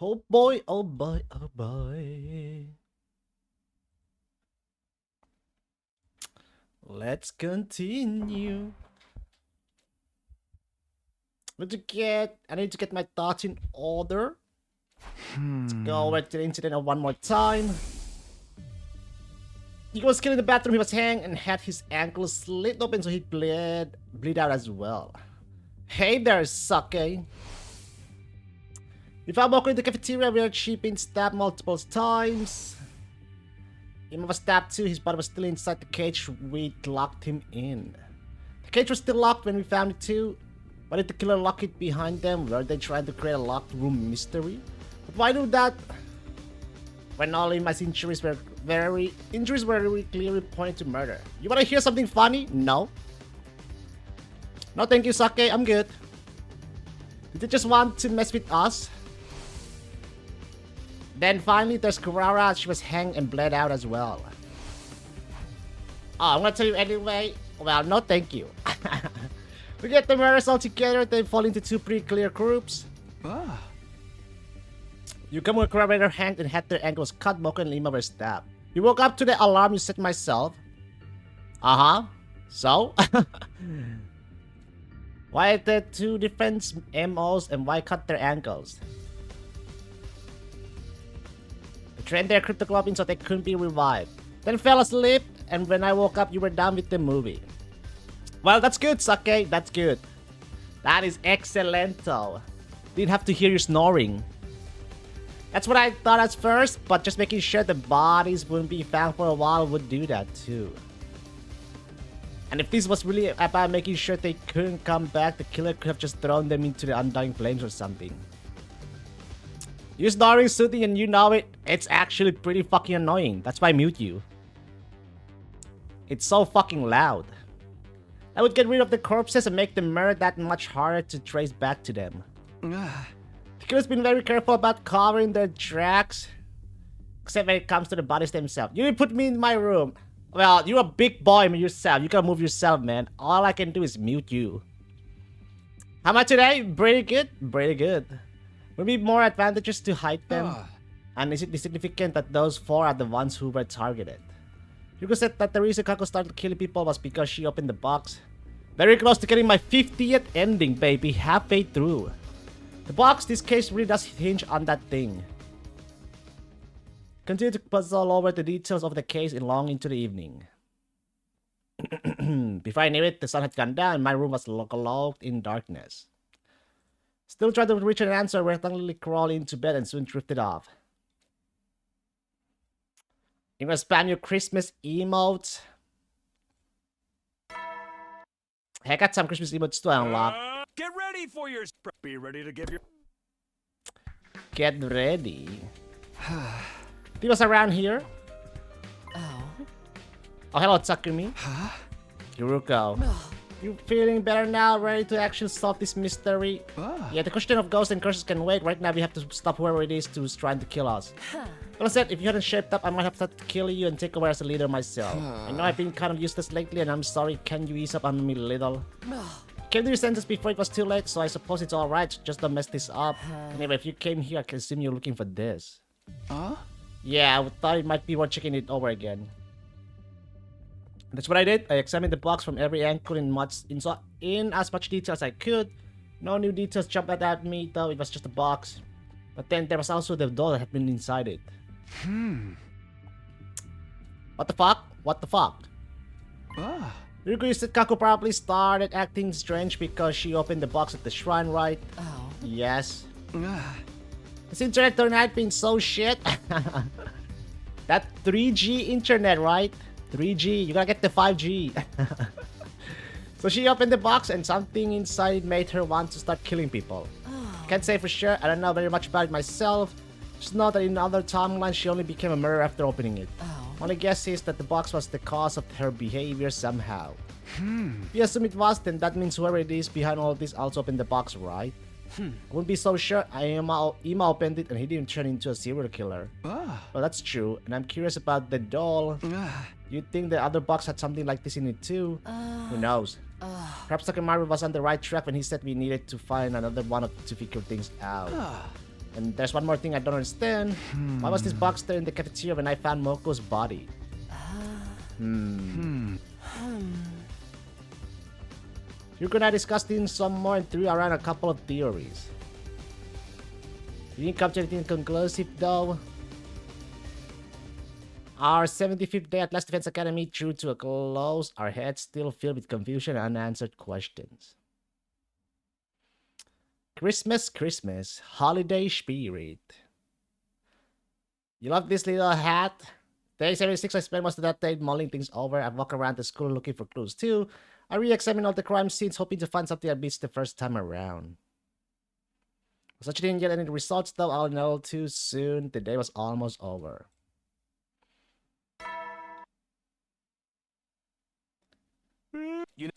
Oh boy, oh boy, oh boy. Let's continue. I need to get my thoughts in order. Let's go over to the incident one more time. He was killed in the bathroom. He was hanged and had his ankle slit open so he bleed out as well. Hey there, Sake. We found Moko in the cafeteria where she been stabbed multiple times. Ima was stabbed too. His body was still inside the cage. We locked him in. The cage was still locked when we found it too. Why did the killer lock it behind them? Were they trying to create a locked room mystery? But why do that? When all Ima's injuries were very clearly pointed to murder. You wanna hear something funny? No. No thank you, Sake. I'm good. Did they just want to mess with us? Then finally there's Kurara. She was hanged and bled out as well. Oh, I'm gonna tell you anyway. Well, no thank you. We get the murders all together, they fall into two pretty clear groups. You come with Kurara hanged and had their ankles cut. Moko and Lima were stabbed. You woke up to the alarm you set myself. Uh-huh. So? Why are there two different MOs and why cut their ankles? They trained their cryptoglobin so they couldn't be revived. Then fell asleep, and when I woke up, you were done with the movie. Well, that's good, Sake. That's good. That is excellento. Didn't have to hear you snoring. That's what I thought at first, but just making sure the bodies wouldn't be found for a while would do that too. And if this was really about making sure they couldn't come back, the killer could have just thrown them into the undying flames or something. You snoring, soothing, and you know it. It's actually pretty fucking annoying. That's why I mute you. It's so fucking loud. I would get rid of the corpses and make the murder that much harder to trace back to them. The killer's been very careful about covering their tracks. Except when it comes to the bodies themselves. You put me in my room. Well, you're a big boy yourself. You gotta move yourself, man. All I can do is mute you. How am I today? Pretty good? Pretty good. Would be more advantages to hide them. And is it significant that those four are the ones who were targeted? Yuko said that the reason Kako started killing people was because she opened the box. Very close to getting my 50th ending, baby. Halfway through. The box, this case really does hinge on that thing. Continue to puzzle over the details of the case in long into the evening. Before I knew it, the sun had gone down and my room was locked in darkness. Still trying to reach an answer, reluctantly crawled into bed and soon drifted off. You gonna spam your Christmas emotes? Hey, I got some Christmas emotes to unlock. Get ready for your... Be ready to give your... Get ready. He was around here. Oh. Oh, hello, Takumi. Yuruko. You feeling better now? Ready to actually solve this mystery? Yeah, the question of ghosts and curses can wait. Right now, we have to stop whoever it is who's trying to kill us. Well, I said, if you hadn't shaped up, I might have to kill you and take over as a leader myself. I know I've been kind of useless lately, and I'm sorry. Can you ease up on me a little? Came to your senses before it was too late, so I suppose it's alright. Just don't mess this up. Anyway, if you came here, I can assume you're looking for this. Yeah, I thought it might be worth checking it over again. That's what I did. I examined the box from every angle in as much detail as I could. No new details jumped out at me, though it was just a box. But then there was also the doll that had been inside it. What the fuck? What the fuck? Ryuko said Kako probably started acting strange because she opened the box at the shrine, right? Oh. Yes. This internet tonight been so shit. That 3G internet, right? 3G, you gotta get the 5G. So she opened the box and something inside made her want to start killing people. Can't say for sure, I don't know very much about it myself. Just know that in other timelines she only became a murderer after opening it. Only guess is that the box was the cause of her behavior somehow. If you assume it was, then that means whoever it is behind all this also opened the box, right? I wouldn't be so sure. Ima opened it and he didn't turn into a serial killer. Well, that's true, and I'm curious about the doll. You'd think the other box had something like this in it too. Who knows? Perhaps Takemaru was on the right track when he said we needed to find another one to figure things out. And there's one more thing I don't understand. Why was this box there in the cafeteria when I found Moko's body? You're gonna discuss things some more and threw around a couple of theories. You didn't come to anything conclusive though. Our 75th day at Last Defense Academy drew to a close, our heads still filled with confusion and unanswered questions. Christmas, holiday spirit. You love this little hat? Day 76, I spent most of that day mulling things over. I walk around the school looking for clues too. I re-examine all the crime scenes, hoping to find something I missed the first time around. Such didn't get any results though, I'll know too soon. The day was almost over.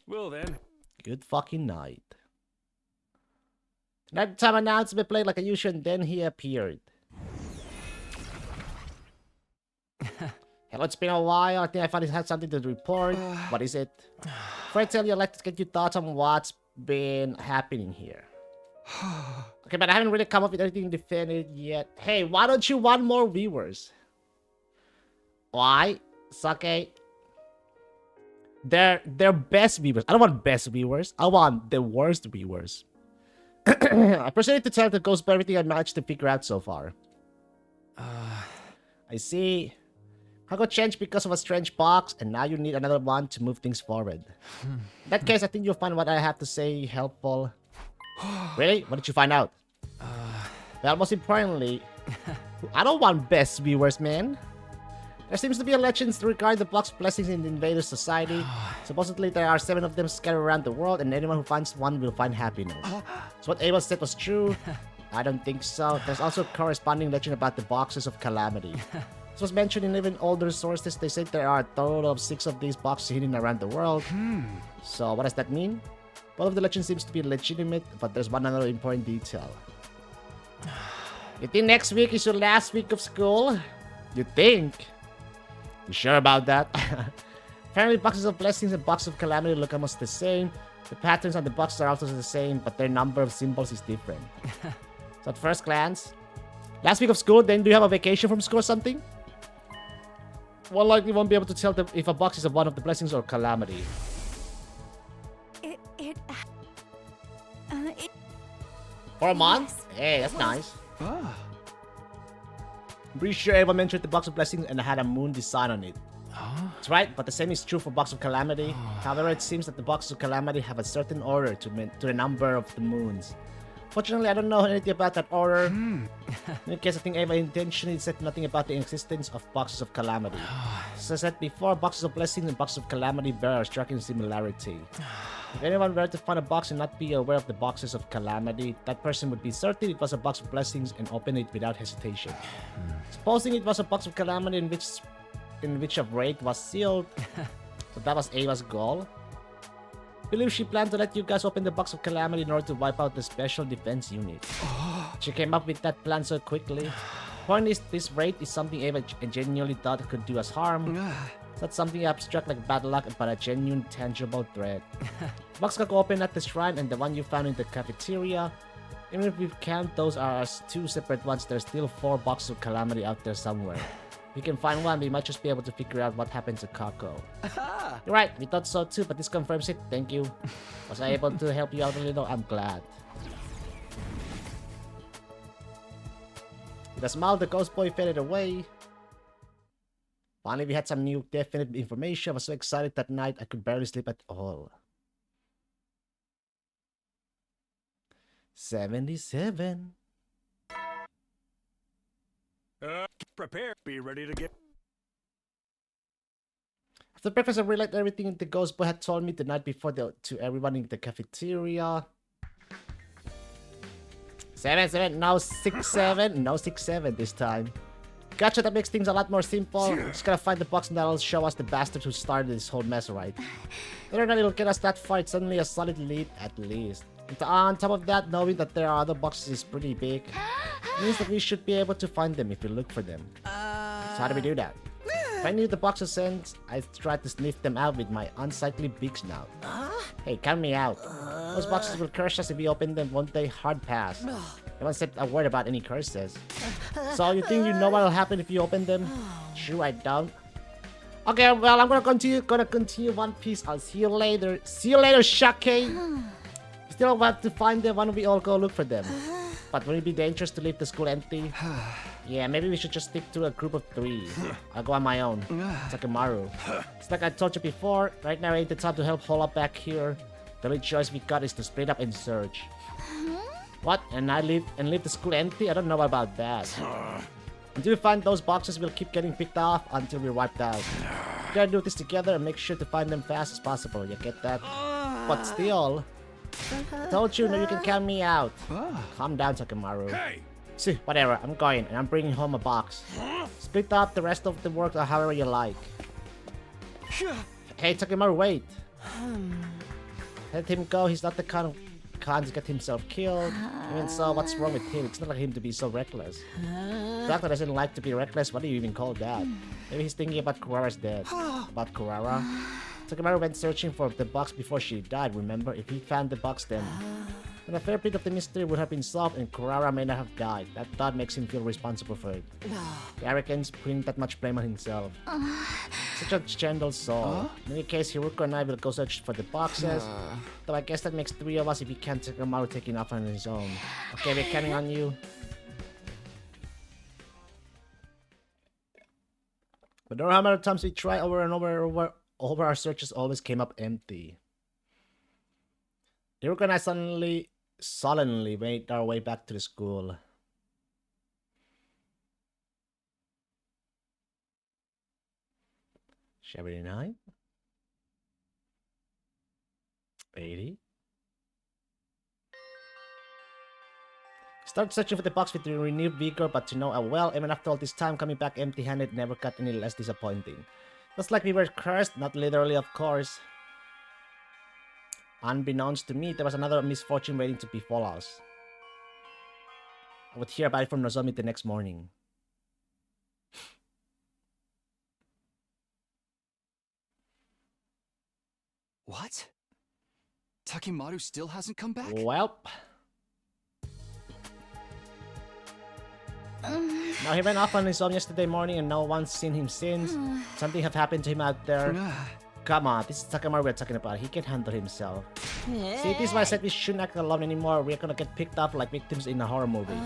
Well then. Good fucking night. Nighttime announcement played like usual, and then he appeared. Hello, it's been a while. I think I finally had something to report. What is it? Before I tell you, I'd like to get your thoughts on what's been happening here. Okay, but I haven't really come up with anything definitive yet. Hey, why don't you want more viewers? Why? Sake. They're best viewers. I don't want best viewers. I want the worst viewers. I proceeded to tell the ghost about everything I managed to figure out so far. I see. I got changed because of a strange box, and now you need another one to move things forward. In that case, I think you'll find what I have to say helpful. Really? What did you find out? Well, most importantly, I don't want best viewers, man. There seems to be a legend regarding the box of blessings in the Invader Society. Supposedly, there are 7 of them scattered around the world, and anyone who finds one will find happiness. So what Ava said was true? I don't think so. There's also a corresponding legend about the boxes of calamity. This was mentioned in even older sources. They say there are a total of 6 of these boxes hidden around the world. So what does that mean? All of the legend seems to be legitimate, but there's one other important detail. You think next week is your last week of school? You think? You sure about that? Apparently, boxes of blessings and boxes of calamity look almost the same. The patterns on the boxes are also the same, but their number of symbols is different. So at first glance, last week of school, then do you have a vacation from school or something? Well, likely won't be able to tell if a box is one of the blessings or calamity. For a month? Yes, Hey, that's nice. I'm pretty sure everyone mentioned the box of blessings and had a moon design on it. That's right, but the same is true for box of calamity. However, it seems that the boxes of calamity have a certain order to the number of the moons. Fortunately, I don't know anything about that order. In any case, I think Ava intentionally said nothing about the existence of boxes of calamity. As I said before, boxes of blessings and boxes of calamity bear a striking similarity. If anyone were to find a box and not be aware of the boxes of calamity, that person would be certain it was a box of blessings and open it without hesitation. Supposing it was a box of calamity in which a raid was sealed, so that was Ava's goal. I believe she planned to let you guys open the box of calamity in order to wipe out the special defense unit. She came up with that plan so quickly. Point is, this raid is something Ava genuinely thought could do us harm. It's not something abstract like bad luck, but a genuine, tangible threat. The box got open at the shrine and the one you found in the cafeteria. Even if we count those as 2 separate ones, there's still 4 boxes of calamity out there somewhere. If we can find one, we might just be able to figure out what happened to Kako. You're right, we thought so too, but this confirms it. Thank you. Was I able to help you out a little? I'm glad. With a smile, the ghost boy faded away. Finally, we had some new definite information. I was so excited that night I could barely sleep at all. 77. Prepare. Be ready to get. After breakfast, I relayed everything the ghost boy had told me the night before to everyone in the cafeteria. 7-7, no 6-7, no 6-7 this time. Gotcha, that makes things a lot more simple. Just gotta find the box and that'll show us the bastard who started this whole mess, right? Whether or not it'll get us that far, it's suddenly a solid lead at least. And on top of that, knowing that there are other boxes is pretty big. It means that we should be able to find them if we look for them. So how do we do that? If I knew the boxes sense, I tried to sniff them out with my unsightly big snout. Hey, count me out. Those boxes will curse us if we open them, won't they? Hard pass. No one said a word about any curses. So you think you know what will happen if you open them? Sure, I don't. Okay, well, I'm gonna continue One Piece. I'll see you later. See you later, Shake. Still about to find them. Why don't we all go look for them? But would it be dangerous to leave the school empty? Yeah, maybe we should just stick to a group of 3. I'll go on my own. Takemaru. It's like I told you before, right now ain't the time to help hold up back here. The only choice we got is to split up and search. What? And leave the school empty? I don't know about that. Until we find those boxes, we'll keep getting picked off until we're wiped out. We gotta do this together and make sure to find them fast as possible. You get that? But still, I told you, no, you can count me out. Calm down, Takemaru. Hey! See, whatever, I'm going, and I'm bringing home a box. Split up the rest of the work or however you like. Hey, Takemaru, wait. Let him go, he's not the kind to get himself killed. Even so, what's wrong with him? It's not like him to be so reckless. The doctor doesn't like to be reckless, what do you even call that? Maybe he's thinking about Kurara's death. About Kurara? Takemaru went searching for the box before she died, remember? If he found the box then a fair bit of the mystery would have been solved and Kurara may not have died. That thought makes him feel responsible for it. The arrogance putting that much blame on himself. Such a gentle soul. In any case, Hiruko and I will go search for the boxes. Though I guess that makes 3 of us if we can't take Takemaru taking off on his own. Okay, we're counting on you. But no matter how many times we try over and over, our searches always came up empty. Hiruko and I sullenly made our way back to the school. $79? 80? Start searching for the box with renewed vigor, but to no avail. Even after all this time, coming back empty-handed never got any less disappointing. Just like we were cursed, not literally of course. Unbeknownst to me, there was another misfortune waiting to befall us. I would hear about it from Nozomi the next morning. What? Takemaru still hasn't come back? Welp. Now he went off on his own yesterday morning and no one's seen him since. Something have happened to him out there. Come on, this is Takemaru we're talking about. He can handle himself. See, this is why I said we shouldn't act alone anymore. We're gonna get picked off like victims in a horror movie.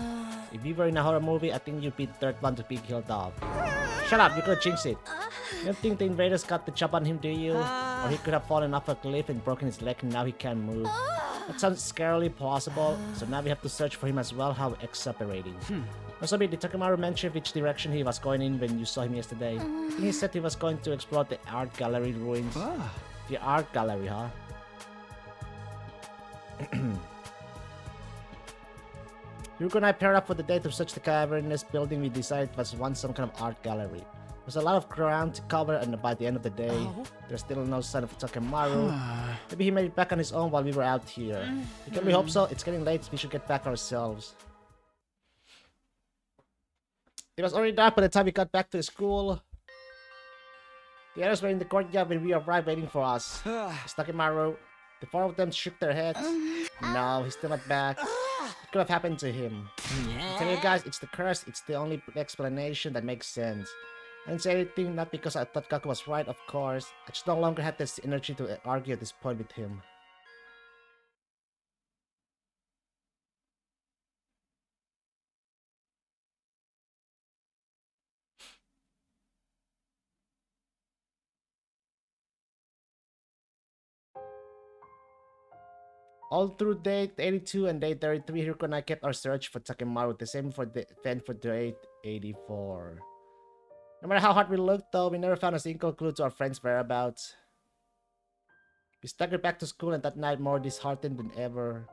If we were in a horror movie, I think you'd be the third one to be killed off. Shut up, you're gonna jinx it. You don't think the invaders got the job on him, do you? Or he could have fallen off a cliff and broken his leg and now he can't move. That sounds scarily plausible, so now we have to search for him as well. How exasperating. Nozomi, did Takemaru mention which direction he was going in when you saw him yesterday? I think he said he was going to explore the art gallery ruins. The art gallery, huh? Hiruko and I paired up for the day to search the cavernous building we decided was once some kind of art gallery. There's a lot of ground to cover and by the end of the day, there's still no sign of Takemaru. Maybe he made it back on his own while we were out here. We can we hope so? It's getting late, we should get back ourselves. It was already dark by the time we got back to the school. The others were in the courtyard when we arrived waiting for us. Takemaru. The 4 of them shook their heads. No, he's still not back. What could have happened to him? I tell you guys, it's the curse. It's the only explanation that makes sense. I didn't say anything, not because I thought Gaku was right, of course. I just no longer had this energy to argue at this point with him. All through day 82 and day 33, Hiruko and I kept our search for Takemaru, the same for the event for day 84. No matter how hard we looked though, we never found a single clue to our friend's whereabouts. We staggered back to school and that night more disheartened than ever.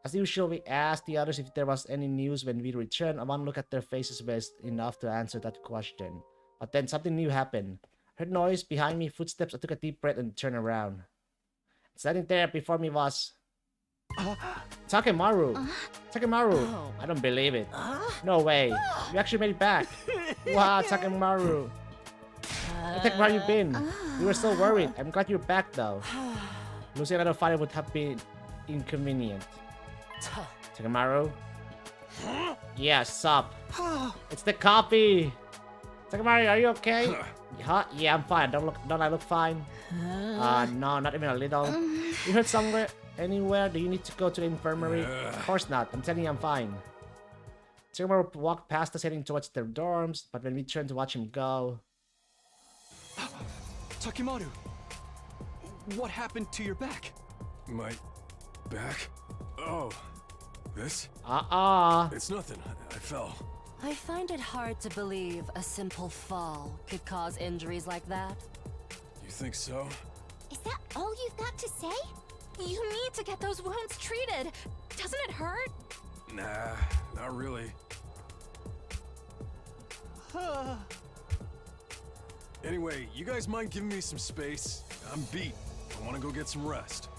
As usual, we asked the others if there was any news when we returned, and one look at their faces was enough to answer that question. But then something new happened. I heard noise behind me, footsteps. I took a deep breath and turned around. Standing there before me was Takemaru. Takemaru. I don't believe it. No way. You actually made it back. Wow, Takemaru. Where have you been? We were so worried. I'm glad you're back though. Losing another fighter would have been inconvenient. Takemaru? Yeah, sup? It's the coffee! Takemaru, are you okay? Huh? Yeah, I'm fine. Don't I look fine? No, not even a little. You hurt somewhere? Anywhere? Do you need to go to the infirmary? Of course not. I'm telling you I'm fine. Takemaru walked past us heading towards their dorms, but when we turned to watch him go... Takimaru, what happened to your back? My back? Oh, this? It's nothing. I fell. I find it hard to believe a simple fall could cause injuries like that. You think so? Is that all you've got to say? You need to get those wounds treated. Doesn't it hurt? Nah, not really. Anyway, you guys mind giving me some space? I'm beat. I want to go get some rest.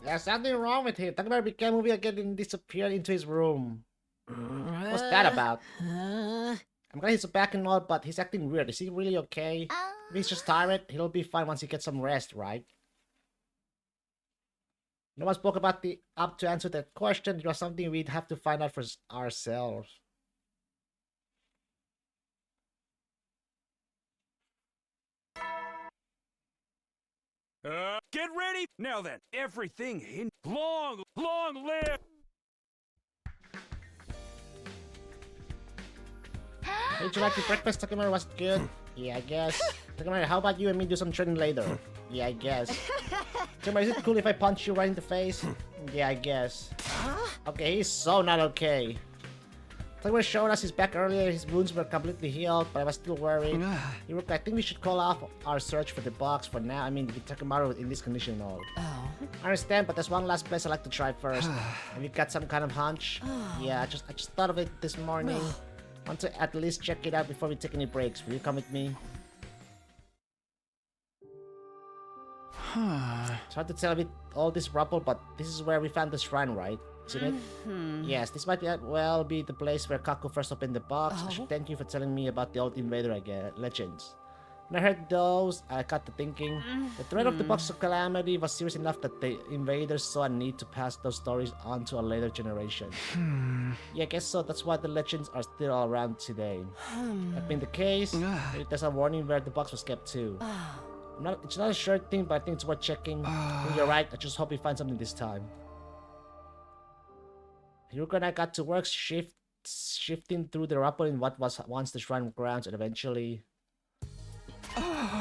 There's something wrong with him. Takemaru began moving again and disappeared into his room. What's that about? I'm glad he's back and all, but he's acting weird. Is he really okay? If he's just tired, he'll be fine once he gets some rest, right? No one spoke about the up to answer that question. It was something we'd have to find out for ourselves. Get ready! Now then, everything in long live! Hey, did you like your breakfast, Takemaru? Was it good? Yeah, I guess. Takemaru, how about you and me do some training later? Yeah, I guess. Takemaru, is it cool if I punch you right in the face? Yeah, I guess. Okay, he's so not okay. Takemaru showed us his back earlier. His wounds were completely healed, but I was still worried. Hiruka, I think we should call off our search for the box for now. I mean, with Takemaru in this condition and all. I understand, but there's one last place I'd like to try first. Have you got some kind of hunch? Yeah, I just thought of it this morning. Want to at least check it out before we take any breaks. Will you come with me? It's hard to tell with all this rubble, but this is where we found the shrine, right? Isn't it? Yes, this might well be the place where Kaku first opened the box. I should thank you for telling me about the old invader legends. When I heard those, I got to thinking. The threat of the Box of Calamity was serious enough that the invaders saw a need to pass those stories on to a later generation. Yeah, I guess so. That's why the legends are still around today. That being the case, maybe there's a warning where the box was kept too. It's not a sure thing, but I think it's worth checking. You're right. I just hope we find something this time. Hiruka and I got to work shifting through the rubble in what was once the shrine grounds, and eventually...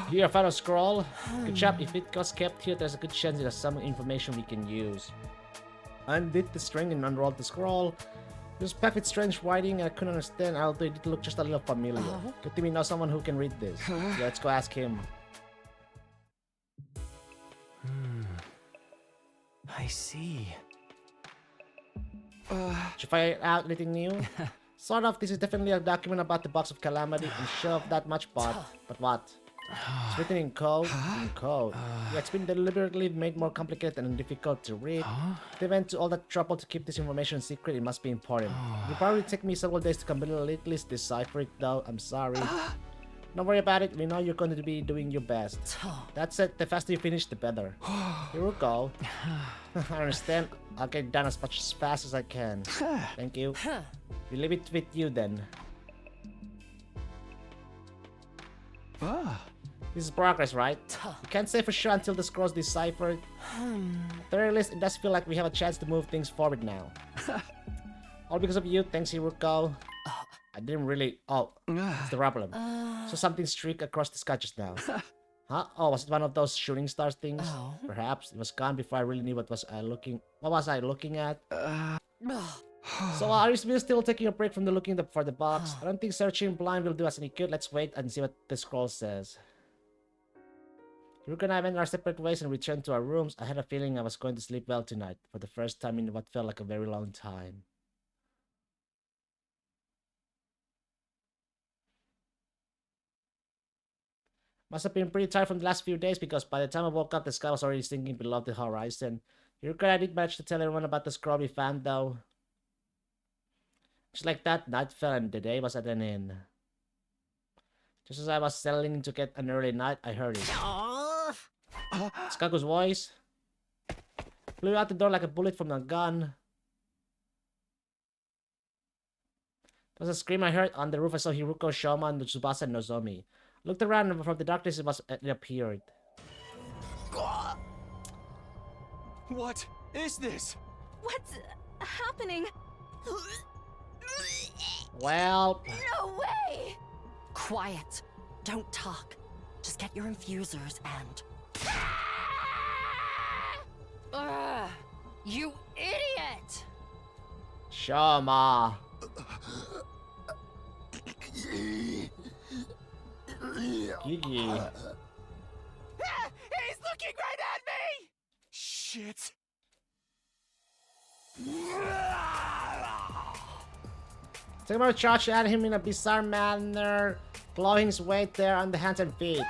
Here, I found a scroll. Good job. If it was kept here, there's a good chance there's some information we can use. I undid the string and unrolled the scroll. It was packed with strange writing and I couldn't understand, although it did look just a little familiar. Good thing we know someone who can read this. Yeah, let's go ask him. I see. Did you find out anything new? Sort of. This is definitely a document about the Box of Calamity. I'm sure of that much, but what? It's written in code. Yeah, it's been deliberately made more complicated and difficult to read. They went to all that trouble to keep this information secret. It must be important. It'll probably take me several days to completely decipher it, though. I'm sorry. Don't worry about it. We know you're going to be doing your best. That said, the faster you finish, the better. Here we go. I understand. I'll get it done as fast as I can. Thank you. We leave it with you then. This is progress, right? You can't say for sure until the scroll's deciphered. At the very least, it does feel like we have a chance to move things forward now. All because of you. Thanks, Hiruko. I didn't really... Oh, it's the problem. So something streaked across the sky just now. Huh? Oh, was it one of those shooting stars things? Perhaps. It was gone before I really knew what was I looking at? So are you still taking a break from the looking for the box? I don't think searching blind will do us any good. Let's wait and see what the scroll says. Hiruka and I went our separate ways and returned to our rooms. I had a feeling I was going to sleep well tonight, for the first time in what felt like a very long time. Must have been pretty tired from the last few days because by the time I woke up, the sky was already sinking below the horizon. Hiruka and I did manage to tell everyone about the scroll we found, though. Just like that, night fell and the day was at an end. Just as I was settling to get an early night, I heard it. It's Kaku's voice. Flew out the door like a bullet from a gun. There was a scream I heard on the roof. I saw Hiruko, Shoma, Tsubasa, and Nozomi. Looked around and from the darkness it appeared. What is this? What's happening? Well... No way! Quiet. Don't talk. Just get your infusers and... You idiot! Shoma. Gigi. He's looking right at me! Shit. Takemaru charged at him in a bizarre manner, clawing his way there on the hands and feet.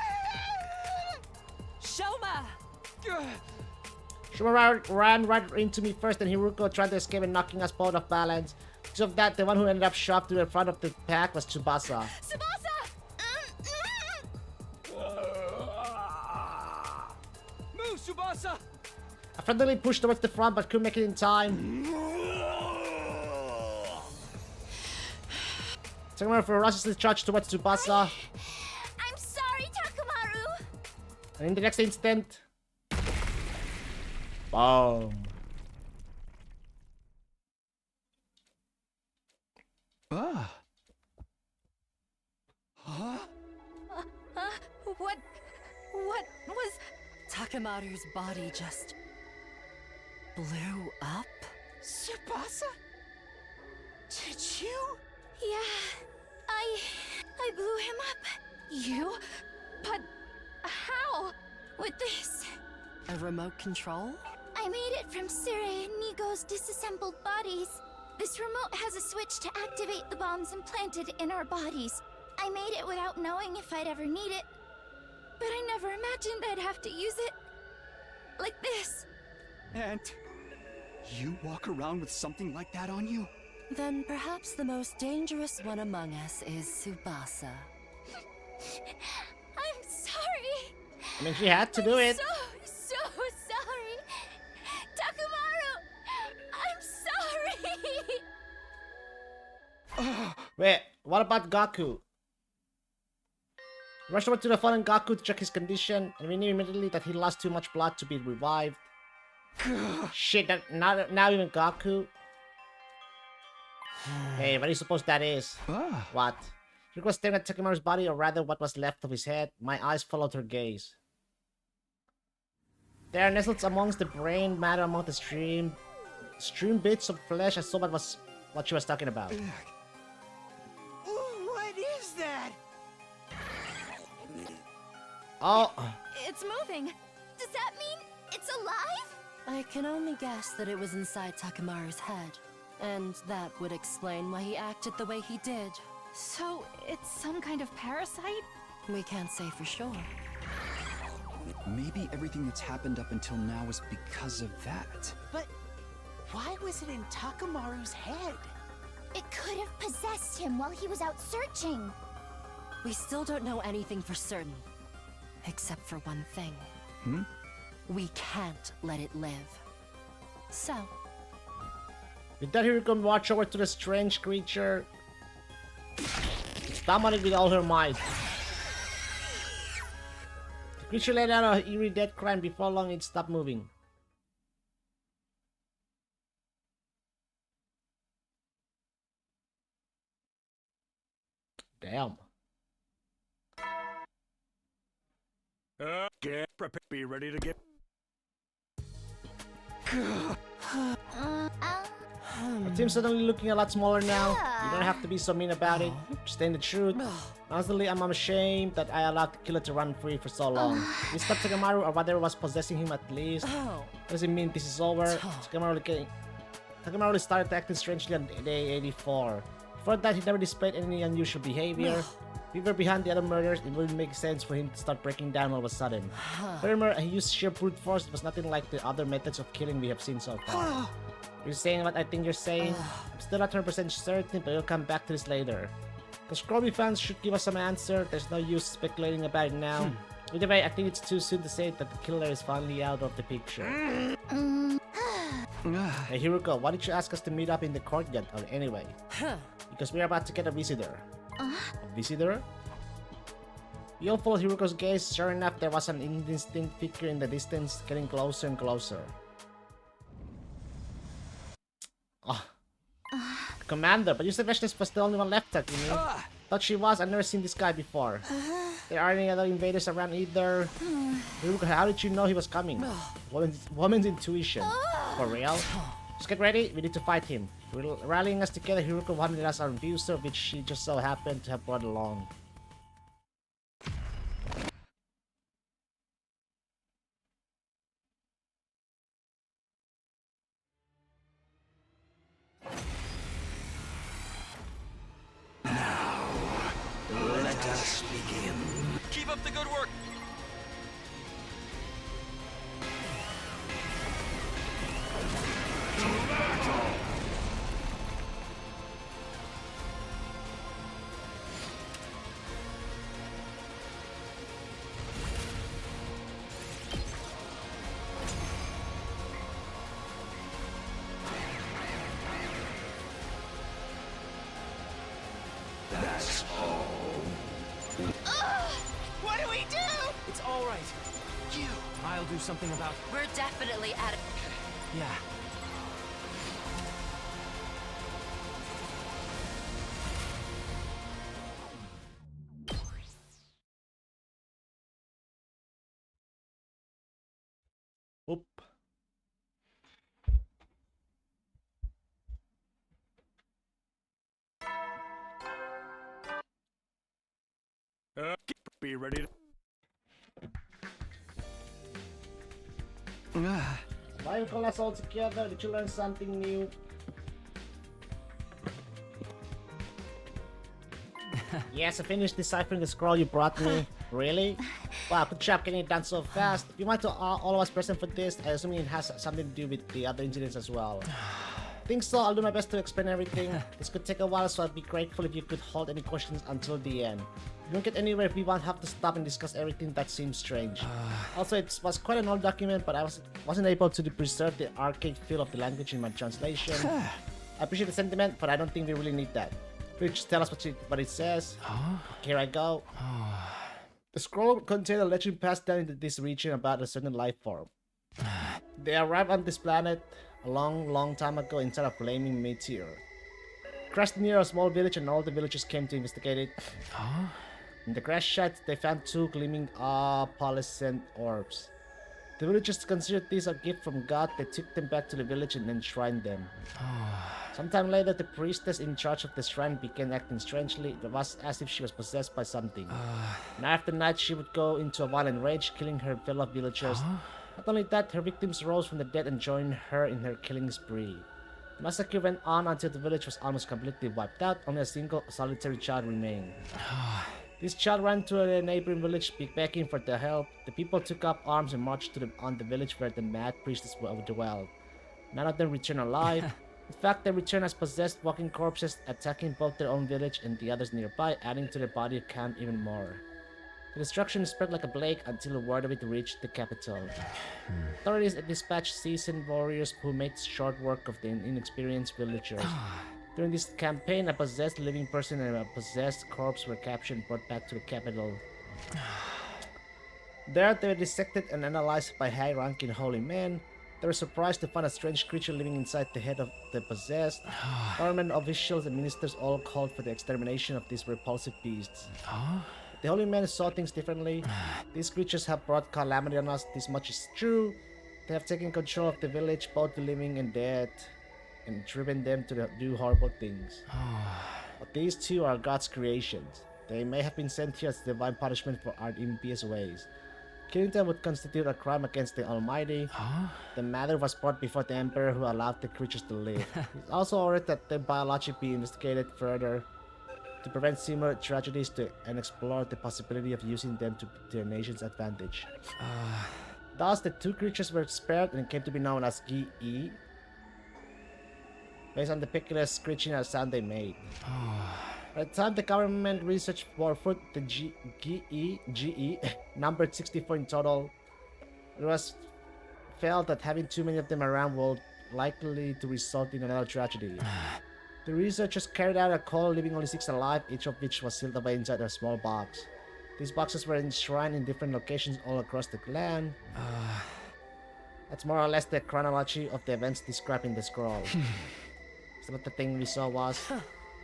Shoma! Shoma ran right into me first, and Hiruko tried to escape and knocking us both off balance. Because of that, the one who ended up shoved to the front of the pack was Tsubasa. Tsubasa! Move, Tsubasa! I frantically pushed towards the front but couldn't make it in time. Takemaru ferociously charged towards Tsubasa, I'm sorry, Takemaru. and in the next instant... Boom. What was... Takemaru's body just... blew up? Tsubasa? Did you? Yeah, I blew him up. You? But... how? With this. A remote control? I made it from Sire and Nigo's disassembled bodies. This remote has a switch to activate the bombs implanted in our bodies. I made it without knowing if I'd ever need it. But I never imagined I'd have to use it. Like this. And you walk around with something like that on you? Then perhaps the most dangerous one among us is Tsubasa. I'm sorry. I mean, she had to do it. So sorry. Takemaru, I'm sorry. Wait, what about Gaku? We rushed over to the fallen Gaku to check his condition, and we knew immediately that he lost too much blood to be revived. Shit, now even Gaku. Hey, what do you suppose that is? What? She was staring at Takemaru's body, or rather what was left of his head. My eyes followed her gaze. There, nestled amongst the brain matter among the stream bits of flesh. I saw what she was talking about. What is that? Oh, It's moving. Does that mean it's alive? I can only guess that it was inside Takemaru's head. And that would explain why he acted the way he did. So, it's some kind of parasite? We can't say for sure. Maybe everything that's happened up until now is because of that. But why was it in Takemaru's head? It could have possessed him while he was out searching. We still don't know anything for certain. Except for one thing. We can't let it live. So... with that, Hiruko watch over to the strange creature. Stammered it with all her might. The creature let out an eerie death cry, and before long it stopped moving. Damn. Get prepared. Be ready to get. Our team's suddenly looking a lot smaller now. You don't have to be so mean about it. Just saying the truth. Honestly, I'm ashamed that I allowed the killer to run free for so long. We stopped Takemaru, or whatever was possessing him at least. Doesn't mean this is over. Takemaru started acting strangely on day 84. Before that, he never displayed any unusual behavior. We were behind the other murders. It wouldn't make sense for him to start breaking down all of a sudden. Furthermore, he used sheer brute force. It was nothing like the other methods of killing we have seen so far. You're saying what I think you're saying? I'm still not 100% certain, but we'll come back to this later. The Scrubby fans should give us some answer. There's no use speculating about it now. Either way, I think it's too soon to say that the killer is finally out of the picture. Hey Hiruko, why did you ask us to meet up in the courtyard anyway? Because we're about to get a visitor. A visitor? We all followed Hiruko's gaze. Sure enough, there was an indistinct figure in the distance, getting closer and closer. Ah. Commander, but you said Vashnis was the only one left, Takumi. Thought she was. I've never seen this guy before. There aren't any other invaders around either. Hiruko, how did you know he was coming? Woman's intuition. For real? Just get ready, we need to fight him. Rallying us together, Hiruko wanted us our abuser, which she just so happened to have brought along. Let us begin. Keep up the good work. That's all. What do we do? It's all right. You. I'll do something about. We're definitely at it. Yeah. Oop. Be ready to... Why you call us all together? Did you learn something new? Yes, I finished deciphering the scroll you brought me. Really? Wow, good job getting it done so fast. If you want to all of us present for this, I assume it has something to do with the other incidents as well. Think so, I'll do my best to explain everything. This could take a while, so I'd be grateful if you could hold any questions until the end. We won't get anywhere if we won't have to stop and discuss everything that seems strange. Also, it was quite an old document, but I wasn't able to preserve the archaic feel of the language in my translation. I appreciate the sentiment, but I don't think we really need that. Please just tell us what it says. Here I go. The scroll contained a legend passed down into this region about a certain life form. They arrived on this planet a long time ago inside a flaming meteor. Crashed near a small village and all the villagers came to investigate it. In the crash site, they found two gleaming opalescent orbs. The villagers considered these a gift from God. They took them back to the village and enshrined them. Sometime later, the priestess in charge of the shrine began acting strangely. It was as if she was possessed by something. Night after night, she would go into a violent rage, killing her fellow villagers. Not only that, her victims rose from the dead and joined her in her killing spree. The massacre went on until the village was almost completely wiped out. Only a single solitary child remained. This child ran to a neighboring village, begging for their help. The people took up arms and marched on the village where the mad priestess dwelled. None of them returned alive. In fact, they returned as possessed walking corpses, attacking both their own village and the others nearby, adding to their body count even more. The destruction spread like a plague until word of it reached the capital. Authorities dispatched seasoned warriors who made short work of the inexperienced villagers. During this campaign, a possessed living person and a possessed corpse were captured and brought back to the capital. There, they were dissected and analyzed by high-ranking holy men. They were surprised to find a strange creature living inside the head of the possessed. Government officials and ministers all called for the extermination of these repulsive beasts. The holy men saw things differently. These creatures have brought calamity on us, this much is true. They have taken control of the village, both the living and dead, and driven them to do horrible things. But these two are God's creations. They may have been sent here as divine punishment for our impious ways. Killing them would constitute a crime against the Almighty. The matter was brought before the Emperor, who allowed the creatures to live. He also ordered that their biology be investigated further to prevent similar tragedies and explore the possibility of using them to their nation's advantage. Thus, the two creatures were spared and came to be known as Gi-E, based on the peculiar screeching sound they made. By the time the government researched bore fruit, the GE numbered 64 in total. It was felt that having too many of them around would likely to result in another tragedy. The researchers carried out a call, leaving only 6 alive, each of which was sealed away inside a small box. These boxes were enshrined in different locations all across the clan. That's more or less the chronology of the events described in the scroll. So what the thing we saw was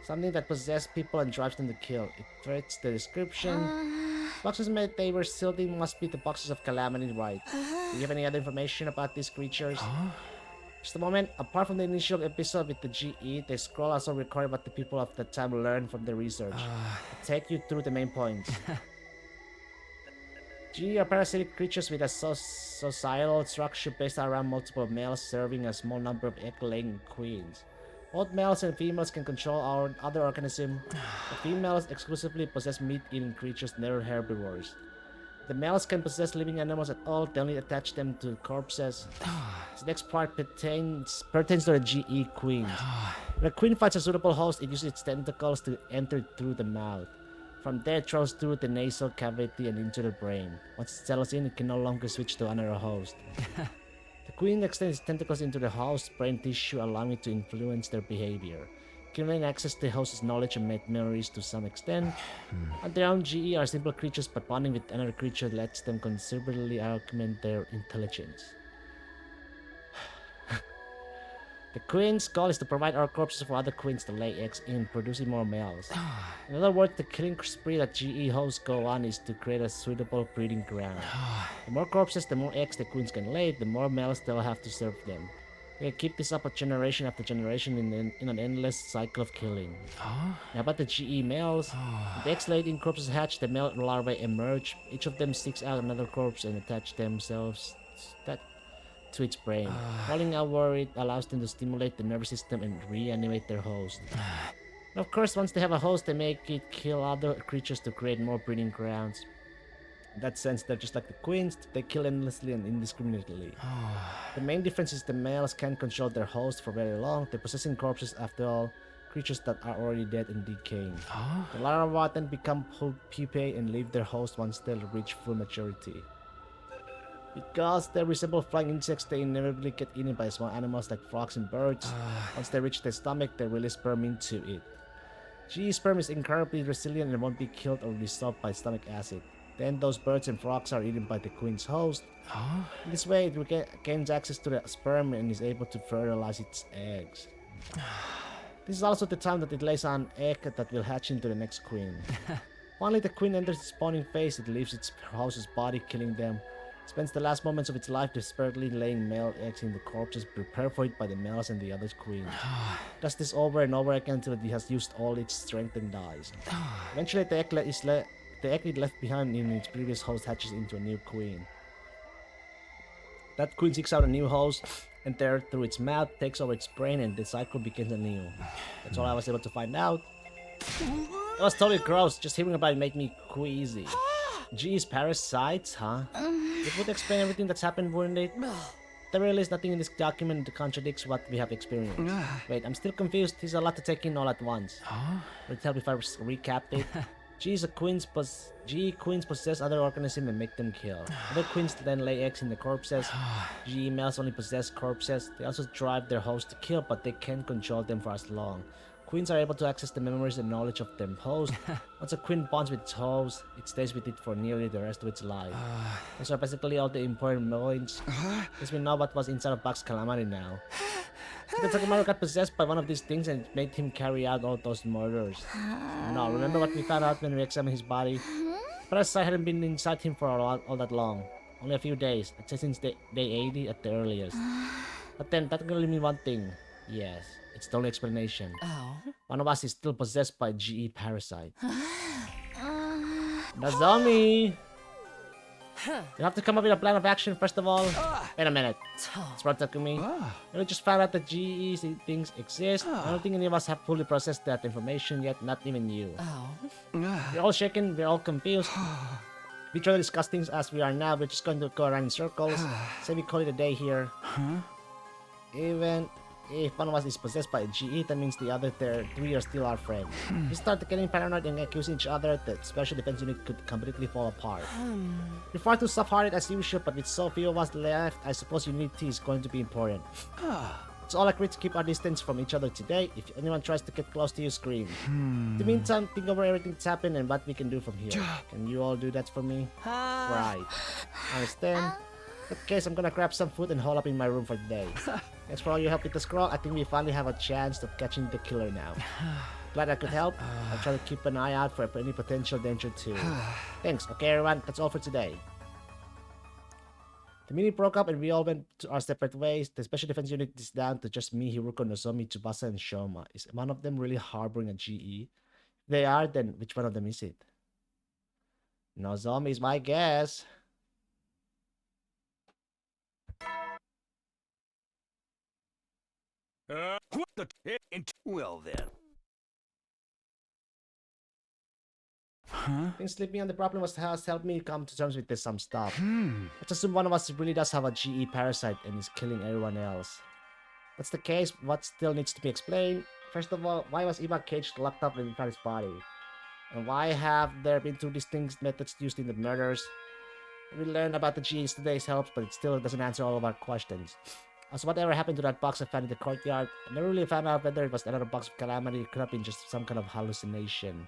something that possessed people and drives them to kill. It fits the description. Boxes made they were sealed in must be the boxes of Calamity, right? Do you have any other information about these creatures? Just a moment, apart from the initial episode with the GE, the scroll also recorded what the people of the time learned from the research. I'll take you through the main points. GE are parasitic creatures with a societal structure based around multiple males serving a small number of egg-laying queens. Both males and females can control our other organism. The females exclusively possess meat-eating creatures, never herbivores. The males can possess living animals at all, they only attach them to corpses. This next part pertains to the GE queens. When a queen finds a suitable host, it uses its tentacles to enter through the mouth. From there, it travels through the nasal cavity and into the brain. Once it settles in, it can no longer switch to another host. The queen extends its tentacles into the host's brain tissue, allowing it to influence their behavior. Giving access to the host's knowledge and memories to some extent. On their own, GE are simple creatures, but bonding with another creature lets them considerably augment their intelligence. The queen's goal is to provide our corpses for other queens to lay eggs in, producing more males. In other words, the killing spree that GE hosts go on is to create a suitable breeding ground. The more corpses, the more eggs the queens can lay, the more males they'll have to serve them. They can keep this up generation after generation in an endless cycle of killing. Now about the GE males, when the eggs laid in corpses hatch, the male larvae emerge. Each of them seeks out another corpse and attach themselves to its brain. Falling out where it allows them to stimulate the nervous system and reanimate their host. And of course, once they have a host, they make it kill other creatures to create more breeding grounds. In that sense, they're just like the queens, they kill endlessly and indiscriminately. The main difference is the males can't control their host for very long. They're possessing corpses, after all, creatures that are already dead and decaying. The larvae then become pupae and leave their host once they reach full maturity. Because they resemble flying insects, they inevitably get eaten by small animals like frogs and birds. Once they reach their stomach, they release sperm into it. GE sperm is incredibly resilient and won't be killed or dissolved by stomach acid. Then those birds and frogs are eaten by the queen's host. In this way, it gains access to the sperm and is able to fertilize its eggs. This is also the time that it lays an egg that will hatch into the next queen. Finally, the queen enters the spawning phase. It leaves its host's body, killing them. It spends the last moments of its life desperately laying male eggs in the corpses prepared for it by the males and the other queens. It does this over and over again until it has used all its strength and dies. Eventually, the egg it left behind in its previous host hatches into a new queen. That queen seeks out a new host, enters through its mouth, takes over its brain, and the cycle begins anew. That's all I was able to find out. It was totally gross. Just hearing about it made me queasy. Geez, parasites, huh? It would explain everything that's happened, wouldn't it? There really is nothing in this document that contradicts what we have experienced. Wait, I'm still confused. There's a lot to take in all at once. Would it help if I recapped it? GE queens possess other organisms and make them kill. Other queens then lay eggs in the corpses. GE males only possess corpses. They also drive their host to kill, but they can't control them for as long. Queens are able to access the memories and knowledge of their host. Once a queen bonds with its host, it stays with it for nearly the rest of its life. Those are basically all the important points. Guess we know what was inside of Box Calamity now. So Takamaru got possessed by one of these things and it made him carry out all those murders. No, remember what we found out when we examined his body? Parasite hadn't been inside him for all that long. Only a few days. I'd say since day 80 at the earliest. But then that can only mean one thing. Yes, it's the only explanation. One of us is still possessed by GE parasite. Nozomi! You have to come up with a plan of action first of all. Wait a minute. Smart Takumi. We just found out that GE things exist. I don't think any of us have fully processed that information yet, not even you. We're all shaken, we're all confused. We try to discuss things as we are now, we're just going to go around in circles. Say we call it a day here. Even if one of us is possessed by a GE, that means the other three are still our friends. We start getting paranoid and accusing each other, the special defense unit could completely fall apart. We're far too soft-hearted as usual, but with so few of us left, I suppose unity is going to be important. Let's all agree to keep our distance from each other today. If anyone tries to get close to you, scream. In the meantime, think over everything that's happened and what we can do from here. Can you all do that for me? Right. Understand? In that case, I'm gonna grab some food and hole up in my room for the day. Thanks for all your help with the scroll. I think we finally have a chance of catching the killer now. Glad I could help. I'll try to keep an eye out for any potential danger too. Thanks. Okay, everyone. That's all for today. The meeting broke up and we all went to our separate ways. The special defense unit is down to just me, Hiruko, Nozomi, Tsubasa, and Shoma. Is one of them really harboring a GE? If they are, then which one of them is it? Nozomi is my guess. What the? Well then. Huh? I think sleeping on the problem has helped me come to terms with this some stuff. Let's assume one of us really does have a GE parasite and is killing everyone else. That's the case. What still needs to be explained? First of all, why was Eva caged locked up inside his body? And why have there been two distinct methods used in the murders? We learned about the GEs today's helps, but it still doesn't answer all of our questions. Also, whatever happened to that box I found in the courtyard? I never really found out whether it was another box of calamity. It could have been just some kind of hallucination.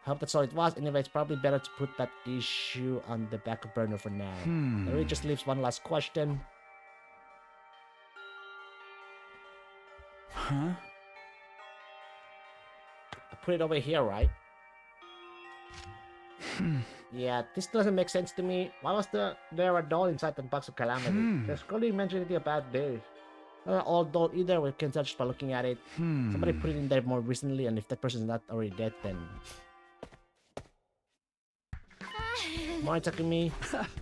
I hope that's all it was. Anyway, it's probably better to put that issue on the back burner for now. That really just leaves one last question. Huh? I put it over here, right? Yeah, this doesn't make sense to me. Why was there a doll inside the box of calamity? There's hardly mentioned anything about this. Not an old doll either, we can tell just by looking at it. Somebody put it in there more recently, and if that person's not already dead, then... Morning, Takumi.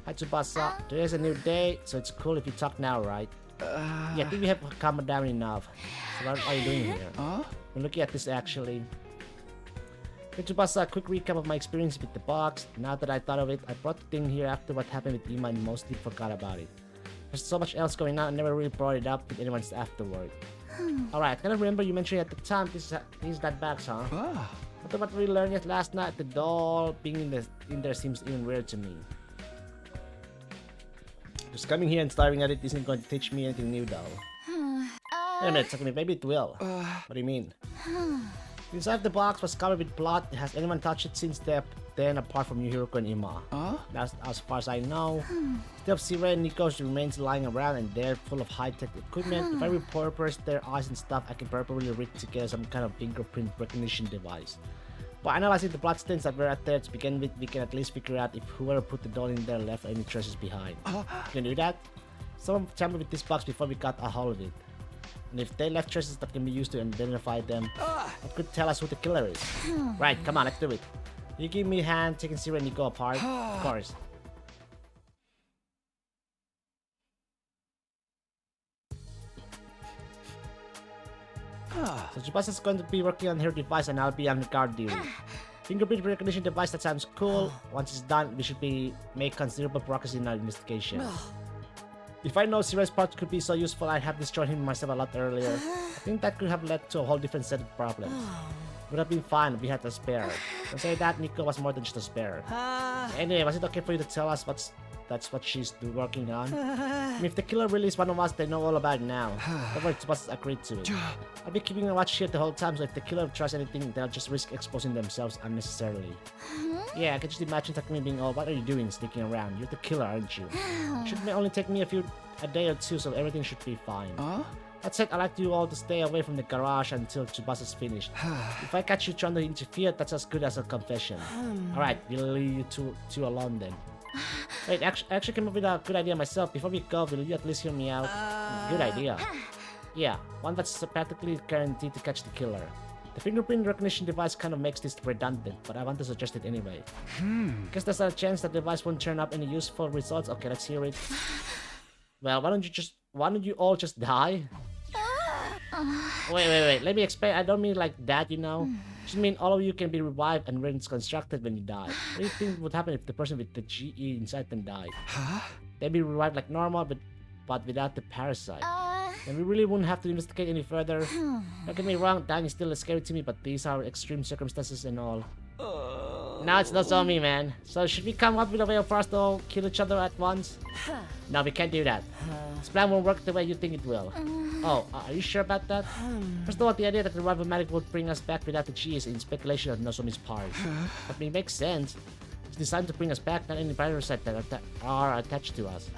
Hi, Tsubasa. Today's a new day, so it's cool if you talk now, right? Yeah, I think we have calmed down enough. So what are you doing here? I'm looking at this, actually. Hey, Tsubasa, a quick recap of my experience with the box. Now that I thought of it, I brought the thing here after what happened with Ima and mostly forgot about it. There's so much else going on, I never really brought it up with anyone afterward. Alright, I kind of remember you mentioning at the time this is that box, huh? But what we learned yet last night, the doll being in there seems even weird to me. Just coming here and staring at it isn't going to teach me anything new, though. Wait a minute, Takumi, maybe it will. What do you mean? Inside the box was covered with blood. Has anyone touched it since then apart from you, Hiruko and Ima? That's as far as I know. Still have Sirei and Nico's remains lying around and they're full of high-tech equipment. If I repurpose their eyes and stuff, I can probably rig together some kind of fingerprint recognition device. By analyzing the bloodstains that were out there to begin with, we can at least figure out if whoever put the doll in there left any traces behind. Can you do that? Someone tampered with this box before we got a hold of it. And if they left traces that can be used to identify them, it could tell us who the killer is. Right, come on, let's do it. You give me a hand, taking Sirei and Nico apart? Of course. So Tsubasa's going to be working on her device and I'll be on the guard duty. Fingerprint recognition device, that sounds cool. Once it's done, we should make considerable progress in our investigation. If I know Sirei's part could be so useful, I'd have destroyed him myself a lot earlier. I think that could have led to a whole different set of problems. Would have been fine if we had a spare. Don't say that, Nico was more than just a spare. Anyway, was it okay for you to tell us that's what she's working on? I mean, if the killer really is one of us, they know all about it now. Whoever Tsubasa agreed to it. I'll be keeping a watch here the whole time, so if the killer tries anything, they'll just risk exposing themselves unnecessarily. Yeah, I can just imagine Takumi being all, what are you doing sneaking around? You're the killer, aren't you? It should only take me a day or two, so everything should be fine. That said, I'd like you all to stay away from the garage until Tsubasa's finished. If I catch you trying to interfere, that's as good as a confession. Alright, we'll leave you two alone then. Wait, I actually came up with a good idea myself. Before we go, will you at least hear me out? Good idea. Yeah, one that's practically guaranteed to catch the killer. The fingerprint recognition device kind of makes this redundant, but I want to suggest it anyway. Guess there's a chance that the device won't turn up any useful results. Okay, let's hear it. Well, why don't you all just die? Wait, let me explain. I don't mean like that, you know. I just mean all of you can be revived and reconstructed when you die. What do you think would happen if the person with the GE inside them died? They'd be revived like normal, but without the parasite. And we really wouldn't have to investigate any further. Don't get me wrong, dying is still scary to me, but these are extreme circumstances and all. Now it's not on me, man. So should we come up with a way for us to all kill each other at once? No, we can't do that. This plan won't work the way you think it will. Oh, are you sure about that? First of all, the idea that the revival magic would bring us back without the G is in speculation on Nozomi's part. But it makes sense. It's designed to bring us back, not any parasite that are attached to us.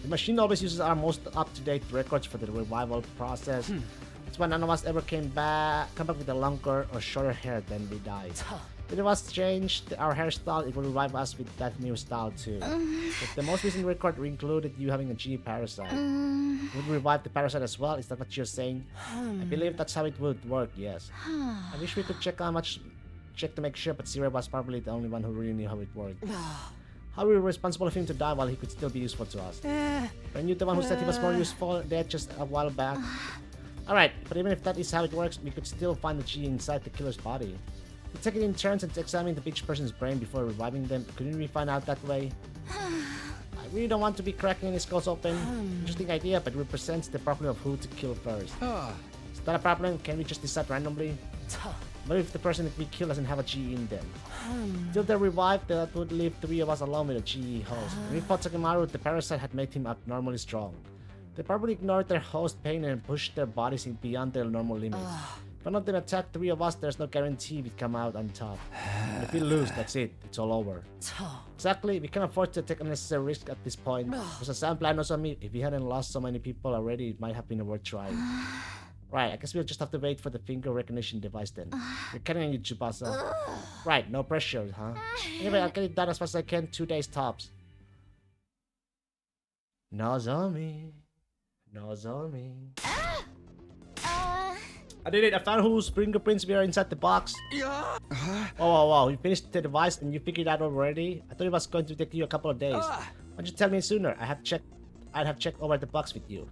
The machine always uses our most up-to-date records for the revival process. That's why none of us ever come back with a longer or shorter hair than we died. If it was changed our hairstyle, it would revive us with that new style too. If the most recent record included you having a G parasite, would revive the parasite as well? Is that what you're saying? I believe that's how it would work, yes. I wish we could check to make sure, but Zero was probably the only one who really knew how it worked. How were we responsible for him to die while he could still be useful to us? Weren't you the one who said he was more useful dead just a while back? Alright, but even if that is how it works, we could still find the G inside the killer's body. We take it in turns and examine each person's brain before reviving them. Couldn't we find out that way? I really don't want to be cracking any skulls open. Interesting idea, but it represents the problem of who to kill first. Is that a problem? Can we just decide randomly? What if the person we kill doesn't have a GE in them? Till they're revived, that would leave 3 of us alone with a GE host. When we fought Takimaru, the parasite had made him abnormally strong. They probably ignored their host pain and pushed their bodies beyond their normal limits. If one of them attacked 3 of us, there's no guarantee we'd come out on top. And if we lose, that's it. It's all over. Exactly, we can't afford to take unnecessary risk at this point. There's a sound plan on me. If we hadn't lost so many people already, it might have been worth trying. Right, I guess we'll just have to wait for the finger recognition device then. You're counting on you, Tsubasa. Right, no pressure, huh? Anyway, I'll get it done as fast as I can, 2 days tops. Nozomi. Nozomi. I did it. I found whose fingerprints were inside the box. Oh, you finished the device and you figured it out already? I thought it was going to take you a couple of days. Why don't you tell me sooner? I'd have checked over the box with you.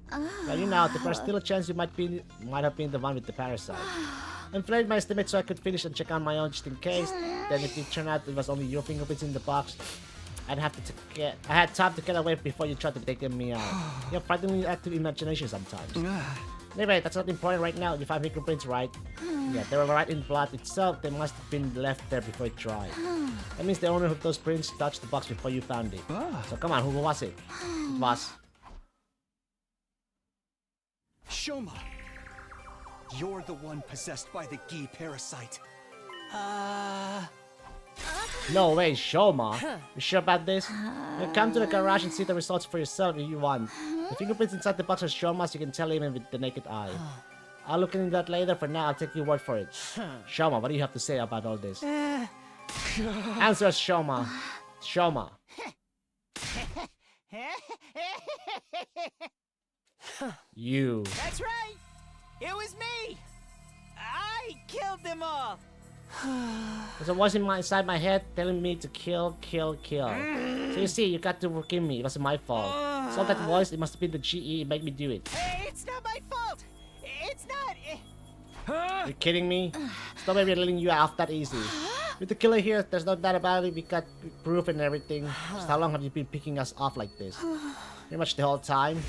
Well, you know, there's still a chance you might have been the one with the parasite. I inflated my estimate so I could finish and check on my own just in case. Then if it turned out it was only your fingerprints in the box, I had time to get away before you tried to take me out. You have frighteningly active imagination sometimes. Anyway, that's not important right now. You find fingerprints, right? Yeah, they were right in the blood itself. They must have been left there before it dried. That means the owner of those prints touched the box before you found it. So come on, who was it? It was... Shoma! You're the one possessed by the Gi parasite. No way, Shoma. You sure about this? You come to the garage and see the results for yourself if you want. The fingerprints inside the box are Shoma's, you can tell even with the naked eye. I'll look into that later. For now, I'll take your word for it. Shoma, what do you have to say about all this? Answer us, Shoma. Shoma. You. That's right! It was me! I killed them all! There's a voice inside my head telling me to kill. So you see, you got to forgive me. It wasn't my fault. So that voice, it must have been the GE. It made me do it. It's not my fault! It's not... You're kidding me? It's not maybe letting you off that easy. With the killer here, there's no doubt about it. We got proof and everything. Just how long have you been picking us off like this? Pretty much the whole time.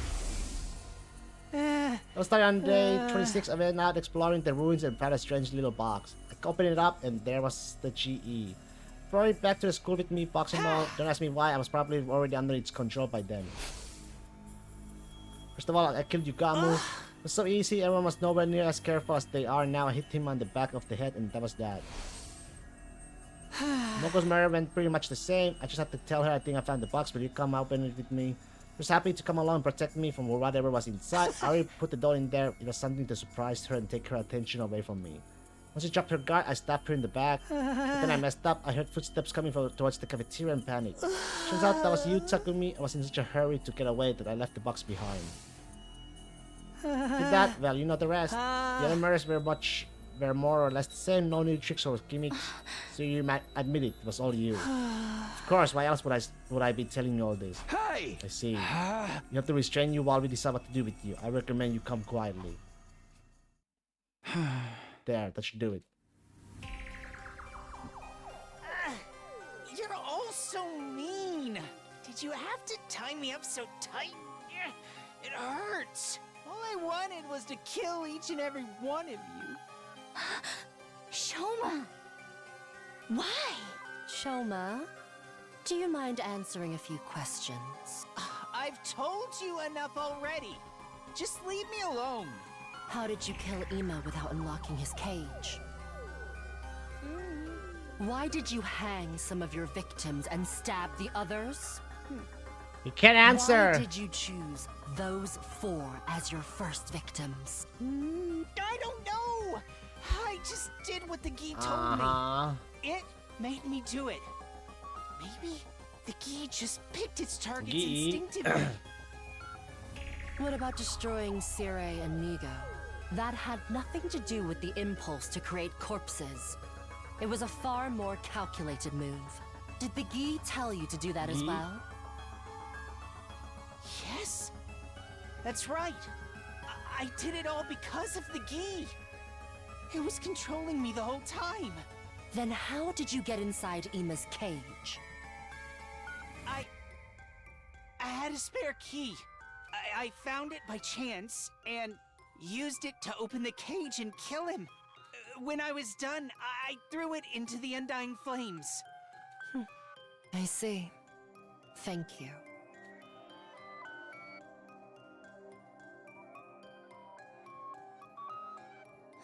I started on day 26. I went out exploring the ruins and found a strange little box. I opened it up and there was the GE. Brought it back to the school with me, boxing mode. Don't ask me why, I was probably already under its control by then. First of all, I killed Yugamu. It was so easy, everyone was nowhere near as careful as they are now. I hit him on the back of the head and that was that. Moko's murder went pretty much the same. I just had to tell her I think I found the box, but you come open it with me. She was happy to come along and protect me from whatever was inside. I already put the doll in there. It was something to surprise her and take her attention away from me. Once she dropped her guard, I stabbed her in the back. But then I messed up. I heard footsteps coming towards the cafeteria and panicked. Turns out that was you, Takumi. I was in such a hurry to get away that I left the box behind. Did that? Well, you know the rest. The other murders were more or less the same. No new tricks or gimmicks. So you might admit it was all you. Of course, why else would I be telling you all this? Hey! I see. You have to restrain you while we decide what to do with you. I recommend you come quietly. There, that should do it. You're all so mean! Did you have to tie me up so tight? It hurts! All I wanted was to kill each and every one of you. Shoma! Why? Shoma, do you mind answering a few questions? I've told you enough already. Just leave me alone. How did you kill Ima without unlocking his cage? Why did you hang some of your victims and stab the others? You can't answer. Why did you choose those 4 as your first victims? I don't know. I just did what the Gi told me. It made me do it. Maybe the Gi just picked its targets instinctively. What about destroying Sire and Nigo? That had nothing to do with the impulse to create corpses. It was a far more calculated move. Did the Gi tell you to do that as well? Yes, that's right. I did it all because of the Gi. It was controlling me the whole time. Then how did you get inside Ima's cage? I had a spare key. I found it by chance and used it to open the cage and kill him. When I was done, I threw it into the undying flames. I see. Thank you.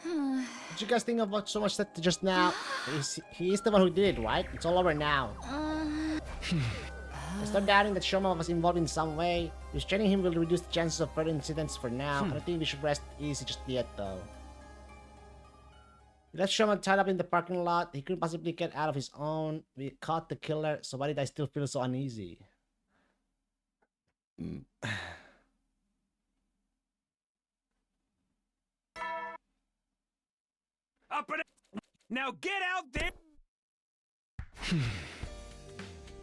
What you guys think about so much that just now? He is the one who did it, right? It's all over now. There's no doubting that Shoma was involved in some way. Restraining him will reduce the chances of further incidents for now. I don't think we should rest easy just yet, though. We left Shoma tied up in the parking lot. He couldn't possibly get out of his own. We caught the killer, so why did I still feel so uneasy? Up and now get out there!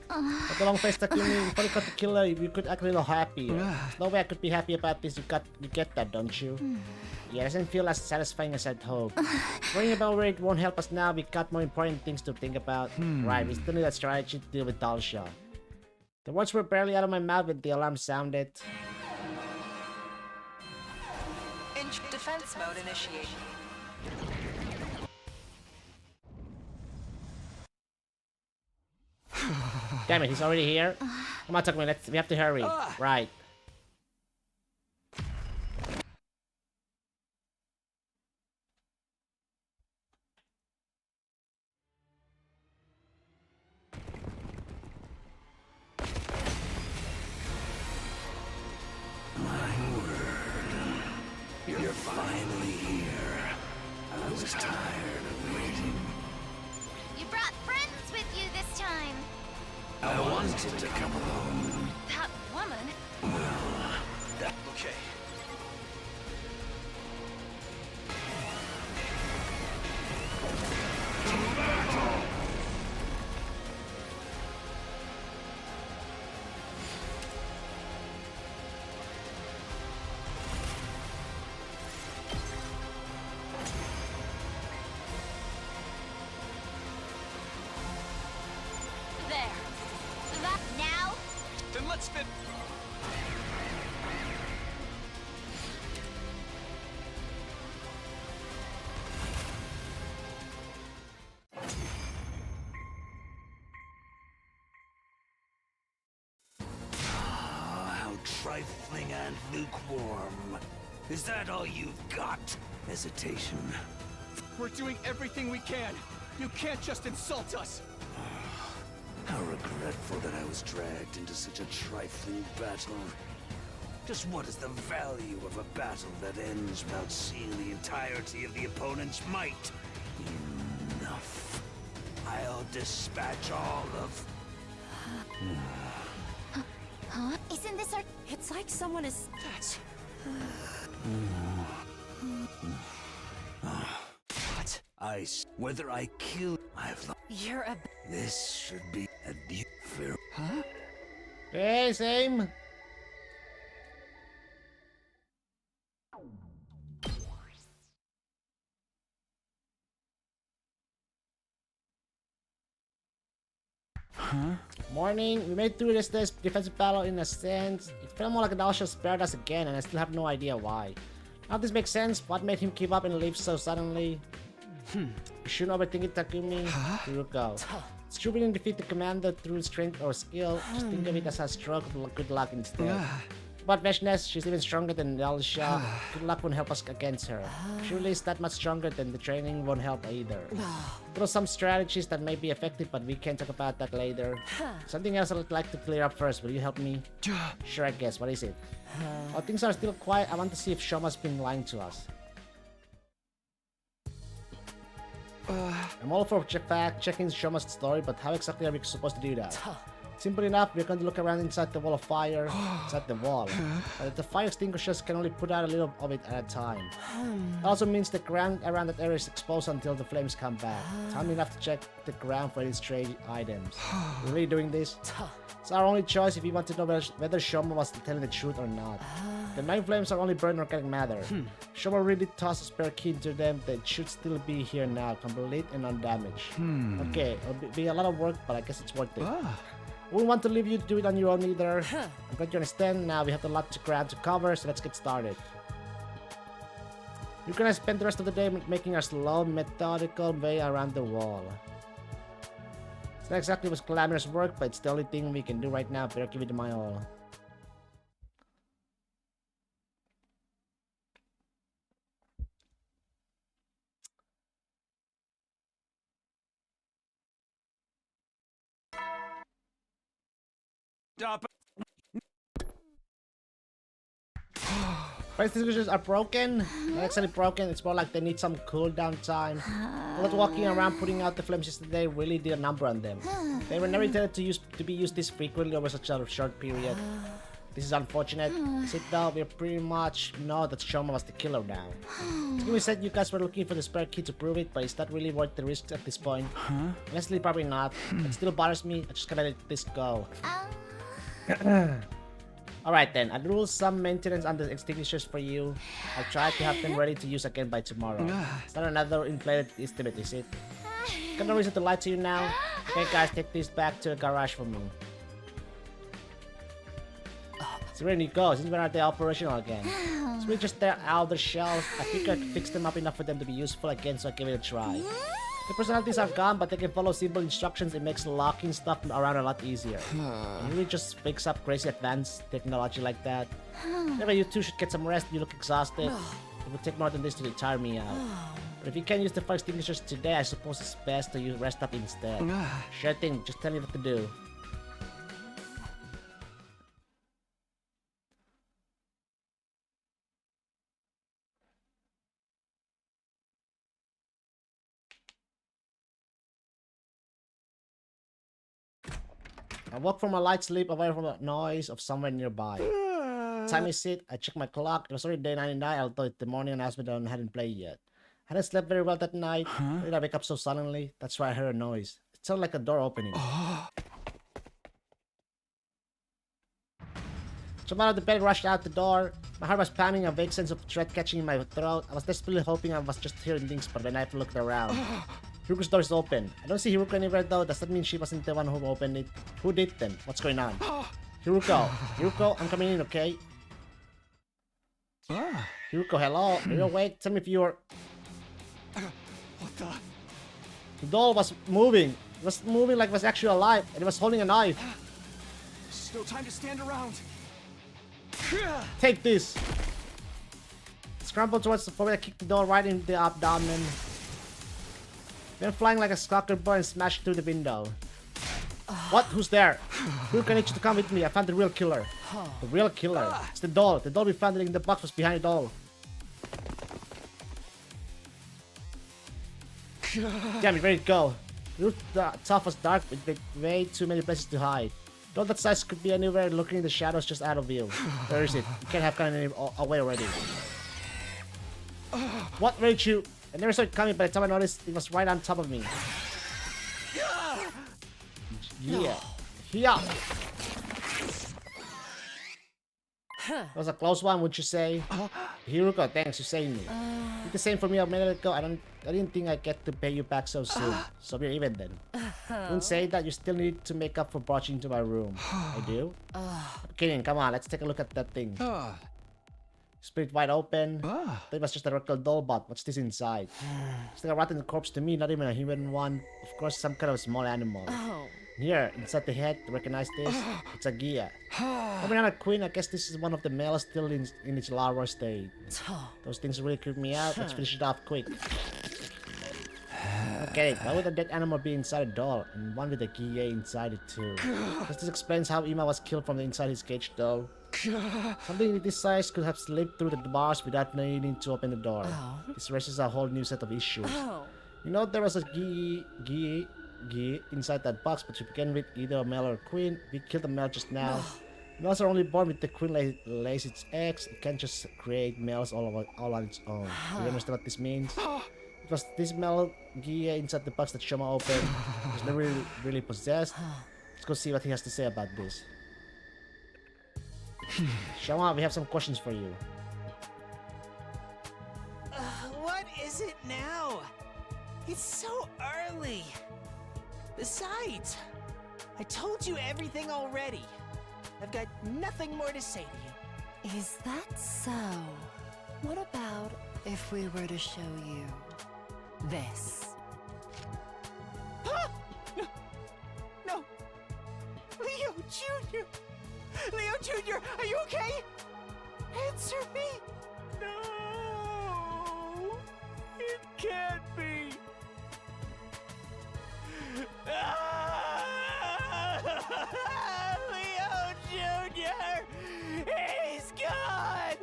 But the long face Takumi, before you caught the killer, you could act a little happier. There's no way I could be happy about this. You get that, don't you? Yeah, it doesn't feel as satisfying as I'd hoped. Worrying about where it won't help us now. We got more important things to think about. Right, we still need a strategy to deal with Dalsha. The words were barely out of my mouth when the alarm sounded. Defense mode initiated. Damn it, he's already here. Come on, Takumi, we have to hurry. Right. You're finally here. I was tired of waiting. You brought friends with you this time. I wanted to come alone. That woman? Okay. There. That now? Then let's fit. How trifling and lukewarm. Is that all you've got? Hesitation. We're doing everything we can. You can't just insult us. How regretful that I was dragged into such a trifling battle. Just what is the value of a battle that ends without seeing the entirety of the opponent's might? Enough. I'll dispatch all of... Huh? Isn't this our... It's like someone is... What? Whether I kill... I've lost... You're a... This should be a new... Fair... Huh? Hey, same. Huh? Morning. We made through this defensive battle in a sense. It felt more like Dalsha spared us again, and I still have no idea why. Now this makes sense. What made him give up and leave so suddenly? You shouldn't overthink it, Takumi. Here we go. It's true we didn't defeat the commander through strength or skill. Just think of it as a stroke of good luck instead. But Veshnes, she's even stronger than Elisha. Good luck won't help us against her. Surely is that much stronger than the training won't help either. There are some strategies that may be effective, but we can talk about that later. Something else I'd like to clear up first. Will you help me? Sure, I guess. What is it? Oh, things are still quiet. I want to see if Shoma's been lying to us. I'm all for checking Shoma's story, but how exactly are we supposed to do that? Simple enough, we're going to look around inside the wall of fire. Inside the wall. But the fire extinguishers can only put out a little of it at a time. It also means the ground around that area is exposed until the flames come back. Time enough to check the ground for any strange items. We're really doing this? It's our only choice if we want to know whether Shoma was telling the truth or not. The 9 flames are only burning organic matter. Shoma really tossed a spare key into them. They should still be here now, complete and undamaged. Okay, it'll be a lot of work, but I guess it's worth it. We won't want to leave you to do it on your own either. I'm glad you understand. Now we have a lot to ground to cover, so let's get started. We're gonna spend the rest of the day making our slow, methodical way around the wall. It's not exactly what's glamorous work, but it's the only thing we can do right now. Better give it my all. Stop. Fire extinguishers are broken. Not actually broken, it's more like they need some cooldown time. All that walking around putting out the flames yesterday really did a number on them. They were never intended to be used this frequently over such a short period. This is unfortunate. Sit down, we pretty much know that Shoma was the killer now. We said you guys were looking for the spare key to prove it, but is that really worth the risk at this point? Honestly, probably not. It still bothers me. I just gotta let this go. Alright then, I'll rule some maintenance on the extinguishers for you. I'll try to have them ready to use again by tomorrow. It's not another inflated estimate, is it? Got no reason to lie to you now. Okay guys, take this back to the garage for me. So where did it go? Since when are they operational again? So we just tear out the shells. I think I could fix them up enough for them to be useful again, so I give it a try. The personalities are gone, but they can follow simple instructions. It makes locking stuff around a lot easier. And really just picks up crazy advanced technology like that. Anyway, you two should get some rest. You look exhausted. It would take more than this to tire me out. But if you can't use the fire extinguishers today, I suppose it's best to rest up instead. Sure thing, just tell me what to do. I woke from a light sleep away from the noise of somewhere nearby. Time is it? I checked my clock. It was already day 99, although the morning announcement hadn't played yet. I hadn't slept very well that night. Why did I wake up so suddenly? That's why I heard a noise. It sounded like a door opening. Jumped out of the bed, rushed out the door. My heart was pounding, a vague sense of dread catching in my throat. I was desperately hoping I was just hearing things, but then I looked around. Hiruko's door is open. I don't see Hiruko anywhere though. Does that mean she wasn't the one who opened it? Who did then? What's going on? Hiruko! Hiruko, I'm coming in, okay? Hiruko, hello? Are you awake? Tell me if you're... What the? The doll was moving. It was moving like it was actually alive. And it was holding a knife. There's no time to stand around. Take this! Scrambled towards the floor. I kicked the door right in the abdomen. Then flying like a stalker bird and smashed through the window. What? Who's there? Hiruko, I need you to come with me. I found the real killer. The real killer. It's the doll. The doll we found in the box was behind it all. Damn it, where'd it go? The top was dark with way too many places to hide. Doll that size could be anywhere, looking in the shadows just out of view. Where is it? You can't have gotten away already. What? Where did you? I never saw it coming, by the time I noticed, it was right on top of me. Yeah. Yeah. That was a close one, would you say? Hiruko, thanks for saving me. Did the same for me a minute ago. I didn't think I'd get to pay you back so soon. So we're even then. Don't say that. You still need to make up for barging into my room. I do? Okay then, come on. Let's take a look at that thing. Split wide open. That was just a regular doll, but what's this inside? It's like a rotten corpse to me, not even a human one. Of course, some kind of small animal. Oh. Here, inside the head, recognize this? It's a Gia. Coming out a queen, I guess this is one of the males still in its larval state. Those things really creep me out. Let's finish it off quick. Okay, why would a dead animal be inside a doll, and one with a Gia inside it too? This explains how Ima was killed from the inside his cage though. Something this size could have slipped through the bars without needing to open the door. This raises a whole new set of issues. You know there was a Gia inside that box, but to begin with, either a male or a queen. We killed the male just now. Males are only born with the queen lays its eggs. It can't just create males all on its own. Do you understand what this means? It was this male Gia inside the box that Shoma opened. He's never really possessed. Let's go see what he has to say about this. Shoma, we have some questions for you. What is it now? It's so early. Besides, I told you everything already. I've got nothing more to say to you. Is that so? What about if we were to show you this? No! Leo Jr.! Leo Jr., are you okay? Answer me! No! It can't be! Leo Jr.! He's gone!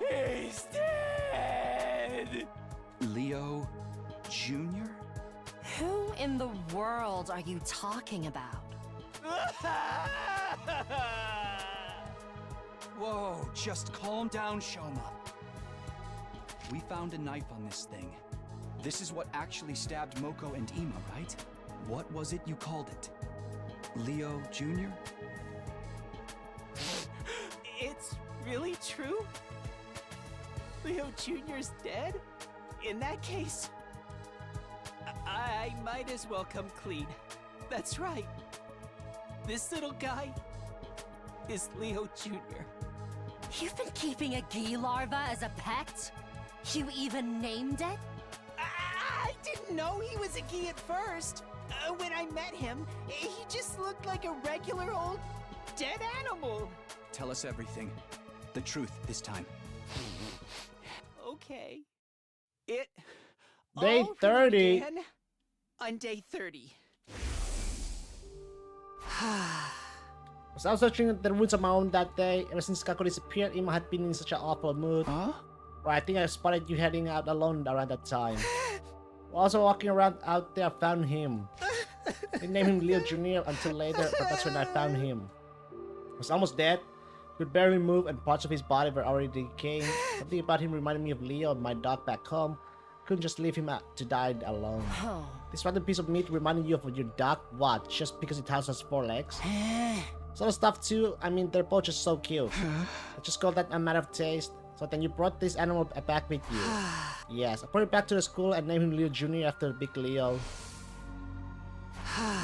He's dead! Leo Jr.? Who in the world are you talking about? Whoa, just calm down, Shoma. We found a knife on this thing. This is what actually stabbed Moko and Ima, right? What was it you called it? Leo Jr.? It's really true? Leo Jr.'s dead? In that case, I might as well come clean. That's right. This little guy is Leo Jr. You've been keeping a Gi larva as a pet? You even named it? I didn't know he was a Gi at first. When I met him, he just looked like a regular old dead animal. Tell us everything. The truth this time. Okay. It Day all 30. began on day 30. As I was searching the ruins of my own that day, ever since Kako disappeared, Ima had been in such an awful mood. Right, I think I spotted you heading out alone around that time. While also walking around out there, I found him. They named him Leo Jr. until later, but that's when I found him. He was almost dead. He could barely move, and parts of his body were already decaying. Something about him reminded me of Leo, my dog back home. Couldn't just leave him out to die alone. This random piece of meat reminded you of your dog? What? Just because it has 4 legs? Some stuff too. I mean, they're both just so cute. I just call that a matter of taste. So then you brought this animal back with you. Yes, I brought it back to the school and named him Leo Jr. after Big Leo.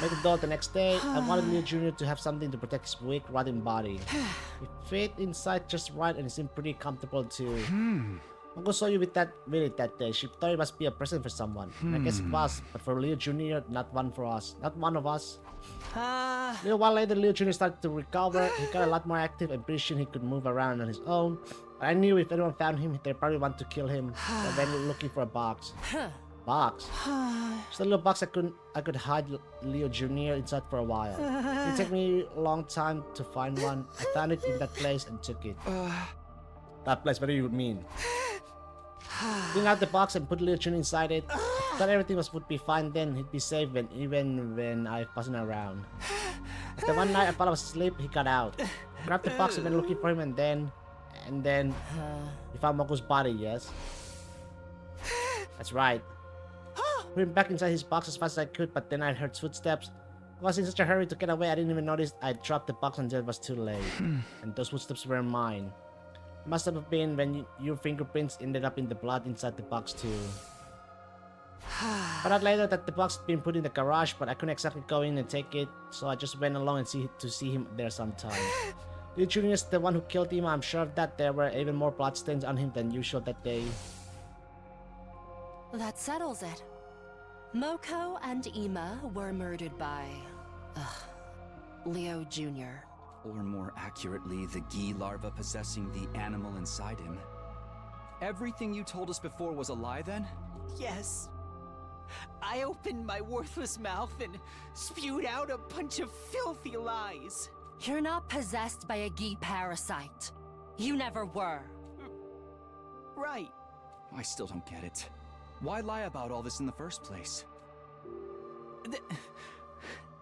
Made the doll the next day. I wanted Leo Jr. to have something to protect his weak, rotting body. It fit inside just right and it seemed pretty comfortable too. Uncle saw you with that that day. She thought it must be a present for someone. I guess it was, but for Leo Jr., not one for us. Not one of us. A little while later, Leo Jr. started to recover. He got a lot more active and pretty soon he could move around on his own. But I knew if anyone found him, they'd probably want to kill him. So then looking for a box. Box? Just a little box I could hide Leo Jr. inside for a while. It didn't take me a long time to find one. I found it in that place and took it. That place, what do you mean? Clean out the box and put Leo Jr. inside it. Thought everything would be fine then. He'd be safe even when I wasn't around. After one night I thought I was asleep, he got out. Grabbed the box and went looking for him and then we found Moko's body, yes? That's right. Put him back inside his box as fast as I could, but then I heard footsteps. I was in such a hurry to get away, I didn't even notice I dropped the box until it was too late. And those footsteps were mine. It must have been when your fingerprints ended up in the blood inside the box too. Found out later that the box had been put in the garage, but I couldn't exactly go in and take it, so I just went along and to see him there sometime. Leo Jr. is the one who killed him. I'm sure of that. There were even more bloodstains on him than usual that day. That settles it. Moko and Ima were murdered by... Leo Jr. Or more accurately, the Gi larva possessing the animal inside him. Everything you told us before was a lie then? Yes. I opened my worthless mouth and spewed out a bunch of filthy lies. You're not possessed by a Gi parasite. You never were. Right. I still don't get it. Why lie about all this in the first place?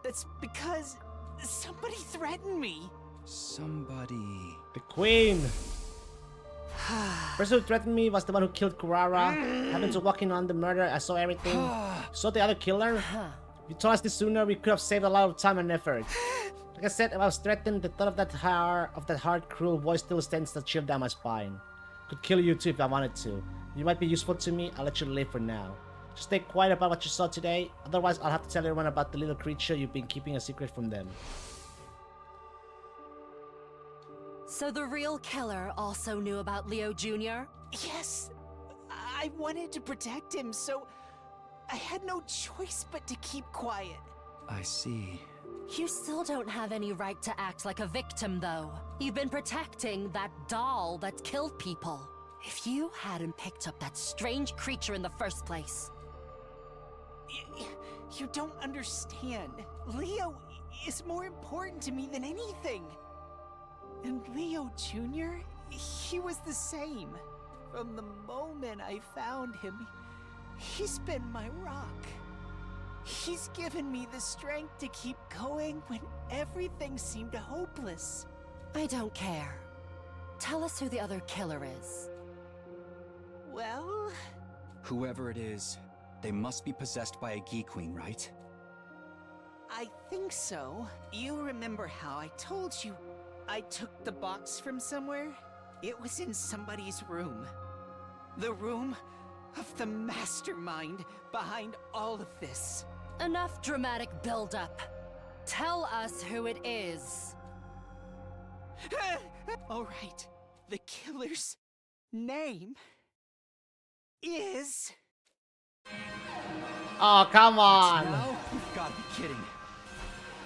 That's because somebody threatened me. Somebody... The Queen! The person who threatened me was the one who killed Kurara. Happened to walk in on the murder. I saw everything. Saw the other killer. If you told us this sooner, we could have saved a lot of time and effort. Like I said, if I was threatened, the thought of that hard, cruel voice still sends a chill down my spine. Could kill you too if I wanted to. You might be useful to me. I'll let you live for now. Just stay quiet about what you saw today. Otherwise, I'll have to tell everyone about the little creature you've been keeping a secret from them. So the real killer also knew about Leo Jr.? Yes. I wanted to protect him, so I had no choice but to keep quiet. I see. You still don't have any right to act like a victim, though. You've been protecting that doll that killed people. If you hadn't picked up that strange creature in the first place... You don't understand. Leo is more important to me than anything. And Leo Jr., he was the same. From the moment I found him, he's been my rock. He's given me the strength to keep going when everything seemed hopeless. I don't care. Tell us who the other killer is. Well... Whoever it is, they must be possessed by a Gi Queen, right? I think so. You remember how I told you I took the box from somewhere? It was in somebody's room. The room of the mastermind behind all of this. Enough dramatic build-up. Tell us who it is. All right. The killer's name is... Oh, come on! Now? You've got to be kidding.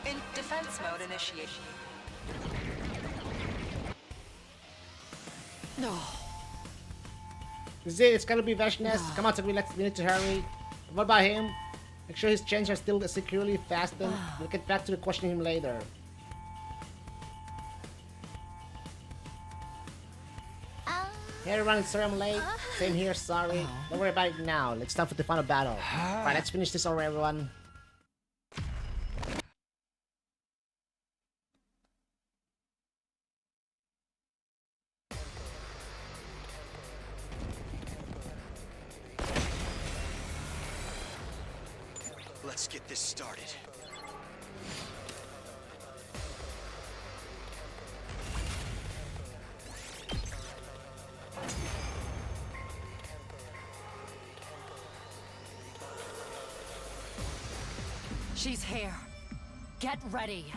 In defense mode initiation. No. Is it? It's gonna be Vashnes. Come on, we need to hurry. What about him? Make sure his chains are still securely fastened. We'll get back to questioning him later. Hey everyone, sorry I'm late. Same here, sorry. Don't worry about it now. It's time for the final battle. Alright, let's finish this already, everyone. Let's get this started. She's here. Get ready.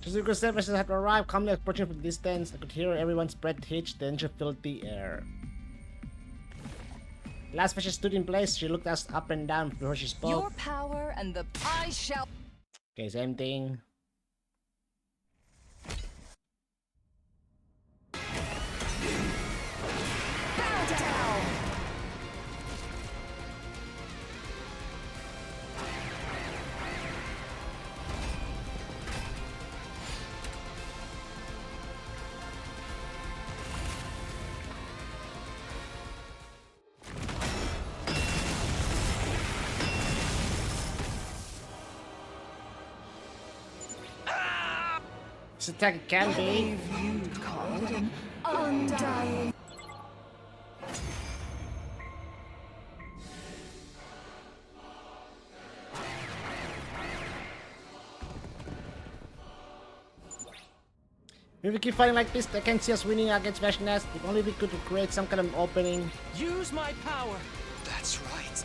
Shizuku services had arrived, calmly approaching from a distance. I could hear everyone's breath hitch, the engine filled the air. Last as she stood in place, she looked us up and down before she spoke. Your power and the I shall... Okay, same thing. Bow down! This attack can be. You called an undying. If we keep fighting like this, I can't see us winning against Vashnes. If only we could create some kind of opening. Use my power. That's right.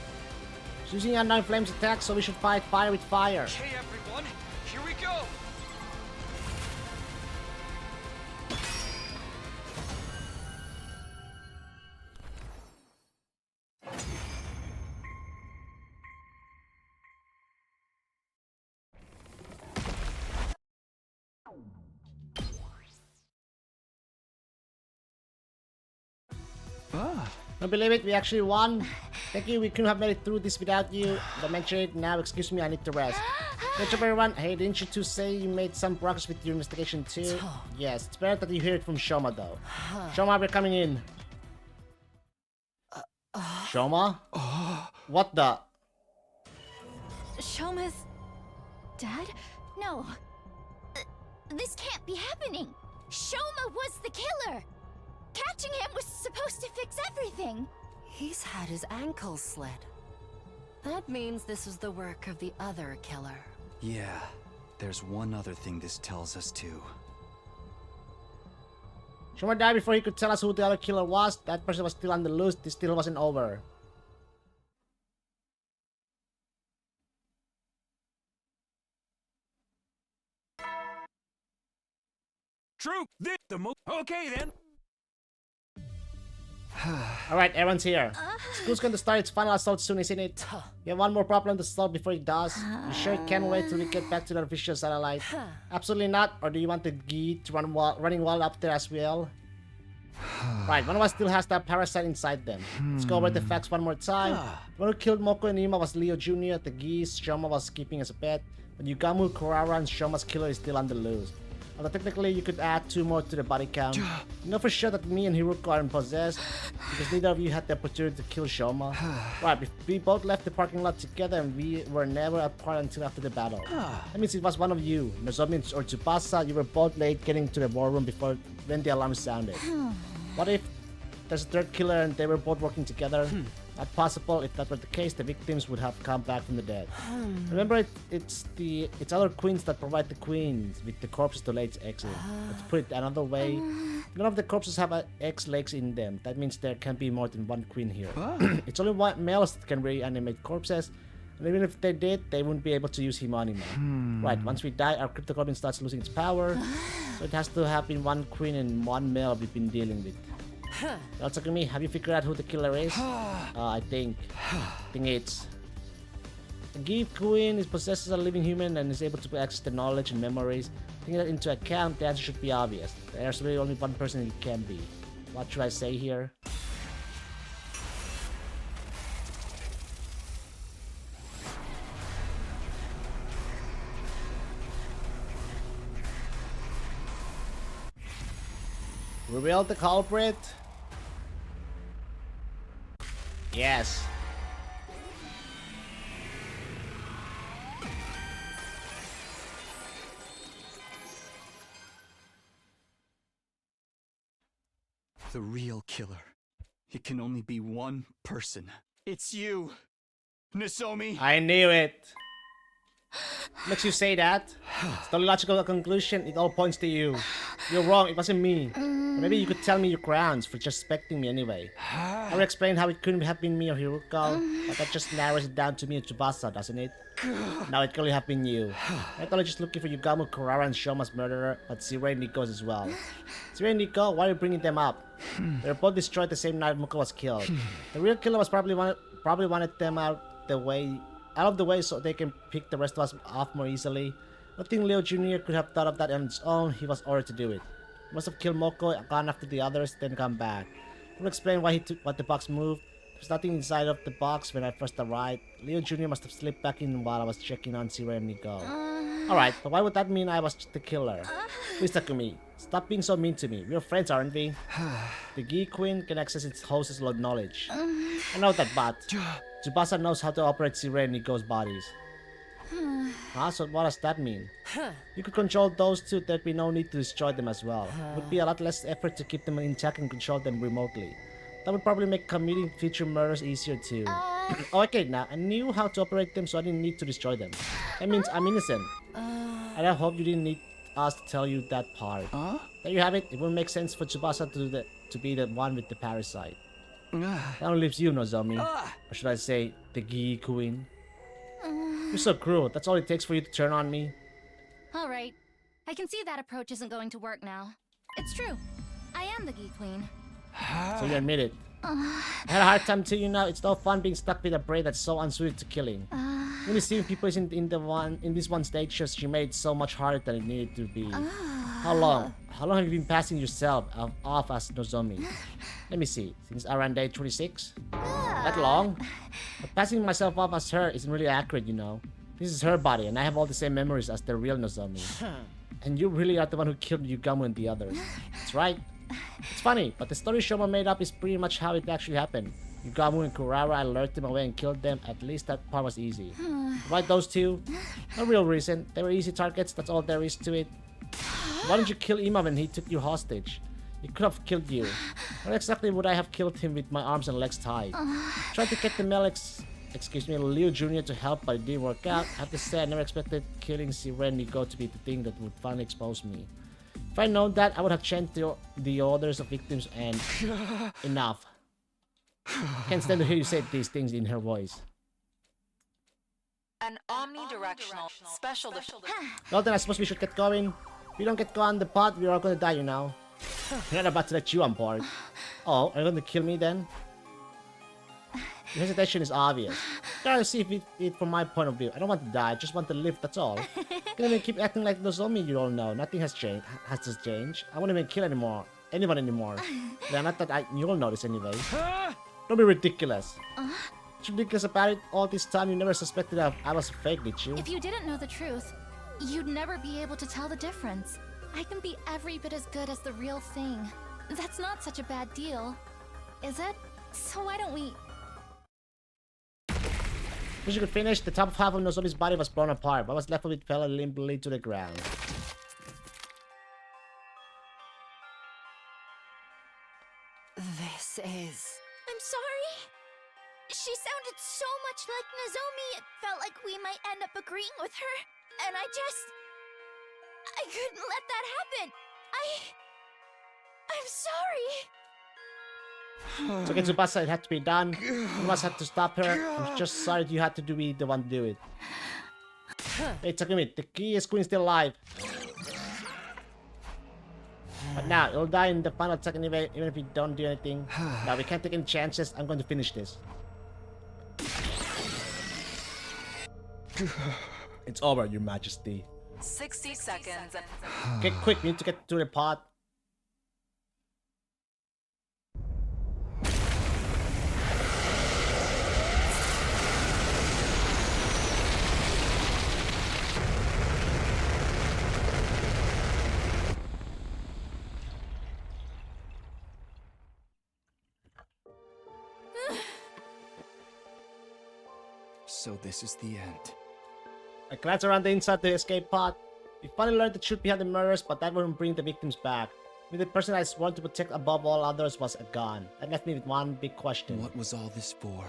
She's using Undying Flames attack, so we should fight fire with fire. Okay, everyone, here we go. Don't believe it, we actually won. Thank you, we couldn't have made it through this without you. I mentioned it now, excuse me, I need to rest. Good job everyone. Hey, didn't you two say you made some progress with your investigation too? Yes, it's better that you hear it from Shoma though. Shoma, we're coming in. Shoma? What the? Shoma's dead? No. This can't be happening. Shoma was the killer. Catching him was supposed to fix everything. He's had his ankle slit. That means this was the work of the other killer. Yeah, there's one other thing this tells us too. Shoma died before he could tell us who the other killer was. That person was still on the loose. This still wasn't over. True. Okay then. Alright, everyone's here. School's going to start its final assault soon, isn't it? You have one more problem to solve before it does. You sure it can't wait till we get back to the official satellite? Absolutely not. Or do you want the Gi to running wild up there as well? Right, one of us still has that parasite inside them. Let's go over the facts one more time. The one who killed Moko and Ima was Leo Jr. The Gi's Shoma was keeping as a pet. But Yugamu, Kurara, and Shoma's killer is still on the loose. Although technically you could add 2 more to the body count. You know for sure that me and Hiruko aren't possessed, because neither of you had the opportunity to kill Shoma. Right, we both left the parking lot together and we were never apart until after the battle. That means it was one of you, Nozomi or Tsubasa. You were both late getting to the war room before when the alarm sounded. What if there's a third killer and they were both working together? Not possible. If that were the case, the victims would have come back from the dead. Remember, it's other queens that provide the queens with the corpses to lay its eggs in. But to put it another way, none of the corpses have eggs legs in them. That means there can be more than one queen here. It's only males that can reanimate corpses, and even if they did, they wouldn't be able to use Himo anymore. Right, once we die, our cryptocorbin starts losing its power, so it has to have been one queen and one male we've been dealing with. Tatsukumi, have you figured out who the killer is? I think it's... The Gi Queen possesses a living human and is able to access the knowledge and memories. Taking that into account, the answer should be obvious. There's really only one person it can be. What should I say here? Reveal the culprit? Yes. The real killer. It can only be one person. It's you, Nozomi. I knew it. Makes you say that? It's the logical conclusion. It all points to you. You're wrong. It wasn't me. Or maybe you could tell me your grounds for just suspecting me anyway. I will explain how it couldn't have been me or Hiruko, but that just narrows it down to me and Tsubasa, doesn't it? Now it could only have been you. I'm not only just looking for Yugamu, Kurara, and Shoma's murderer, but Zirei and Nico's as well. Zirei and Nico, why are you bringing them up? They were both destroyed the same night Moko was killed. The real killer was probably wanted them out of the way so they can pick the rest of us off more easily. I think Leo Jr. could have thought of that on his own. He was ordered to do it. He must have killed Moko, gone after the others, then come back. I'll explain why what the box moved. There's nothing inside of the box when I first arrived. Leo Jr. must have slipped back in while I was checking on Zirei and Nico. Alright, but why would that mean I was the killer? Please, Takumi, stop being so mean to me. We're friends, aren't we? The Gi Queen can access its host's knowledge. I know that, but Tsubasa knows how to operate Zirei and Nico's bodies. So what does that mean? You could control those two, there'd be no need to destroy them as well. It would be a lot less effort to keep them intact and control them remotely. That would probably make committing future murders easier too. Okay, now, I knew how to operate them, so I didn't need to destroy them. That means I'm innocent. And I hope you didn't need us to tell you that part. There you have it. It wouldn't make sense for Tsubasa to be the one with the parasite. That only leaves you, Nozomi. Or should I say, the Gi Queen. You're so cruel. That's all it takes for you to turn on me. Alright. I can see that approach isn't going to work now. It's true. I am the Gi Queen. So you admit it. I had a hard time too, you know. It's no fun being stuck with a brain that's so unsuited to killing. Only seeing people in this one stage shows she made it so much harder than it needed to be. How long? How long have you been passing yourself off as Nozomi? Let me see. Since around day 26? That long? But passing myself off as her isn't really accurate, you know. This is her body, and I have all the same memories as the real Nozomi. And you really are the one who killed Yugamu and the others. That's right. It's funny, but the story Shoma made up is pretty much how it actually happened. Yugamu and Kurara, I lured them away and killed them. At least that part was easy. Right, those two? No real reason. They were easy targets, that's all there is to it. Why didn't you kill Ima when he took you hostage? He could have killed you. How exactly would I have killed him with my arms and legs tied? Tried to get the Liu Jr. to help, but it didn't work out. I have to say, I never expected killing Siren Nigo to be the thing that would finally expose me. If I'd known that, I would have changed the orders of victims and... enough. Can't stand to hear you say these things in her voice. An omnidirectional special defense. Well then, I suppose we should get going. If we don't get going on the pod, we're all gonna die, you know. We're not about to let you on board. Oh, are you gonna kill me then? Your hesitation is obvious. Gotta see if it from my point of view. I don't want to die, I just want to live, that's all. Gonna even keep acting like Nozomi you don't know. Nothing has changed. Has just changed. I won't even kill anyone anymore. Yeah, not that you'll notice anyway. Don't be ridiculous. What's ridiculous about it? All this time you never suspected I was fake, did you? If you didn't know the truth, you'd never be able to tell the difference. I can be every bit as good as the real thing. That's not such a bad deal, is it? So why don't we... Wish you could finish. The top half of Nozomi's body was blown apart. What was left of it fell limply to the ground. This is... I'm sorry. She sounded so much like Nozomi, it felt like we might end up agreeing with her. And I couldn't let that happen. I'm sorry. It's okay, Tsubasa, it had to be done. You must have to stop her. I'm just sorry you had to be the one to do it. Hey, Takumi, the key is Queen still alive. But now, you'll die in the final attack anyway, even if you don't do anything. Now, we can't take any chances. I'm going to finish this. It's over, Your Majesty. 60 seconds. Okay, quick, we need to get to the pot. So this is the end. I glance around the inside the escape pod. We finally learned the truth behind the murders, but that wouldn't bring the victims back. The person I sworn to protect above all others was gone. That left me with one big question. What was all this for?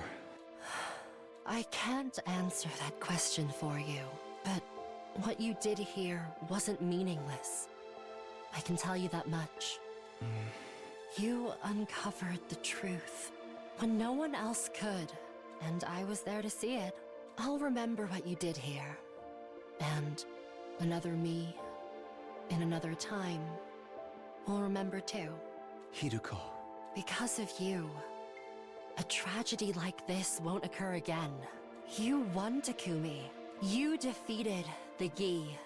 I can't answer that question for you, but what you did here wasn't meaningless. I can tell you that much. You uncovered the truth when no one else could, and I was there to see it. I'll remember what you did here. And another me, in another time, will remember too. Hiruko. Because of you, a tragedy like this won't occur again. You won, Takumi. You defeated the Gi.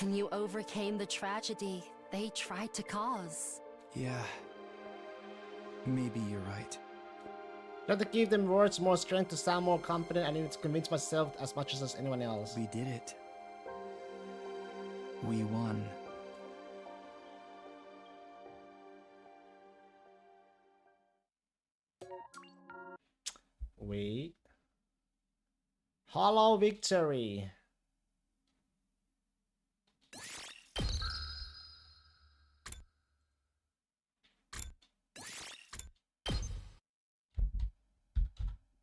And you overcame the tragedy they tried to cause. Yeah. Maybe you're right. Try to give them words more strength to sound more confident. I need to convince myself as much as anyone else. We did it. We won. Wait. Hollow victory.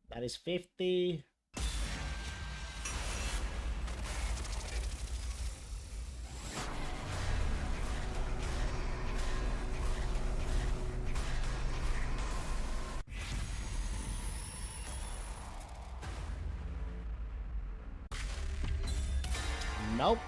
That is 50. Nope.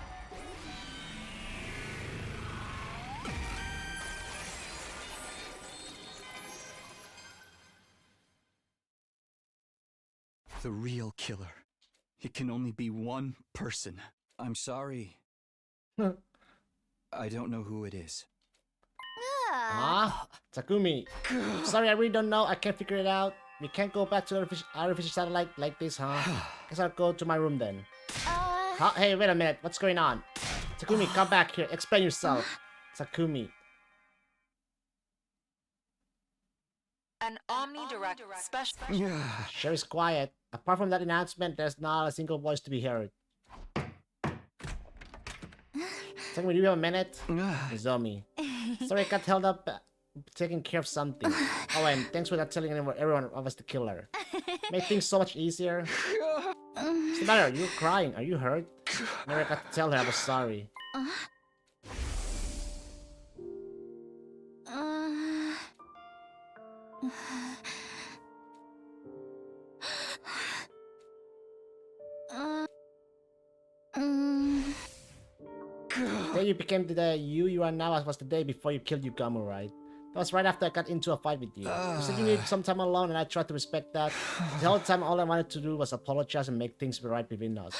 The real killer. It can only be one person. I'm sorry. I don't know who it is. Huh? Takumi. Sorry, I really don't know. I can't figure it out. We can't go back to the artificial satellite like this, huh? Guess I'll go to my room then. Huh? Hey, wait a minute. What's going on? Takumi, come back here. Explain yourself. Takumi. An omnidirect special. Sure is quiet. Apart from that announcement, there's not a single voice to be heard. Takumi, do you have a minute? Nozomi. Sorry, I got held up taking care of something. Oh, and thanks for not telling everyone of us the killer. Made things so much easier. What's the matter? You're crying. Are you hurt? Never got to tell her I was sorry. The day you became the you are now was the day before you killed Yugamu, right? That was right after I got into a fight with you. You said you needed some time alone and I tried to respect that. The whole time all I wanted to do was apologize and make things right between us.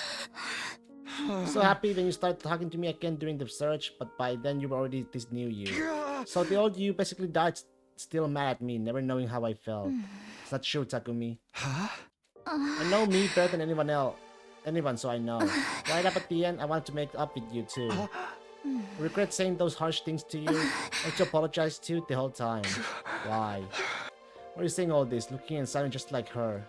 So happy when you started talking to me again during the search, but by then you were already this new you. So the old you basically died still mad at me, never knowing how I felt. It's not true, Takumi. I know me better than anyone, so I know. Right up at the end, I wanted to make up with you too. I regret saying those harsh things to you, and to apologize to the whole time. Why? Why are you saying all this, looking and sounding just like her?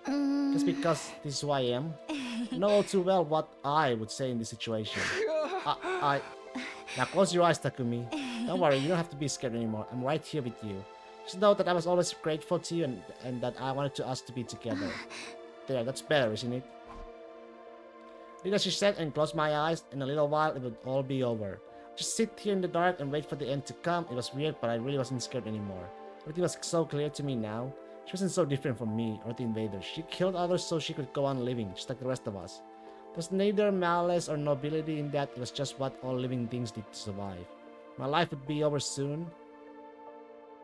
Just because this is who I am? I know all too well what I would say in this situation. Now close your eyes, Takumi. Don't worry, you don't have to be scared anymore. I'm right here with you. Just know that I was always grateful to you and that I wanted us to be together. There, that's better, isn't it? Did as she said and closed my eyes. In a little while, it would all be over. Just sit here in the dark and wait for the end to come. It was weird, but I really wasn't scared anymore. Everything was so clear to me now. She wasn't so different from me or the invaders. She killed others so she could go on living, just like the rest of us. There was neither malice or nobility in that. It was just what all living things did to survive. My life would be over soon.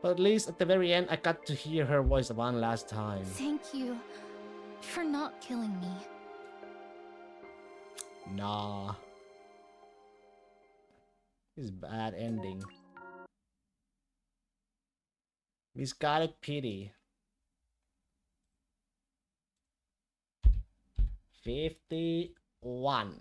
But at least at the very end, I got to hear her voice one last time. Thank you for not killing me. Nah. This is bad ending. Misguided pity. 51.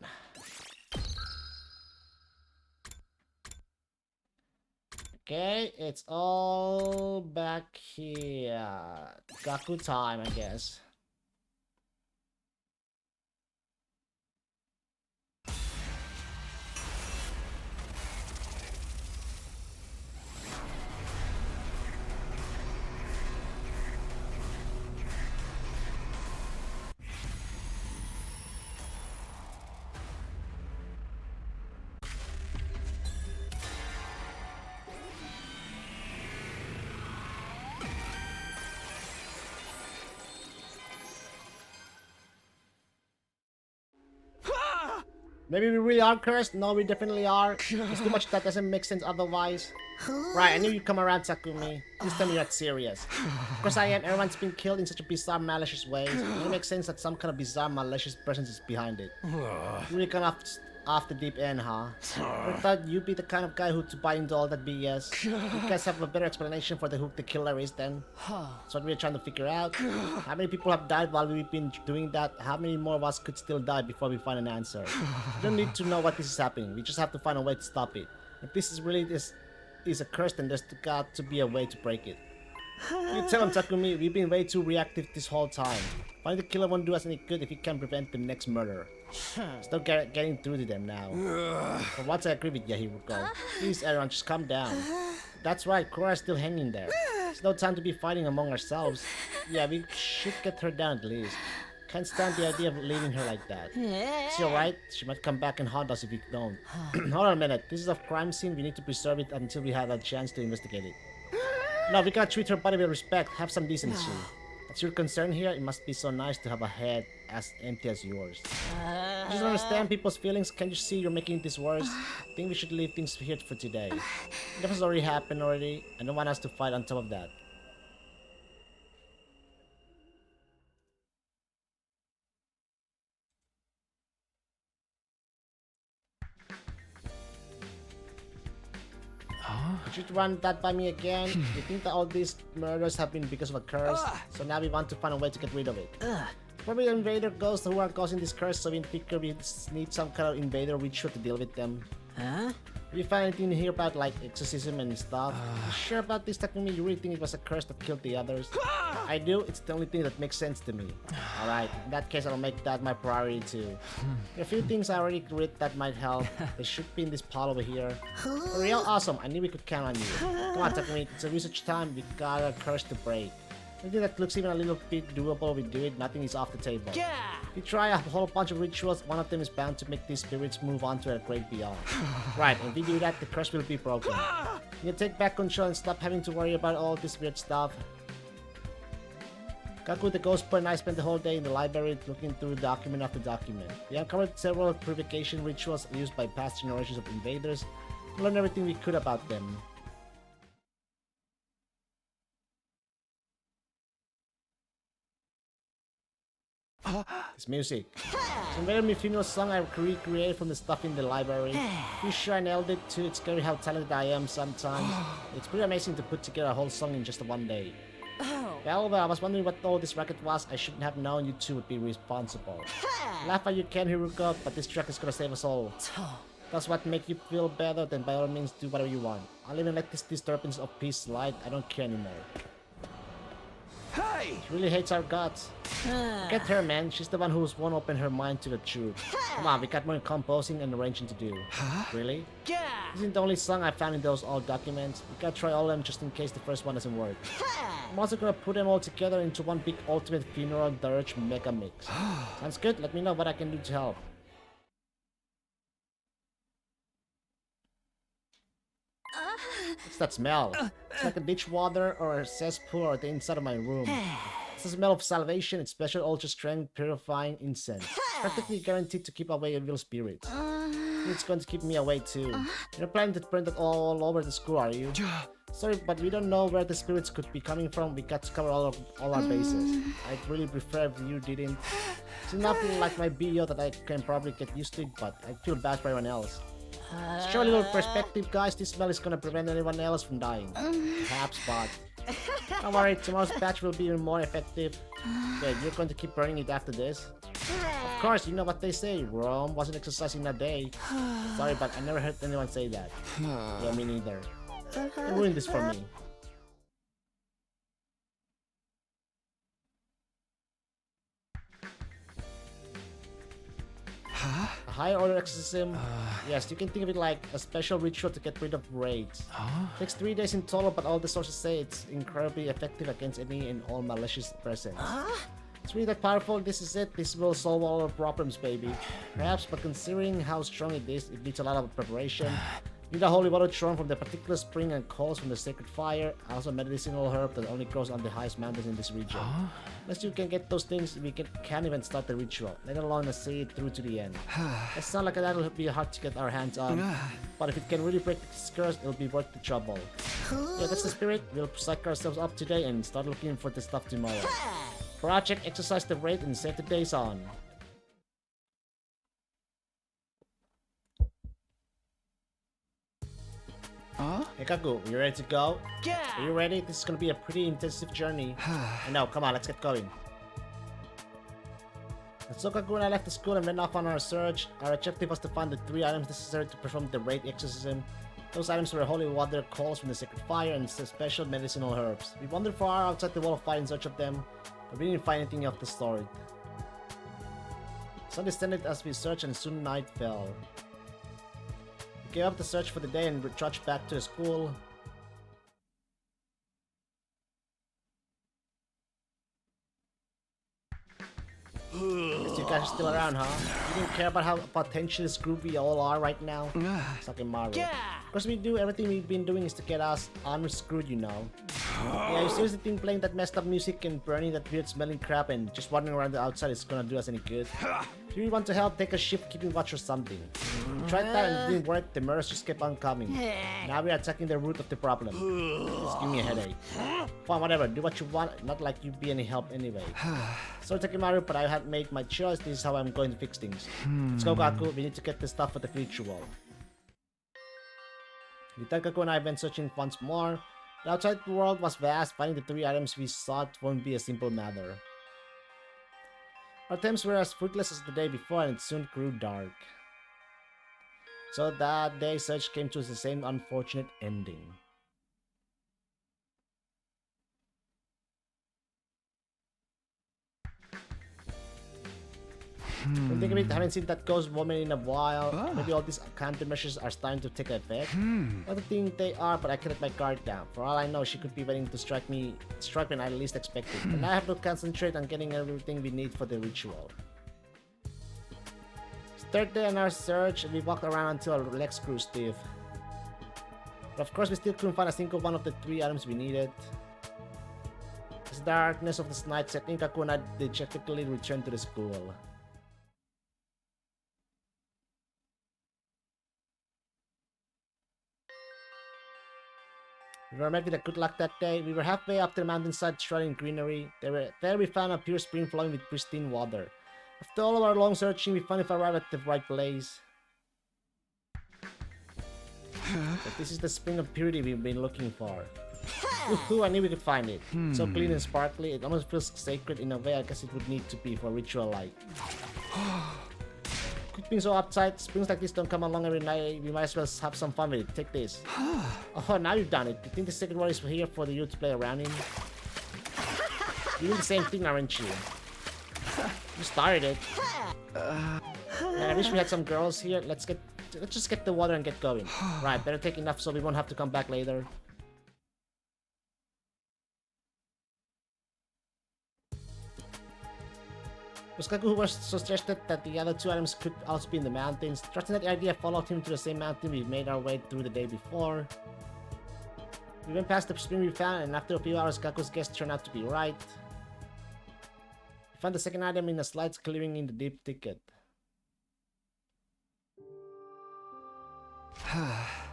Okay, it's all back here. Gaku time, I guess. Maybe we really are cursed? No, we definitely are. There's too much that doesn't make sense otherwise. Right, I knew you'd come around, Takumi. This time you're not serious. Of course I am. Everyone's been killed in such a bizarre, malicious way. It makes sense that some kind of bizarre, malicious presence is behind it. You really come off the deep end, huh? I thought you'd be the kind of guy who to buy into all that BS. You guys have a better explanation for who the killer is then? That's what we're trying to figure out. How many people have died while we've been doing that? How many more of us could still die before we find an answer? We don't need to know what this is happening. We just have to find a way to stop it. If this is really is a curse, then there's got to be a way to break it. You tell him, Takumi, we've been way too reactive this whole time. Finding the killer won't do us any good if he can prevent the next murder. Stop getting through to them now. For once I agree with Yahiruko. Please, everyone, just calm down. That's right, Korra's still hanging there. It's no time to be fighting among ourselves. Yeah, we should get her down at least. Can't stand the idea of leaving her like that. Is she alright? She might come back and haunt us if we don't. Hold on a minute. This is a crime scene. We need to preserve it until we have a chance to investigate it. No, we gotta treat her body with respect. Have some decency. That's your concern here? It must be so nice to have a head as empty as yours. I just don't understand people's feelings. Can't you see you're making this worse? I think we should leave things here for today. That has already happened already. I don't want us to fight on top of that. should run that by me again. We think that all these murders have been because of a curse, so now we want to find a way to get rid of it. Probably invader ghosts who are causing this curse, so we figure we need some kind of invader ritual to deal with them. Huh? Have you find anything here about like exorcism and stuff? You sure about this, Takumi? You really think it was a curse that killed the others? I do. It's the only thing that makes sense to me. Alright, in that case I'll make that my priority too. There are a few things I already read that might help. They should be in this pile over here. For real? Awesome. I knew we could count on you. Come on, Takumi. It's a research time. We got a curse to break. Anything that looks even a little bit doable, we do it. Nothing is off the table. Yeah. If you try a whole bunch of rituals, one of them is bound to make these spirits move on to a great beyond. Right, and if we do that, the curse will be broken. You take back control and stop having to worry about all this weird stuff. Kaku, the ghost boy, and I spent the whole day in the library looking through document after document. We uncovered several purification rituals used by past generations of invaders and learned everything we could about them. It's music. It's a very funeral song I recreated from the stuff in the library. Pretty sure I nailed it too. It's scary how talented I am sometimes. It's pretty amazing to put together a whole song in just one day. Well, I was wondering what all this racket was. I shouldn't have known you two would be responsible. Laugh while you can, Hiruko, but this track is gonna save us all. That's what make you feel better, then by all means do whatever you want. I'll even let this disturbance of peace slide. I don't care anymore. Hey! She really hates our guts. Get her, man. She's the one who's won't open her mind to the truth. Come on, we got more composing and arranging to do. Really? Yeah! This isn't the only song I found in those old documents. We gotta try all of them just in case the first one doesn't work. I'm also gonna put them all together into one big ultimate funeral dirge mega mix. Sounds good? Let me know what I can do to help. What's that smell? It's like a ditch water or a cesspool or the inside of my room. It's the smell of salvation. It's special ultra strength purifying incense. Practically guaranteed to keep away evil spirits. It's going to keep me away too. You're planning to burn that all over the school, are you? Sorry, but we don't know where the spirits could be coming from. We got to cover all our bases. I'd really prefer if you didn't. It's enough like my BO that I can probably get used to it, but I feel bad for everyone else. Show a little perspective, guys. This smell is gonna prevent anyone else from dying. Perhaps, but don't worry, tomorrow's batch will be even more effective. Okay, you're going to keep burning it after this? Of course, you know what they say. Rome wasn't exercising in a day. Sorry, but I never heard anyone say that. Yeah, me neither. You ruined this for me. A higher order exorcism? Yes, you can think of it like a special ritual to get rid of raids. Takes 3 days in total, but all the sources say it's incredibly effective against any and all malicious presence. It's really that powerful. This is it. This will solve all our problems, baby. Perhaps, but considering how strong it is, it needs a lot of preparation. Need a holy water thrown from the particular spring and coals from the sacred fire. Also a medicinal herb that only grows on the highest mountains in this region. Unless you can get those things, we can't even start the ritual, let alone see it through to the end. It sounds like that'll be hard to get our hands on, but if it can really break this curse, it'll be worth the trouble. Yeah, that's the spirit. We'll psych ourselves up today and start looking for the stuff tomorrow. Project exercise the raid and save the days on. Hey Kaku, you ready to go? Yeah! Are you ready? This is gonna be a pretty intensive journey. I know, come on, let's get going. So Kaku and I left the school and went off on our search. Our objective was to find the 3 items necessary to perform the raid exorcism. Those items were holy water, coals from the sacred fire, and special medicinal herbs. We wandered far outside the wall of fire in search of them, but we didn't find anything of the sort. Sun descended as we searched and soon night fell. We gave up the search for the day and trudged back to the school. Guess you guys are still around, huh? You didn't care about how potentially screwed we all are right now? Sucking Mario. Of course we do. Everything we've been doing is to get us unscrewed, you know. Yeah, you seriously think playing that messed up music and burning that weird smelling crap and just wandering around the outside is gonna do us any good? If you want to help, take a shift keeping watch or something. We tried that and it didn't work. The murders just kept on coming. Now we are attacking the root of the problem. Just give me a headache. Fine, whatever. Do what you want. Not like you'd be any help anyway. Sorry, Takimaru, but I had made my choice. This is how I'm going to fix things. Let's go, Gaku. We need to get the stuff for the ritual. Little Kaku and I went searching once more. The outside world was vast. Finding the 3 items we sought won't be a simple matter. Our attempts were as fruitless as the day before, and it soon grew dark. So that day's search came to the same unfortunate ending. When think of it, haven't seen that ghost woman in a while. Maybe all these countermeasures are starting to take effect. I don't think they are, but I can let my guard down. For all I know, she could be waiting to strike when I least expect it. And I have to concentrate on getting everything we need for the ritual. It's third day on our search, and we walked around until our legs grew stiff. But of course, we still couldn't find a single one of the 3 items we needed. As the darkness of this night set in, Kaku and I dejectedly returned to the school. We were met with a good luck that day. We were halfway up the mountainside, shrouded in greenery. There we found a pure spring flowing with pristine water. After all of our long searching, we finally arrived at the right place. But this is the spring of purity we've been looking for. Woohoo, I knew we could find it. So clean and sparkly, it almost feels sacred in a way I guess it would need to be for a ritual like. Quit being so uptight. Springs like this don't come along every night. We might as well have some fun with it. Take this. Oh, now you've done it. You think the second one is here for you to play around in? You're doing the same thing, aren't you? You started it. Man, I wish we had some girls here. Let's just get the water and get going. Right, better take enough so we won't have to come back later. It was Kaku who was suggested that the other 2 items could also be in the mountains. Trusting that the idea followed him to the same mountain we made our way through the day before. We went past the spring we found, and after a few hours, Kaku's guess turned out to be right. We found the second item in a slight clearing in the deep thicket.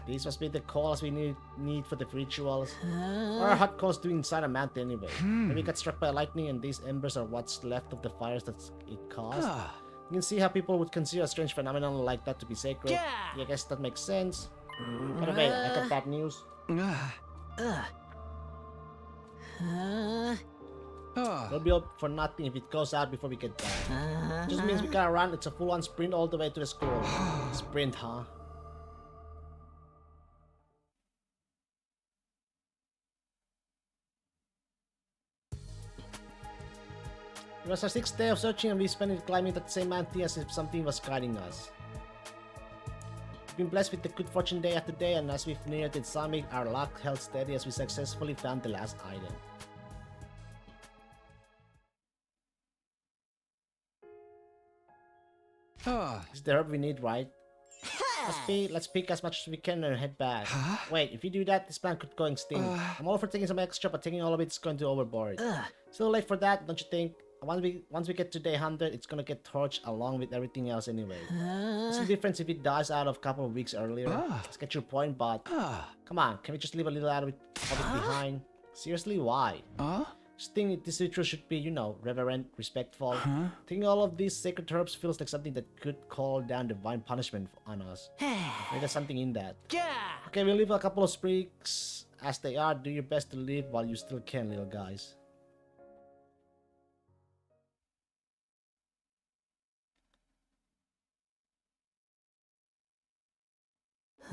These must be the coals we need for the rituals. What are hot coals doing inside a mountain anyway? Maybe it got struck by lightning and these embers are what's left of the fires that it caused. You can see how people would consider a strange phenomenon like that to be sacred. Yeah, I guess that makes sense. By the way, I got bad news. We'll be up for nothing if it goes out before we get back. Just means we gotta run. It's a full-on sprint all the way to the school. Sprint, huh? It was our 6th day of searching and we spent it climbing that same mountain as if something was guiding us. We've been blessed with the good fortune day after day, and as we've neared the summit, our luck held steady as we successfully found the last item. This is the herb we need, right? Let's pick as much as we can and head back. Wait, if you do that, this plan could go extinct. I'm all for taking some extra, but taking all of it's going to overboard. Still late for that, don't you think? Once we get to day 100, it's gonna get torched along with everything else anyway. What's the difference if it dies out of a couple of weeks earlier? Let's get your point, but come on, can we just leave a little of it behind? Seriously, why? Just think this ritual should be, you know, reverent, respectful. Taking all of these sacred herbs feels like something that could call down divine punishment on us. Maybe there's something in that. Okay, we'll leave a couple of sprigs as they are. Do your best to leave while you still can, little guys.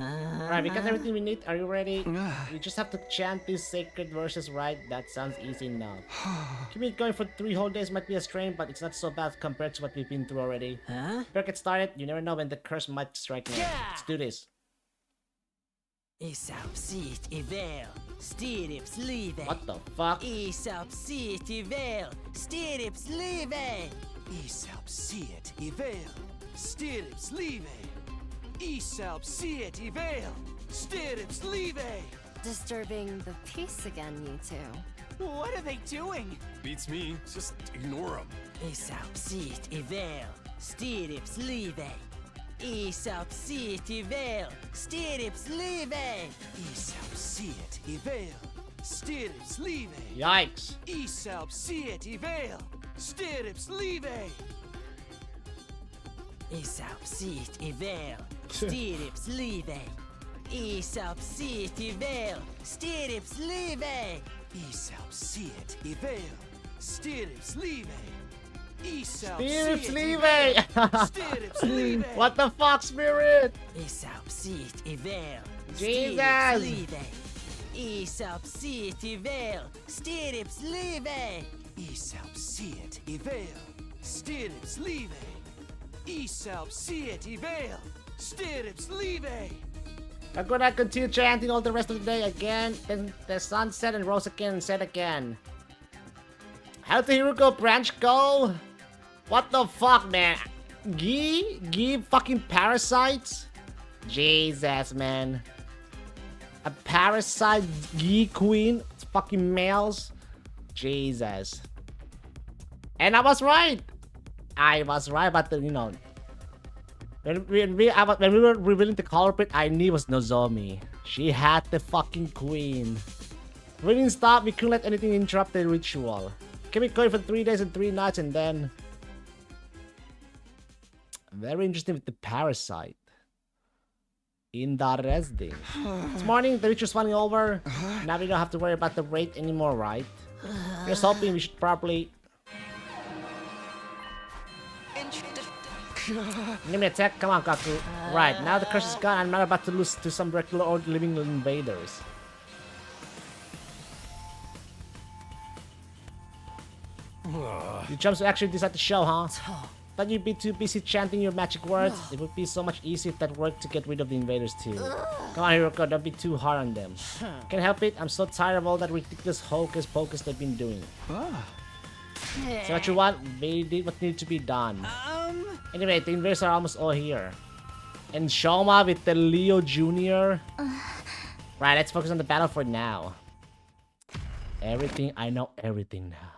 Alright, we got everything we need. Are you ready? We just have to chant these sacred verses right. That sounds easy enough. Keeping it going for 3 whole days might be a strain, but it's not so bad compared to what we've been through already. Better get started. You never know when the curse might strike now. Let's do this. What the fuck? Disturbing the peace again, you two. What are they doing? Beats me. Just ignore them. Yikes. Aesop City Vale, Stirrups Live. Aesop Siet Ivel, Stirrups Live. Aesop Stirrups Siet Live! Stirrups Live. What the fuck, Spirit? Aesop City Vale, Jesus! Stirrups Live. Aesop City Vale, Stirrups Live. Aesop Siet Ivel, Stirrups Live. Aesop Siet Ivel, Stirrups Live. I'm gonna continue chanting all the rest of the day again. Then the sun set and rose again and set again. How the Hiruko branch go? What the fuck, man? Gi fucking parasites? Jesus, man. A parasite Gi queen? It's fucking males? Jesus. And I was right. I was right about the, you know. When we were revealing the culprit, I knew it was Nozomi. She had the fucking queen. We didn't stop, we couldn't let anything interrupt the ritual. Kept it going for 3 days and 3 nights and then... Very interesting with the parasite. Interesting. This morning, the ritual's finally over. Now we don't have to worry about the raid anymore, right? Just hoping we should probably... Give me a attack, come on Kaku. Right, now the curse is gone, I'm not about to lose to some regular old living invaders. You chumps actually decide to show, huh? Thought you'd be too busy chanting your magic words. It would be so much easier if that worked to get rid of the invaders too. Come on Hiruko, don't be too hard on them. Can't help it, I'm so tired of all that ridiculous hocus pocus they've been doing. So what you want, they did what needed to be done. Anyway, the invaders are almost all here. And Shoma with the Leo Jr. Right, let's focus on the battle for now. Everything, I know everything now.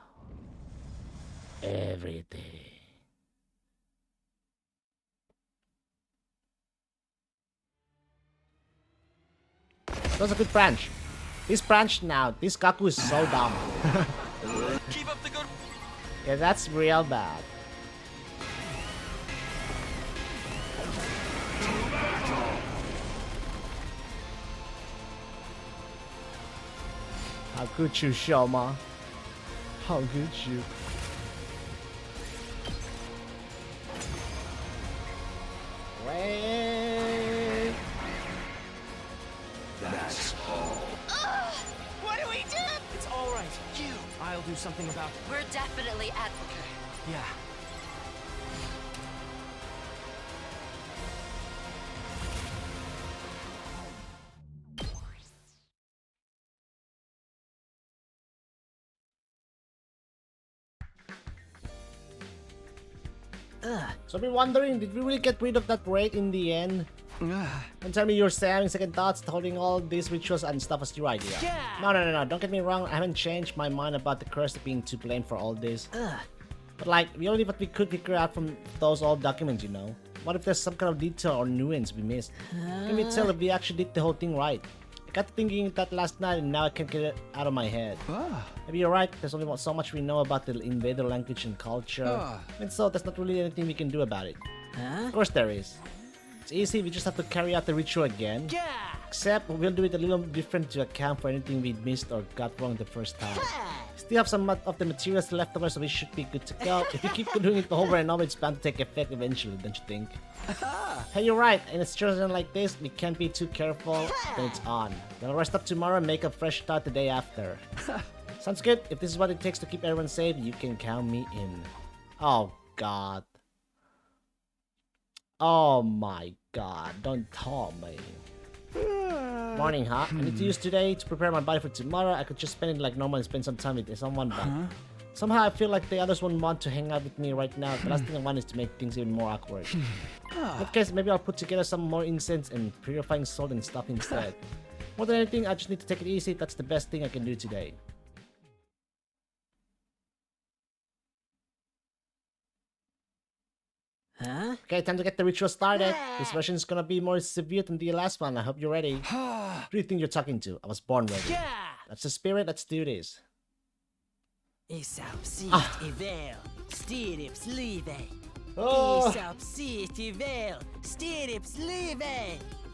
Everything. That's a good branch. This branch now, this Kaku is so dumb. Keep up the good. Yeah, that's real bad. How could you, Shoma? How could you? Wait. That's all. What do we do? It's all right. I'll do something about it. We're definitely at... Yeah. So I've been wondering, did we really get rid of that raid in the end? Don't tell me you're having second thoughts, holding all these rituals and stuff was your idea. No, don't get me wrong, I haven't changed my mind about the curse being to blame for all this. But like, we only did what we could figure out from those old documents, you know? What if there's some kind of detail or nuance we missed? Can we tell if we actually did the whole thing right? I got thinking that last night and now I can't get it out of my head. Maybe you're right, there's only so much we know about the invader language and culture. And so there's not really anything we can do about it. Of course there is. It's easy, we just have to carry out the ritual again. Except we'll do it a little different to account for anything we missed or got wrong the first time. Still have some of the materials left over, so we should be good to go. If we keep doing it over and over, it's bound to take effect eventually, don't you think? Hey, you're right. In a situation like this, we can't be too careful. Then it's on. We'll rest up tomorrow and make a fresh start the day after. Sounds good. If this is what it takes to keep everyone safe, you can count me in. Oh, God. Oh, my God. Don't tell me. Morning, huh? I need to use today to prepare my body for tomorrow. I could just spend it like normal and spend some time with someone, but somehow I feel like the others won't want to hang out with me right now. The last thing I want is to make things even more awkward. In that case, maybe I'll put together some more incense and purifying salt and stuff instead. More than anything, I just need to take it easy. That's the best thing I can do today. Okay, time to get the ritual started. This version is gonna be more severe than the last one. I hope you're ready. Who do you think you're talking to? I was born ready. That's the spirit, let's do this. Aesop City Vale, Stirrups Live. Aesop City Vale, Stirrups Live.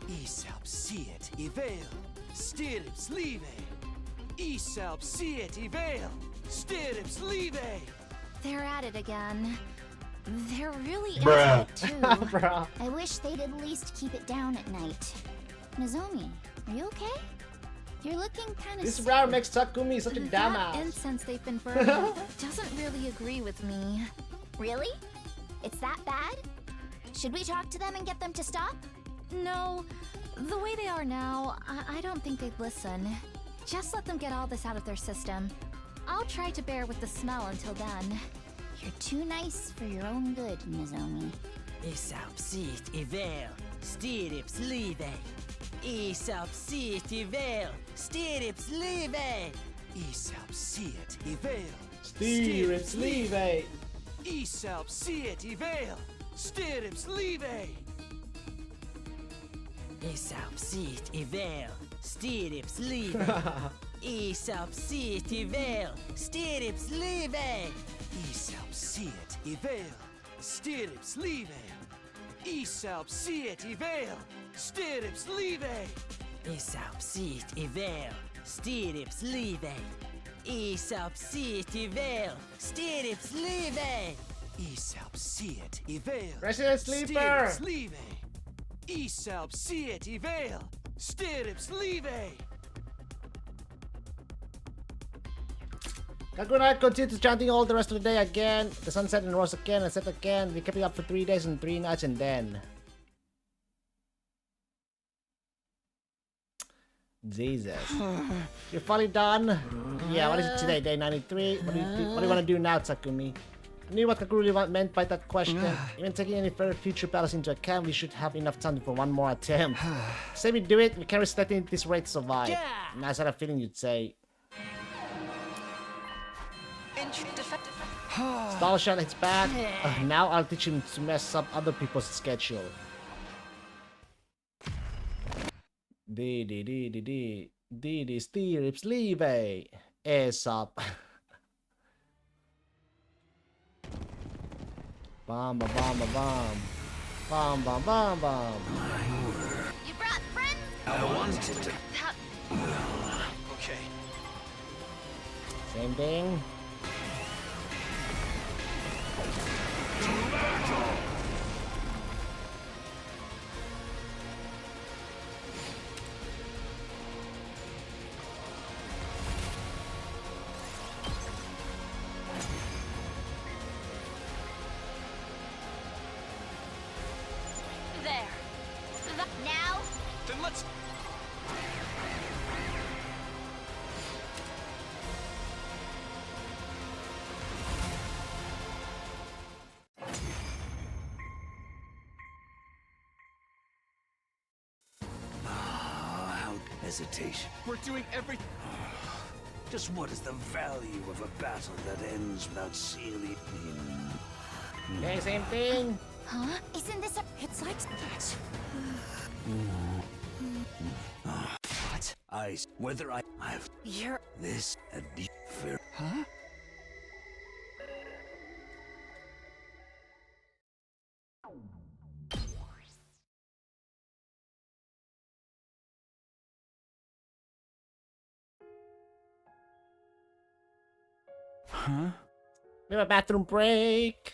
Isab siet ivel, stirps live. Isab siet ivel, stirps live. They're at it again. They're really Bruh. into it too. Bruh. I wish they'd at least keep it down at night. Nozomi, are you okay? You're looking kind of This round makes Takumi such a That dumbass. incense they've been burning doesn't really agree with me. Really? It's that bad? Should we talk to them and get them to stop? No. The way they are now, I don't think they'd listen. Just let them get all this out of their system. I'll try to bear with the smell until then. You're too nice for your own good, Nozomi. Isab siet ivel, stirps live. Isab siet ivel, stirps live. Isab siet ivel, Stirps live. Isab siet ivel, stirps live. Isab siet ivel, stirps live. Isab siet ivel, stirps live. Isab siet ivel, stirps live. Isab siet ivel, stirps live. Isab siet ivel, stirps live. Isab siet ivel, stirps live. Isab siet ivel, Resident Sleeper. stirps live. Isab siet ivel, stirps live. Kaguna continues chanting all the rest of the day again. The sun set and rose again and set again. We kept it up for 3 days and 3 nights and then. Jesus. You're finally done? Yeah, what is it today? Day 93? What do you want to do now, Takumi? I knew what Kakuru really meant by that question. Even taking any further future battles into account, we should have enough time for one more attempt. Say we do it, we can't risk letting this rate survive. Nice had a feeling you'd say. Stall shot hits back. Now I'll teach him to mess up other people's schedule. D stirrups leave. Ass up. Bomb ba bomb ba bomb. Bomb bomb bomb bomb. You brought friends? I wanted to. Okay. Same thing. There. Now? Then let's. Hesitation. We're doing everything. Just what is the value of a battle that ends without sealing in? Okay, same thing. Huh? Isn't this a... It's like... What? Whether I've You're... this and the fair. Huh? Huh? We have a bathroom break.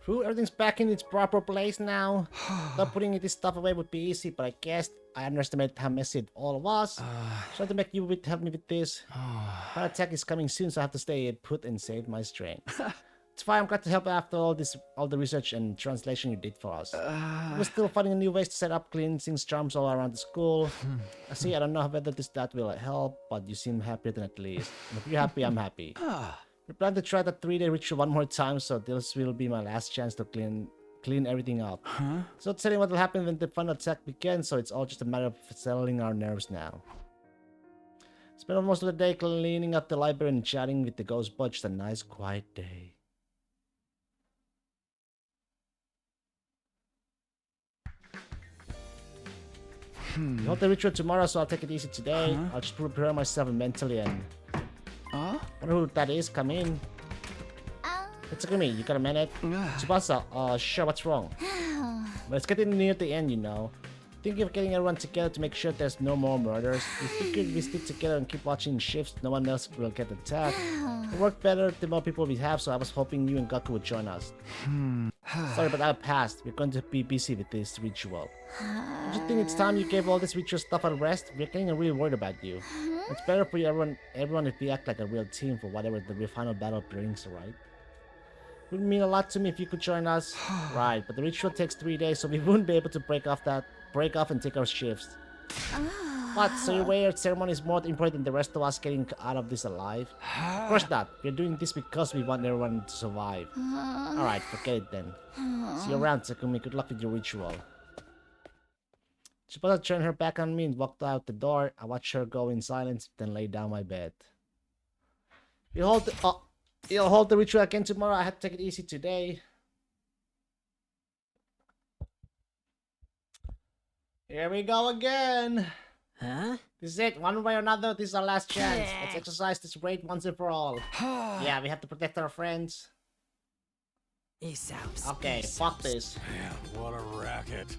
Whew, everything's back in its proper place now. Thought putting this stuff away would be easy, but I guess I underestimated how messy it all was. Trying to make you help me with this. My attack is coming soon, so I have to stay put and save my strength. It's fine, I'm glad to help after all the research and translation you did for us. We're still finding new ways to set up cleansing charms all around the school. I don't know whether that will help, but you seem happier than at least. And if you're happy, I'm happy. We plan to try that 3-day ritual one more time, so this will be my last chance to clean everything up. So tell you what will happen when the final attack begins, so it's all just a matter of settling our nerves now. Spent most of the day cleaning up the library and chatting with the ghost bud. Just a nice quiet day. We hold the ritual tomorrow, so I'll take it easy today. I'll just prepare myself mentally and... wonder who that is. Come in. It's okay, you got a minute? Tsubasa, sure, what's wrong? But it's getting near the end, you know. Thinking of getting everyone together to make sure there's no more murders. We figured we stick together and keep watching shifts. No one else will get attacked. It worked better the more people we have, so I was hoping you and Gaku would join us. Sorry, but I passed. We're going to be busy with this ritual. Don't you think it's time you gave all this ritual stuff a rest? We're getting really worried about you. It's better for you, everyone if we act like a real team for whatever the final battle brings, right? It would mean a lot to me if you could join us. Right, but the ritual takes 3 days, so we wouldn't be able to break off and take our shifts. What? So your weird ceremony is more important than the rest of us getting out of this alive? Of course not. We're doing this because we want everyone to survive. Alright, forget it then. See you around, Takumi. Good luck with your ritual. Tsubasa turned her back on me and walked out the door. I watched her go in silence, then lay down my bed. You'll hold the ritual again tomorrow. I had to take it easy today. Here we go again. Huh? This is it. One way or another, this is our last chance. Let's exercise this raid once and for all. Yeah, we have to protect our friends. Okay, fuck this. Man, what a racket.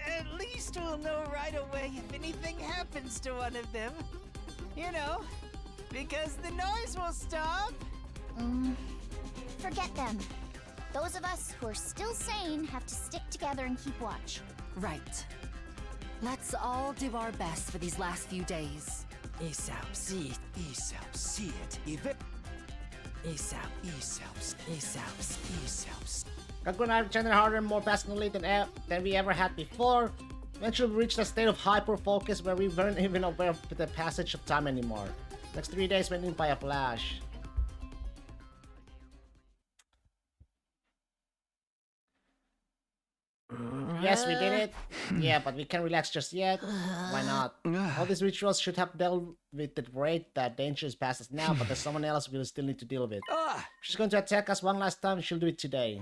At least we'll know right away if anything happens to one of them. You know, because the noise will stop. Forget them. Those of us who are still sane have to stick together and keep watch. Right. Let's all do our best for these last few days. Gaku and I are chanting harder and more passionately than we ever had before. Eventually we reached a state of hyper-focus where we weren't even aware of the passage of time anymore. Next 3 days went in by a flash. Yes, we did it. Yeah, but we can't relax just yet. Why not? All these rituals should have dealt with the raid. That danger is past us now, but there's someone else we will still need to deal with. She's going to attack us one last time. She'll do it today.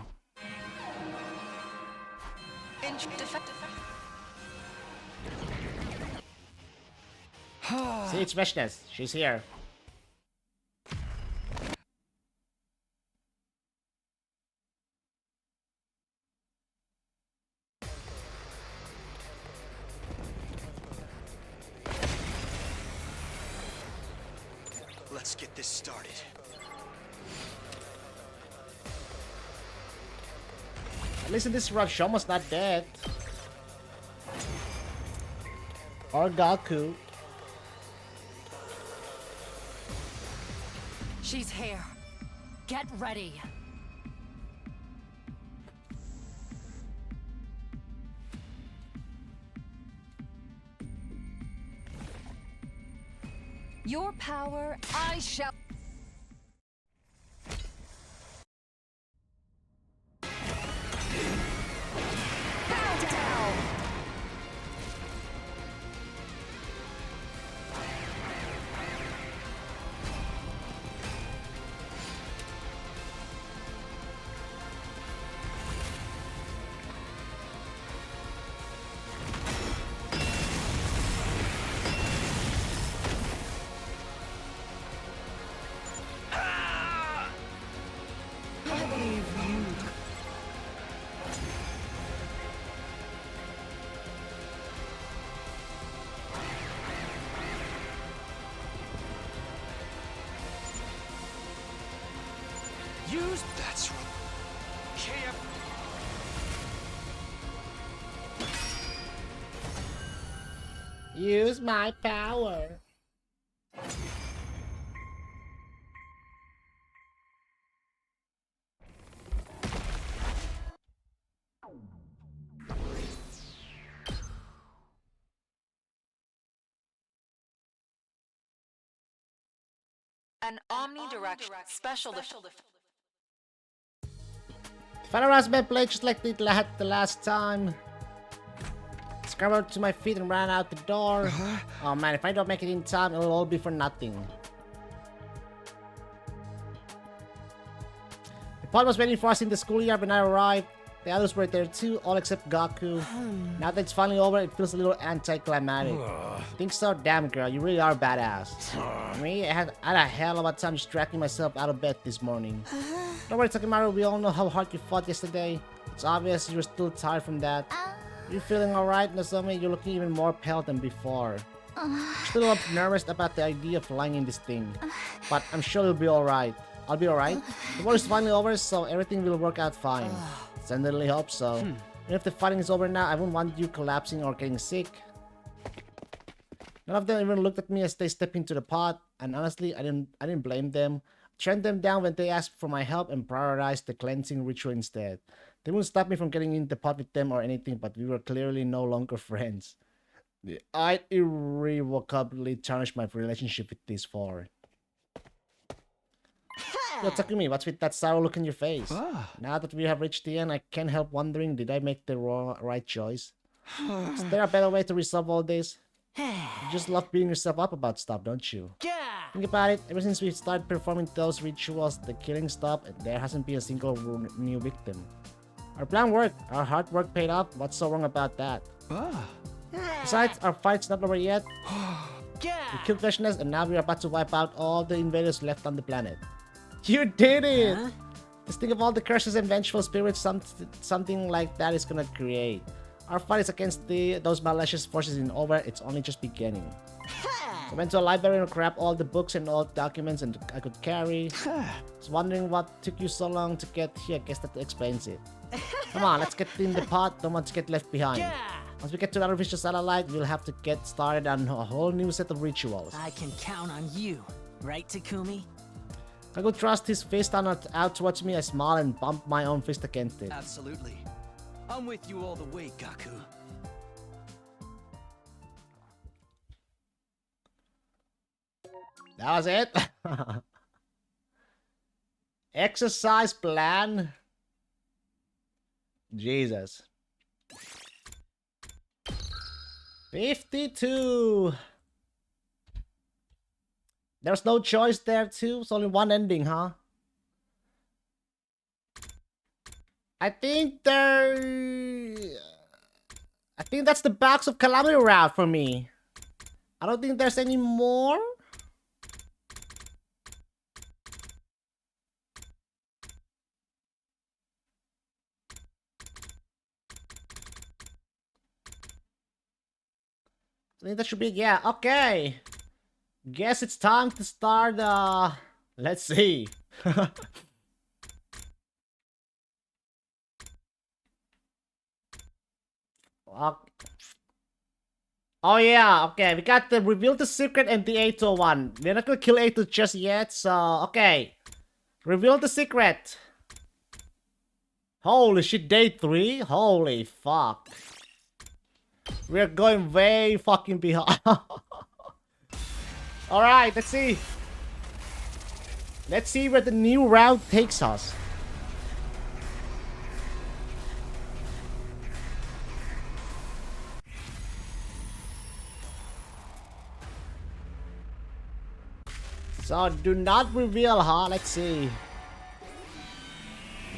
See, it's Veshnes. She's here. Let's get this started. At least in this run, Shoma's not dead. Or Gaku. She's here. Get ready. Your power, I shall... Bow down! Use my power. An omnidirectional special Final Rasmus played just like the last time. Scrambled to my feet and ran out the door. Oh man, if I don't make it in time, it'll all be for nothing. The pod was waiting for us in the schoolyard when I arrived. The others were there too, all except Gaku. Now that it's finally over, it feels a little anticlimactic. Think so? Damn girl, you really are badass. Me, I had a hell of a time just dragging myself out of bed this morning. Don't worry, Takimaru, we all know how hard you fought yesterday. It's obvious you were still tired from that. You feeling alright, Nozomi? You're looking even more pale than before. Still a little nervous about the idea of flying in this thing. But I'm sure you'll be alright. I'll be alright. The war is finally over, so everything will work out fine. Sincerely hope so. Even if the fighting is over now, I wouldn't want you collapsing or getting sick. None of them even looked at me as they stepped into the pot, and honestly, I didn't blame them. I turned them down when they asked for my help and prioritized the cleansing ritual instead. They wouldn't stop me from getting in the pot with them or anything, but we were clearly no longer friends. I irrevocably tarnished my relationship with these four. Yo, Takumi, what's with that sour look in your face? Now that we have reached the end, I can't help wondering, did I make the right choice? Is there a better way to resolve all this? You just love beating yourself up about stuff, don't you? Think about it, ever since we started performing those rituals, the killing stopped and there hasn't been a single new victim. Our plan worked, our hard work paid off, what's so wrong about that? Besides, our fight's not over yet. We killed Vishnas and now we're about to wipe out all the invaders left on the planet. You did it! Just think of all the curses and vengeful spirits something like that is gonna create. Our fight is against those malicious forces isn't over, it's only just beginning. I went to a library and grabbed all the books and old documents and I could carry. I was wondering what took you so long to get here, I guess that explains it. Come on, let's get in the pot, don't want to get left behind. Once we get to the artificial satellite, we'll have to get started on a whole new set of rituals. I can count on you, right, Takumi? I could thrust his fist out towards me, I smile and bump my own fist against it. Absolutely. I'm with you all the way, Gaku. That was it? Exercise plan? Jesus. 52! There's no choice there too? It's only one ending, huh? I think that's the box of Calamity route for me. I don't think there's any more. I think that should be, yeah, okay. Guess it's time to start, let's see. Oh yeah, okay, we got the reveal the secret and the 801. We're not gonna kill 82 just yet, so okay. Reveal the secret. Holy shit, day 3? Holy fuck. We're going way fucking behind. Alright, let's see. Let's see where the new route takes us. So, do not reveal, huh? Let's see.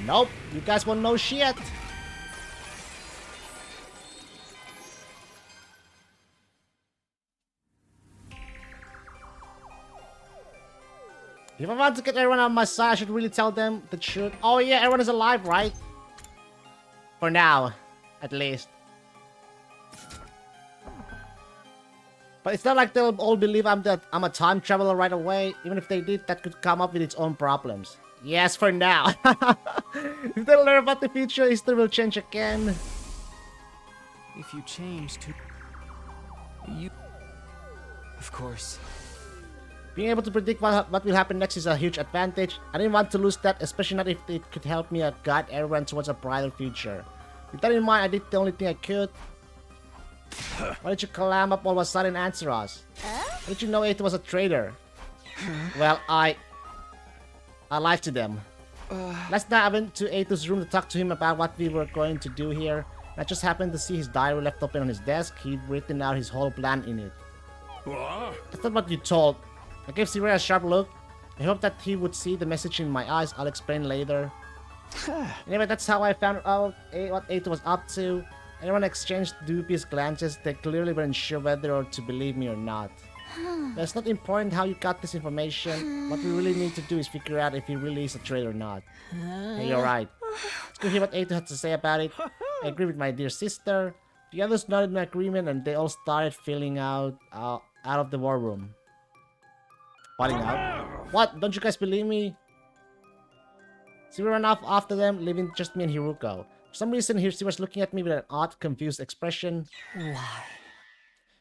Nope, you guys won't know shit. If I want to get everyone on my side, I should really tell them the truth. Oh yeah, everyone is alive, right? For now, at least. But it's not like they'll all believe I'm a time traveler right away. Even if they did, that could come up with its own problems. Yes, for now. If they learn about the future, history will change again. If you change to... You... Of course. Being able to predict what will happen next is a huge advantage. I didn't want to lose that, especially not if it could help me guide everyone towards a brighter future. With that in mind, I did the only thing I could. Why did you clam up all of a sudden and answer us? How did you know Eito was a traitor? Well, I lied to them. Last night I went to Eito's room to talk to him about what we were going to do here. I just happened to see his diary left open on his desk. He'd written out his whole plan in it. That's not what you told. I gave Sirei a sharp look. I hoped that he would see the message in my eyes. I'll explain later. Anyway, that's how I found out what Eito was up to. Everyone exchanged dubious glances. They clearly weren't sure whether to believe me or not. But it's not important how you got this information. What we really need to do is figure out if he really is a traitor or not. Hey, you're right. Let's go hear what Eito had to say about it. I agree with my dear sister. The others nodded in agreement and they all started filing out of the war room. Filing out? What? Don't you guys believe me? Zero ran off after them, leaving just me and Hiruko. For some reason, she was looking at me with an odd, confused expression. Why?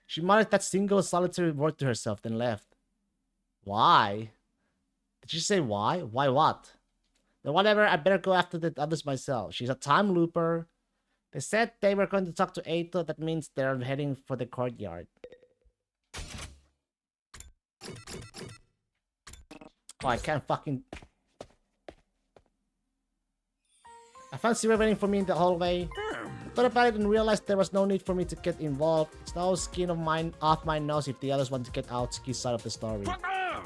She muttered that single solitary word to herself, then left. Why? Did she say why? Why what? Then whatever, I better go after the others myself. She's a time looper. They said they were going to talk to Eito. That means they're heading for the courtyard. Oh, I can't fucking... I found Sirei waiting for me in the hallway. I thought about it and realized there was no need for me to get involved. It's no skin of mine off my nose if the others want to get Aotsuki's side of the story.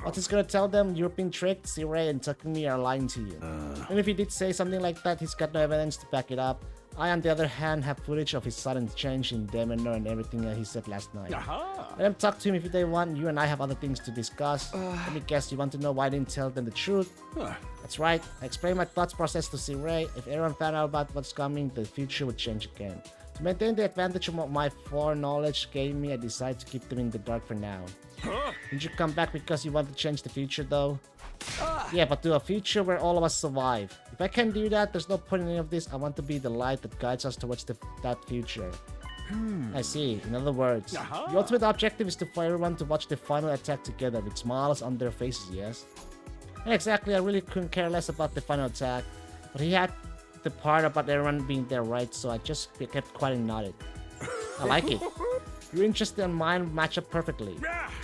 What's this gonna tell them? You're being tricked, Sirei and Takumi are lying to you. And if he did say something like that, he's got no evidence to back it up. I, on the other hand, have footage of his sudden change in demeanor and everything that he said last night. Let them talk to him if they want. You and I have other things to discuss. Let me guess, you want to know why I didn't tell them the truth? That's right. I explained my thoughts process to Sirei. If everyone found out about what's coming, the future would change again. To maintain the advantage of what my foreknowledge gave me, I decided to keep them in the dark for now. Didn't you come back because you want to change the future, though? Yeah, but to a future where all of us survive. If I can do that, there's no point in any of this. I want to be the light that guides us towards that future. I see. In other words, the ultimate objective is for everyone to watch the final attack together with smiles on their faces, yes? Yeah, exactly. I really couldn't care less about the final attack. But he had the part about everyone being there, right? So I just kept quiet and nodded. I like it. Your interest and mine match up perfectly.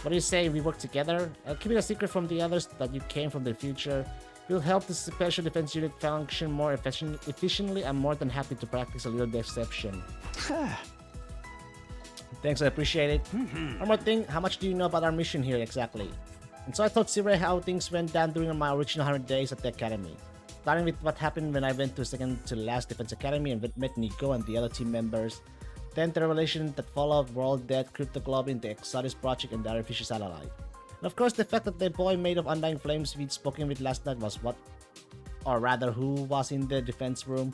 What do you say we work together? I'll keep it a secret from the others that you came from the future. You'll help the Special Defense Unit function more efficiently. I'm more than happy to practice a little deception. Thanks, I appreciate it. One more thing, how much do you know about our mission here exactly? And so I told Sirei how things went down during my original 100 days at the academy. Starting with what happened when I went to second to last Defense Academy and met Nico and the other team members. Then the revelation that followed, World Death, Cryptoglobin, the Exodus Project, and the other fishy satellite. And of course, the fact that the boy made of undying flames we'd spoken with last night was what, or rather who was in the defense room.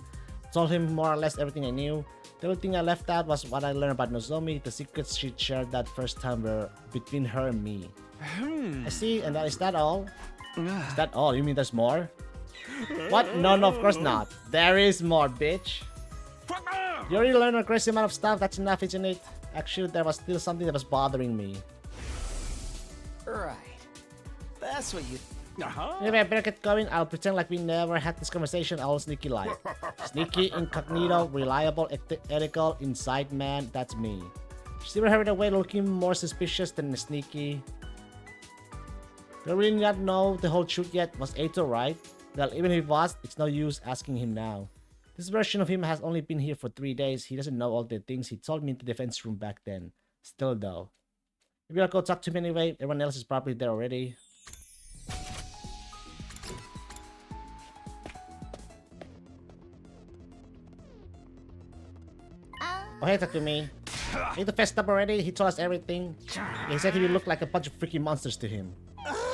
Told him more or less everything I knew. The only thing I left out was what I learned about Nozomi. The secrets she shared that first time were between her and me. I see, and is that all? Is that all? You mean there's more? What? No, of course not. There is more, bitch. You already learned a crazy amount of stuff. That's enough, isn't it? Actually, there was still something that was bothering me. Right. That's what you... Anyway, I better get going. I'll pretend like we never had this conversation. I'll sneaky lie. Sneaky, incognito, reliable, ethical, inside man. That's me. She never hurried away looking more suspicious than sneaky. You really not know the whole truth yet. Was Eito right? Well, even if he was, it's no use asking him now. This version of him has only been here for 3 days. He doesn't know all the things he told me in the defense room back then. Still though. Maybe I'll go talk to him anyway. Everyone else is probably there already. Oh, hey, Takumi. Ain't the fest up already? He told us everything. He said he would look like a bunch of freaking monsters to him.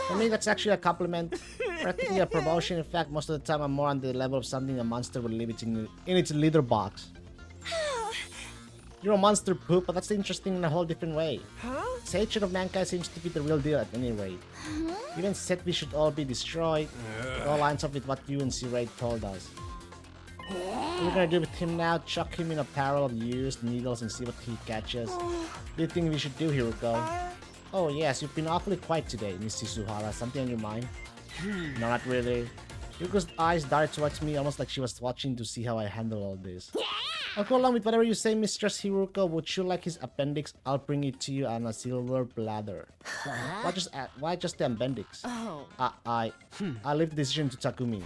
For me, that's actually a compliment. Practically a promotion. In fact, most of the time I'm more on the level of something a monster would leave it in its litter box. You're a monster poop, but that's interesting in a whole different way. His hatred of mankind seems to be the real deal at any rate. Even said we should all be destroyed. It all lines up with what you and Sirei told us. What are we gonna do with him now? Chuck him in a barrel of used needles and see what he catches? What do you think we should do, Hiruko? Oh yes, you've been awfully quiet today, Miss Shizuhara. Something on your mind? No, not really. Yuko's eyes darted towards me almost like she was watching to see how I handle all this. I'll go along with whatever you say, Mistress Hiruko. Would you like his appendix? I'll bring it to you on a silver platter. Why just the appendix? Oh. I leave the decision to Takumi.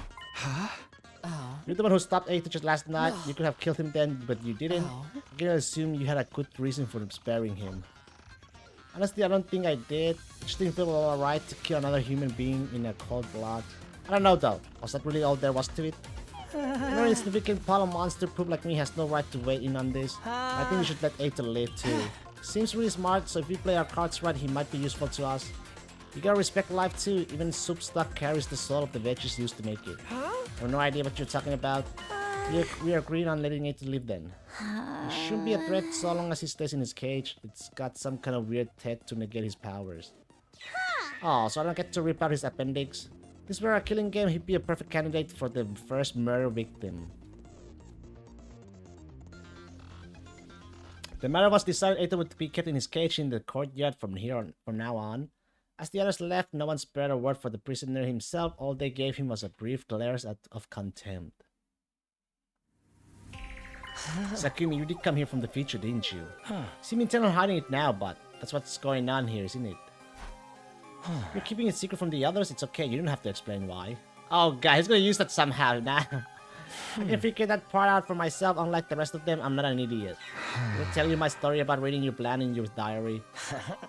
Oh. You're the one who stopped Eito just last night. You could have killed him then, but you didn't. Oh. I can assume you had a good reason for sparing him. Honestly, I don't think I did. I just didn't feel alright to kill another human being in a cold blood. I don't know though. Was that really all there was to it? No insignificant pile of monster poop like me has no right to weigh in on this. I think we should let Eito live too. Seems really smart, so if we play our cards right, he might be useful to us. You gotta respect life too. Even soup stock carries the soul of the veggies used to make it. I have no idea what you're talking about. We are agreeing on letting Eito live then. It shouldn't be a threat so long as he stays in his cage. It's got some kind of weird tech to negate his powers. Oh, so I don't get to rip out his appendix. If this were a killing game, he'd be a perfect candidate for the first murder victim. The matter was decided Eito would be kept in his cage in the courtyard from now on. As the others left, no one spared a word for the prisoner himself. All they gave him was a brief glare of contempt. Sakumi, you did come here from the future, didn't you? Seem intent on hiding it now, but that's what's going on here, isn't it? You're keeping it secret from the others? It's okay, you don't have to explain why. Oh god, he's gonna use that somehow now. I can figure that part out for myself. Unlike the rest of them, I'm not an idiot. I'll tell you my story about reading your plan in your diary.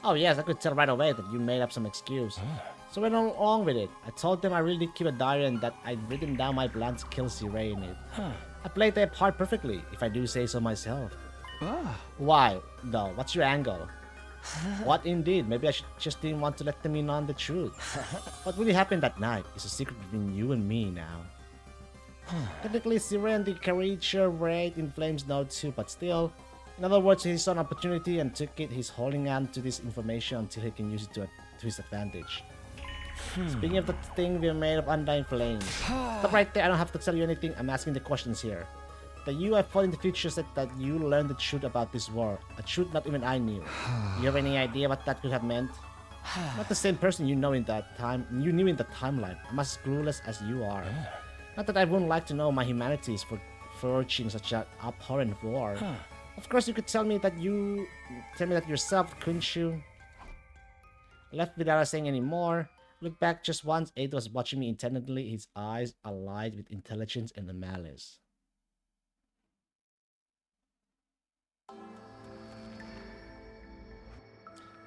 Oh yes, I could tell right away that you made up some excuse. So I went along with it. I told them I really did keep a diary and that I'd written down my plan to kill Sirei in it. I played that part perfectly, if I do say so myself. Why, though? What's your angle? What indeed? Maybe I just didn't want to let them in on the truth. What really happened that night is a secret between you and me now. Technically, Sirei and the creature were in flames now too, but still. In other words, he saw an opportunity and took it. He's holding on to this information until he can use it to his advantage. Speaking of the thing we're made of undying flames. Stop right there, I don't have to tell you anything, I'm asking the questions here. The you I fought in the future said that you learned the truth about this war. A truth not even I knew. You have any idea what that could have meant? Not the same person you knew in that timeline. I'm as clueless as you are. Not that I wouldn't like to know my humanities for forging such an abhorrent war. Of course you could tell me that yourself, couldn't you? Left without saying any more. Look back just once, Eito was watching me intently, his eyes alight with intelligence and malice.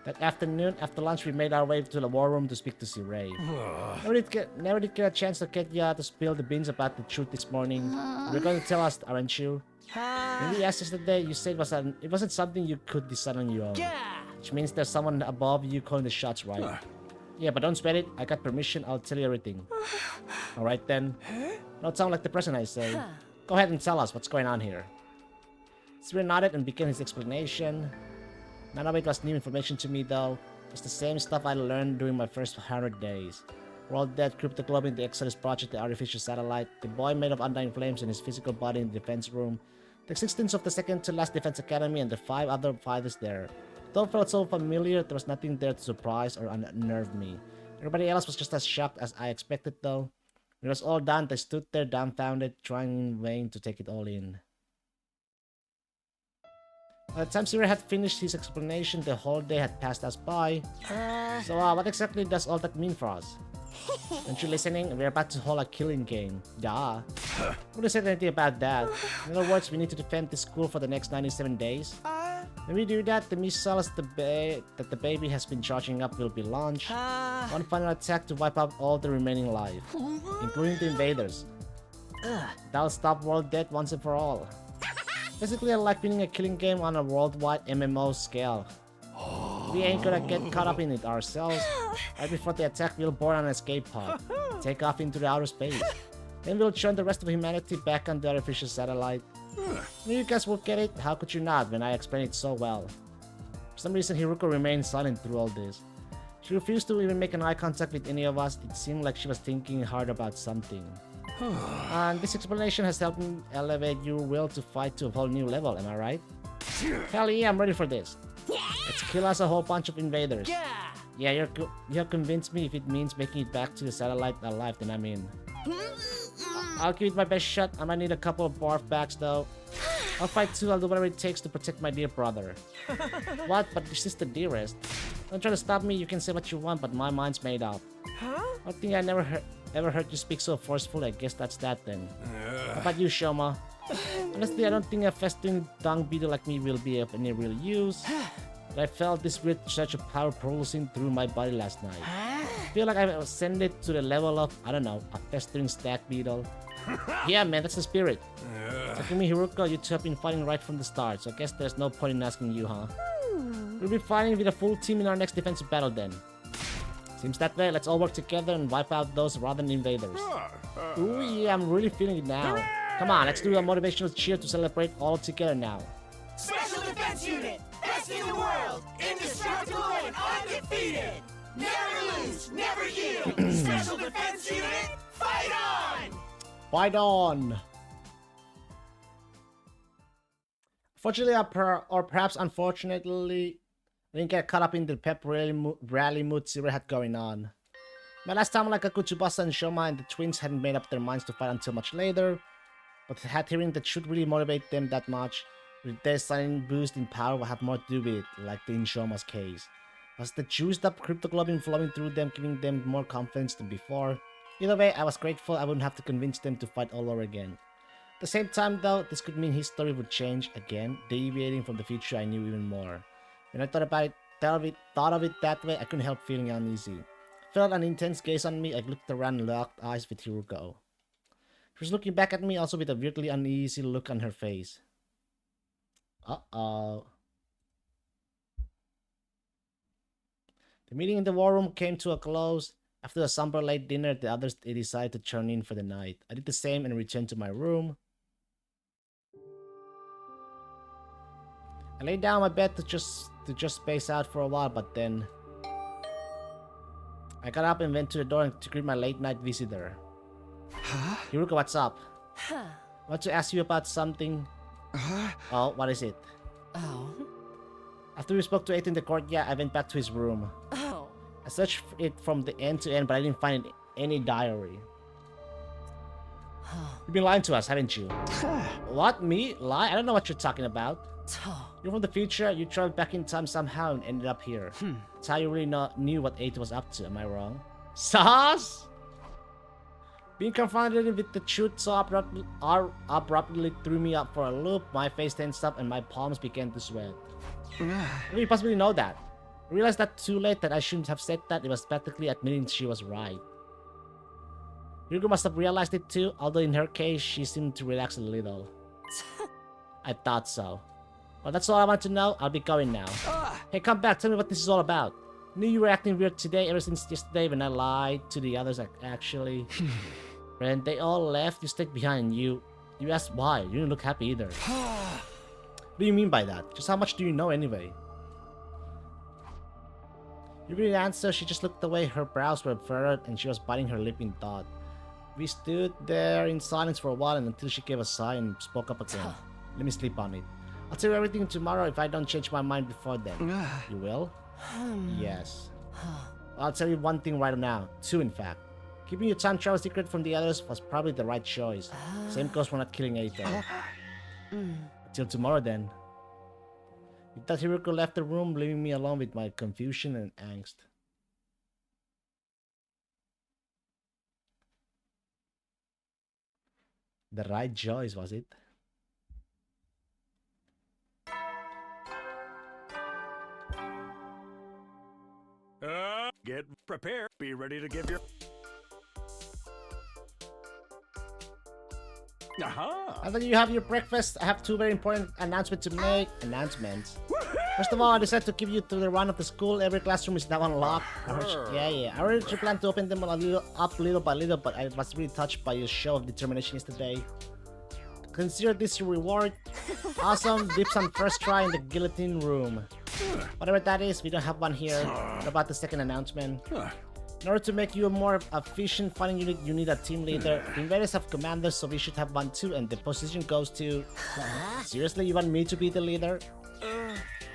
That afternoon, after lunch, we made our way to the war room to speak to Sirei. Never did get a chance to get ya to spill the beans about the truth this morning. You're going to tell us, aren't you? When we asked yesterday, you said it wasn't something you could decide on your own. Which means there's someone above you calling the shots, right? Yeah, but don't sweat it. I got permission. I'll tell you everything. Alright then. Don't sound like the person I say. Go ahead and tell us what's going on here. Sirei nodded and began his explanation. None of it was new information to me though. It was the same stuff I learned during my first 100 days. World Dead, Cryptoglobe in the Exodus Project, the artificial satellite, the boy made of undying flames and his physical body in the defense room, the existence of the second to last defense academy and the 5 other fighters there. It all felt so familiar, there was nothing there to surprise or unnerve me. Everybody else was just as shocked as I expected though. When it was all done, they stood there dumbfounded, trying in vain to take it all in. By the time Sirei had finished his explanation, the whole day had passed us by. So what exactly does all that mean for us? Aren't you listening? We're about to hold a killing game. Duh. Wouldn't say anything about that. In other words, we need to defend the school for the next 97 days. When we do that, the missiles that the baby has been charging up will be launched. One final attack to wipe out all the remaining life, including the invaders. That'll stop World Dead once and for all. Basically, I like winning a killing game on a worldwide MMO scale. We ain't gonna get caught up in it ourselves. Right before the attack, we'll board an escape pod, take off into the outer space. Then we'll join the rest of humanity back on the artificial satellite. You guys will get it? How could you not when I explain it so well? For some reason, Hiruko remained silent through all this. She refused to even make an eye contact with any of us. It seemed like she was thinking hard about something. And this explanation has helped me elevate your will to fight to a whole new level, am I right? Hell yeah, I'm ready for this. Let's kill us a whole bunch of invaders. Yeah, you have convinced me. If it means making it back to the satellite alive, then I'm in. I'll give it my best shot. I might need a couple of barf bags though. I'll fight too. I'll do whatever it takes to protect my dear brother. What? But this is the dearest. Don't try to stop me. You can say what you want, but my mind's made up. I think I never ever heard you speak so forcefully. I guess that's that then. How about you, Shoma? Honestly, I don't think a festering dung beetle like me will be of any real use. But I felt this weird surge of power pulsing through my body last night. I feel like I've ascended to the level of, I don't know, a festering stag beetle. Yeah, man, that's the spirit. Takumi Hiruko, you two have been fighting right from the start, so I guess there's no point in asking you, huh? We'll be fighting with a full team in our next defensive battle then. Seems that way. Let's all work together and wipe out those rather than invaders. Ooh, yeah, I'm really feeling it now. Come on, let's do a motivational cheer to celebrate all together now. Special Defense Unit! Best in the world! Indestructible and undefeated! Never lose, never yield! Special Defense Unit, fight on! Fight on! Fortunately, or perhaps unfortunately, I didn't get caught up in the pep rally mood Zero had going on. My last time, like Tsubasa and Shoma and the twins hadn't made up their minds to fight until much later, but had hearing that should really motivate them that much, with their sudden boost in power will have more to do with it, like in Shoma's case. Was the juiced up cryptoglobin flowing through them, giving them more confidence than before? Either way, I was grateful I wouldn't have to convince them to fight all over again. At the same time though, this could mean his story would change again, deviating from the future I knew even more. When I thought of it that way, I couldn't help feeling uneasy. I felt an intense gaze on me. I looked around and locked eyes with Hiruko. She was looking back at me also with a weirdly uneasy look on her face. Uh-oh. The meeting in the war room came to a close. After a somber late dinner, the others decided to turn in for the night. I did the same and returned to my room. I laid down on my bed to just space out for a while, but then I got up and went to the door to greet my late night visitor. Hiruko, what's up? I want to ask you about something. Oh, what is it? Oh. After we spoke to 8 in the courtyard, I went back to his room. Oh. I searched it from the end to end, but I didn't find any diary. You've been lying to us, haven't you? What? Me? Lie? I don't know what you're talking about. You're from the future, you traveled back in time somehow and ended up here. That's how you really knew what 8 was up to, am I wrong? Sauce? Being confronted with the truth so abruptly threw me up for a loop. My face tensed up and my palms began to sweat. How do you possibly know that? I realized that too late that I shouldn't have said that. It was practically admitting she was right. Yugo must have realized it too, although in her case, she seemed to relax a little. I thought so. Well, that's all I want to know. I'll be going now. Hey, come back. Tell me what this is all about. Knew you were acting weird today ever since yesterday when I lied to the others, actually. When they all left, you stayed behind. You asked why. You didn't look happy either. What do you mean by that? Just how much do you know anyway? You didn't answer. She just looked away. Her brows were furrowed and she was biting her lip in thought. We stood there in silence for a while and until she gave a sigh and spoke up again. Let me sleep on it. I'll tell you everything tomorrow if I don't change my mind before then. You will? Yes. I'll tell you one thing right now. 2, in fact. Keeping your time travel secret from the others was probably the right choice. Same goes for not killing anything. Until tomorrow then. With that, Hiruko left the room, leaving me alone with my confusion and angst. The right choice, was it? Get prepared. Be ready to give your... After you have your breakfast, I have 2 very important announcements to make. First of all, I decided to give you to the run of the school. Every classroom is now unlocked. I already plan to open them little by little, but I was really touched by your show of determination yesterday. Consider this your reward. Awesome, dips on first try in the guillotine room. Whatever that is, we don't have one here. What about the second announcement? In order to make you a more efficient fighting unit, you need a team leader. The invaders have commanders, so we should have one too, and the position goes to... Seriously, you want me to be the leader?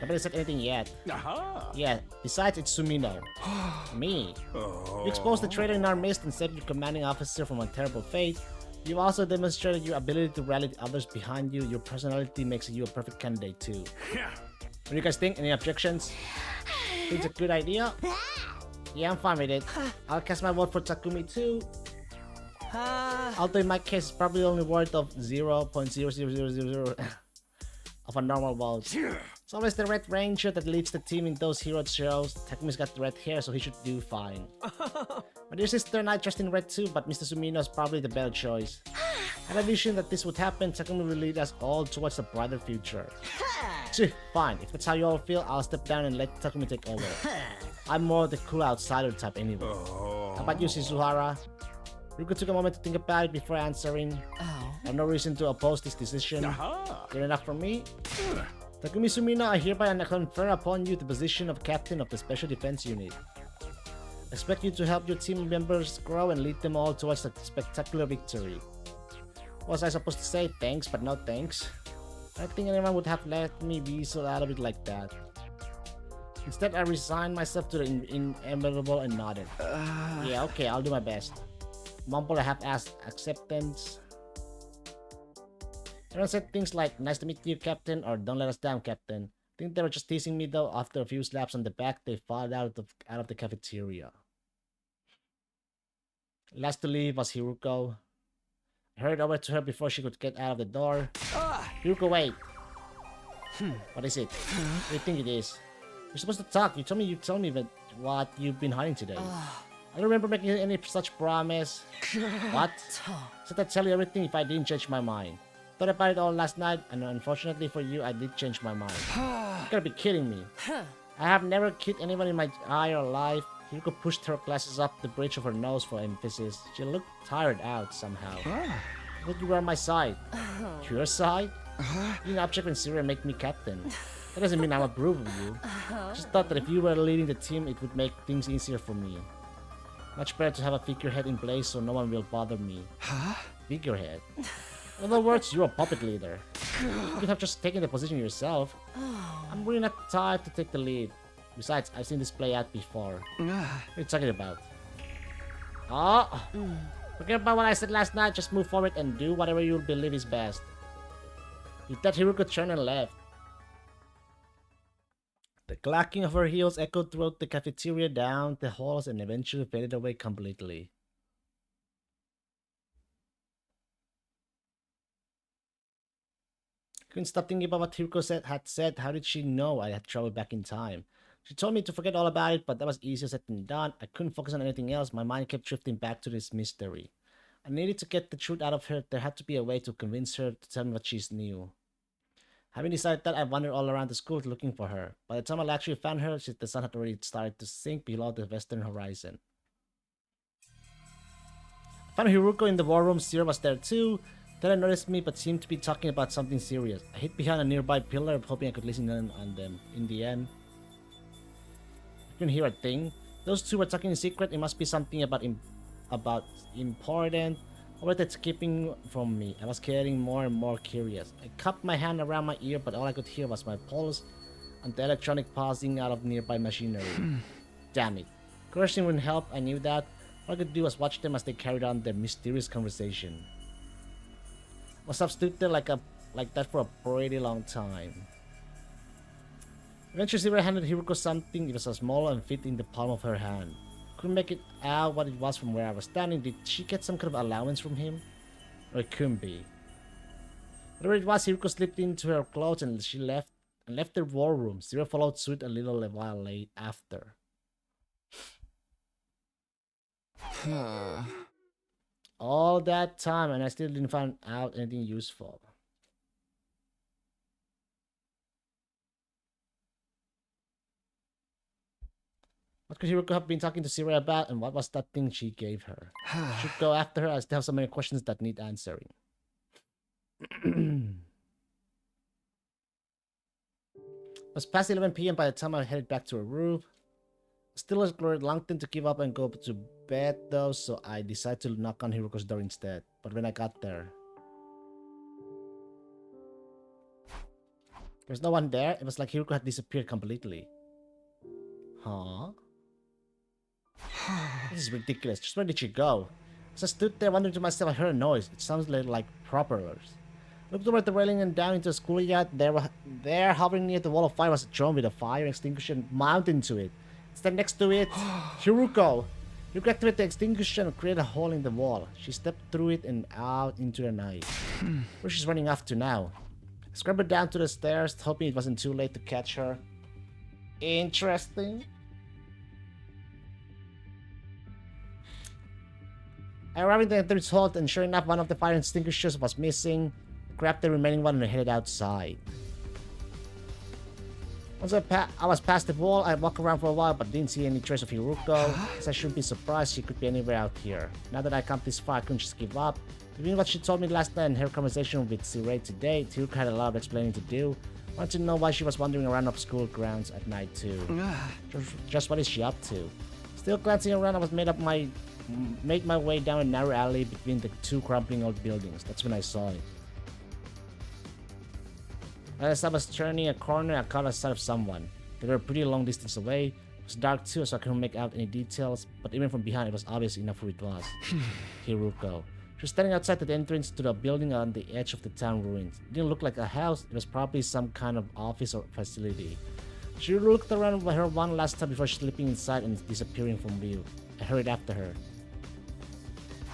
Nobody said anything yet. Aha! Yeah, besides it's Sumino. Me. You exposed the traitor in our midst and saved your commanding officer from a terrible fate. You've also demonstrated your ability to rally the others behind you. Your personality makes you a perfect candidate too. What do you guys think? Any objections? Think it's a good idea? Yeah, I'm fine with it. I'll cast my vote for Takumi too. Although in my case, it's probably only worth of 0.00000 of a normal vote. It's always the Red Ranger that leads the team in those hero shows. Takumi's got red hair, so he should do fine. My dear sister and I dressed in red too, but Mr. Sumino is probably the better choice. I had a vision that this would happen. Takumi will lead us all towards a brighter future. Fine, if that's how you all feel, I'll step down and let Takumi take over. I'm more the cool outsider type anyway. How about you, Shizuhara? Ryuko took a moment to think about it before answering. I have no reason to oppose this decision. Good enough for me? Takumi Sumino, I hereby confer upon you the position of Captain of the Special Defense Unit. I expect you to help your team members grow and lead them all towards a spectacular victory. Was I supposed to say thanks but no thanks? I don't think anyone would have let me be so out of it like that. Instead, I resigned myself to the inevitable and nodded. Yeah, okay, I'll do my best. Mumbled a half-assed acceptance. Everyone said things like, nice to meet you, Captain, or don't let us down, Captain. I think they were just teasing me though. After a few slaps on the back, they filed out of the cafeteria. Last to leave was Hiruko. I hurried over to her before she could get out of the door. Hiruko, wait. What is it? What do you think it is? You're supposed to talk. You told me what you've been hiding today. I don't remember making any such promise. What? Said I'd tell you everything if I didn't change my mind. Thought about it all last night, and unfortunately for you, I did change my mind. You gotta be kidding me. I have never killed anyone in my entire life. Hiruko pushed her glasses up the bridge of her nose for emphasis. She looked tired out somehow. But you were on my side. Your side? Being an object when Syria make me captain. That doesn't mean I approve of you. Just thought that if you were leading the team, it would make things easier for me. Much better to have a figurehead in place so no one will bother me. Figurehead? In other words, you're a puppet leader. You could have just taken the position yourself. I'm really not the type to take the lead. Besides, I've seen this play out before. What are you talking about? Forget about what I said last night. Just move forward and do whatever you believe is best. With that, Hiruko turned and left. The clacking of her heels echoed throughout the cafeteria, down the halls, and eventually faded away completely. Couldn't stop thinking about what Hiruko had said. How did she know I had traveled back in time? She told me to forget all about it, but that was easier said than done. I couldn't focus on anything else. My mind kept drifting back to this mystery. I needed to get the truth out of her. There had to be a way to convince her to tell me what she knew. Having decided that, I wandered all around the school looking for her. By the time I actually found her, the sun had already started to sink below the western horizon. I found Hiruko in the war room. Sierra was there too. Then I noticed me but seemed to be talking about something serious. I hid behind a nearby pillar, hoping I could listen in on them. In the end, I couldn't hear a thing. Those two were talking in secret. It must be something about important. Or were they keeping from me? I was getting more and more curious. I cupped my hand around my ear, but all I could hear was my pulse and the electronic pausing out of nearby machinery. Damn it. Cursing wouldn't help, I knew that. All I could do was watch them as they carried on their mysterious conversation. I was stood there like that for a pretty long time. Eventually, Zira handed Hiruko something. It was a small and fit in the palm of her hand. Couldn't make it out what it was from where I was standing. Did she get some kind of allowance from him? Or it couldn't be. Whatever it was, Hiruko slipped into her clothes and she left the war room. Zira followed suit a little while late after. All that time and I still didn't find out anything useful. What could Hiruko have been talking to Siri about, and what was that thing she gave her? Should go after her. I still have so many questions that need answering. It was past 11 p.m. by the time I headed back to her room. Still was reluctant to give up and go to bed though, so I decided to knock on Hiruko's door instead. But when I got there... There's no one there. It was like Hiruko had disappeared completely. Huh? This is ridiculous. Just where did she go? As I stood there wondering to myself, I heard a noise. It sounded like propellers. Looked over at the railing and down into the schoolyard. There, hovering near the wall of fire, was a drone with a fire extinguisher mounted to it. Instead, next to it, Hiruko. Hiruko activated the extinguisher and created a hole in the wall. She stepped through it and out into the night. Where she's running off to now? I scrambled down to the stairs, hoping it wasn't too late to catch her. Interesting. I arrived at the entrance hall, and sure enough, one of the fire extinguishers was missing. I grabbed the remaining one and headed outside. Once I was past the wall, I walked around for a while but didn't see any trace of Hiruko, as I shouldn't be surprised she could be anywhere out here. Now that I come this far, I couldn't just give up. Given what she told me last night and her conversation with Cirei today, Hiruko had a lot of explaining to do. I wanted to know why she was wandering around off school grounds at night too. Just what is she up to? Still glancing around, I made my way down a narrow alley between the two crumbling old buildings. That's when I saw it. As I was turning a corner, I caught a sight of someone. They were a pretty long distance away. It was dark too, so I couldn't make out any details, but even from behind, it was obvious enough who it was. Hiruko. She was standing outside the entrance to the building on the edge of the town ruins. It didn't look like a house, it was probably some kind of office or facility. She looked around her one last time before slipping inside and disappearing from view. I hurried after her.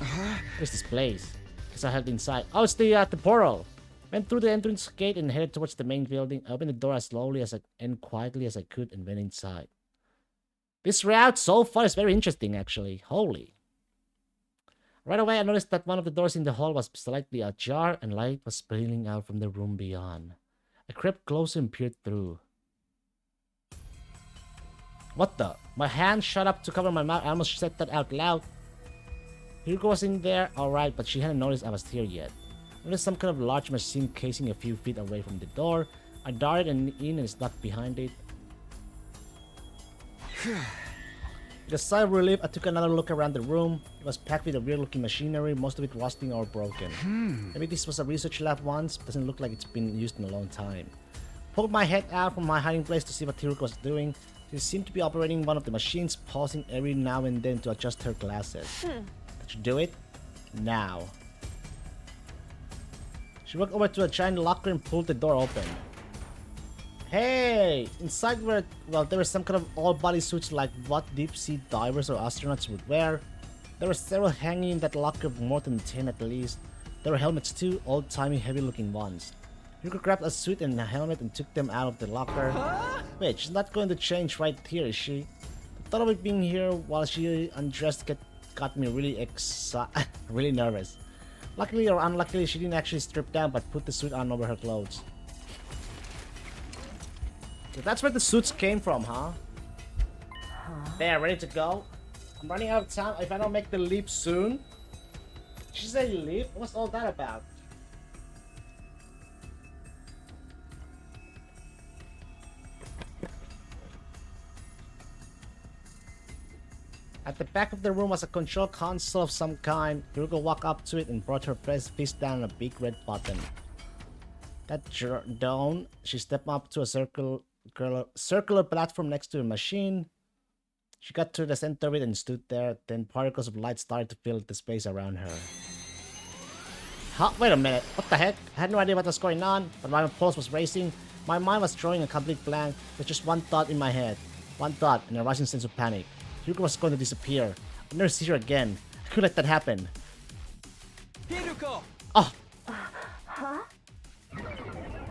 What is this place? Guess I headed inside. Oh, it's the portal! Went through the entrance gate and headed towards the main building. I opened the door as slowly and quietly as I could and went inside. This route so far is very interesting, actually. Holy. Right away, I noticed that one of the doors in the hall was slightly ajar and light was spilling out from the room beyond. I crept closer and peered through. What the? My hand shot up to cover my mouth. I almost said that out loud. Hiruko was in there, alright, but she hadn't noticed I was here yet. I noticed some kind of large machine casing a few feet away from the door. I darted in and snuck behind it. With a sigh of relief, I took another look around the room. It was packed with a weird-looking machinery, most of it rusting or broken. Maybe this was a research lab once, but doesn't look like it's been used in a long time. I pulled my head out from my hiding place to see what Hiruko was doing. She seemed to be operating one of the machines, pausing every now and then to adjust her glasses. Did you do it? Now. She walked over to a giant locker and pulled the door open. Hey! Inside there were some kind of all-body suits like what deep-sea divers or astronauts would wear. There were several hanging in that locker, more than 10 at least. There were helmets too, old-timey, heavy-looking ones. Hiruko grabbed a suit and a helmet and took them out of the locker. Wait, she's not going to change right here, is she? The thought of it being here while she undressed got me really really nervous. Luckily or unluckily, she didn't actually strip down but put the suit on over her clothes. So that's where the suits came from, huh? There, ready to go? I'm running out of time. If I don't make the leap soon. Did she say leap? What's all that about? At the back of the room was a control console of some kind. Hiruko walked up to it and brought her fist down on a big red button. That done, she stepped up to a circular platform next to a machine. She got to the center of it and stood there. Then particles of light started to fill the space around her. Huh? Wait a minute. What the heck? I had no idea what was going on, but my pulse was racing. My mind was drawing a complete blank with just one thought in my head. One thought and a rising sense of panic. Hiruko was going to disappear. I'd never see her again. I couldn't let that happen. Hiruko! Oh! Huh?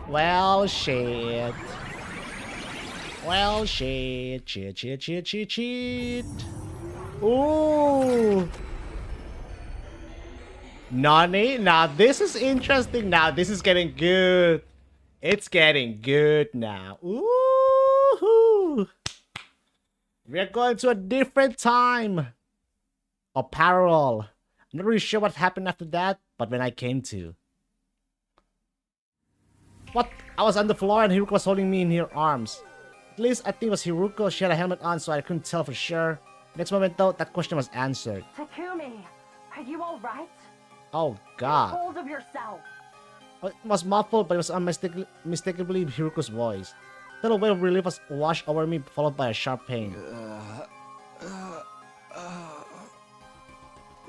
Well, shit. Well, shit. Cheat. Ooh! Nani? Now this is interesting. Now this is getting good. It's getting good now. Ooh! We're going to a different time. Or parallel. I'm not really sure what happened after that, but when I came to. What? I was on the floor and Hiruko was holding me in her arms. At least I think it was Hiruko. She had a helmet on, so I couldn't tell for sure. Next moment though, that question was answered. Takumi, are you alright? Oh god. Take hold of yourself. It was muffled, but it was unmistakably Hiruko's voice. Then a wave of relief was washed over me, followed by a sharp pain.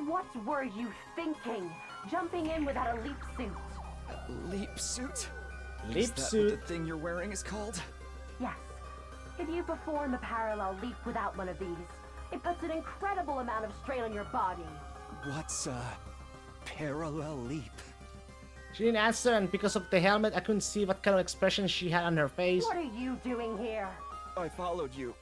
What were you thinking? Jumping in without a leap suit. A leap suit? Leap Is suit? that what the thing you're wearing is called? Yes. If you perform a parallel leap without one of these, it puts an incredible amount of strain on your body. What's a parallel leap? She didn't answer, and because of the helmet, I couldn't see what kind of expression she had on her face. What are you doing here? I followed you.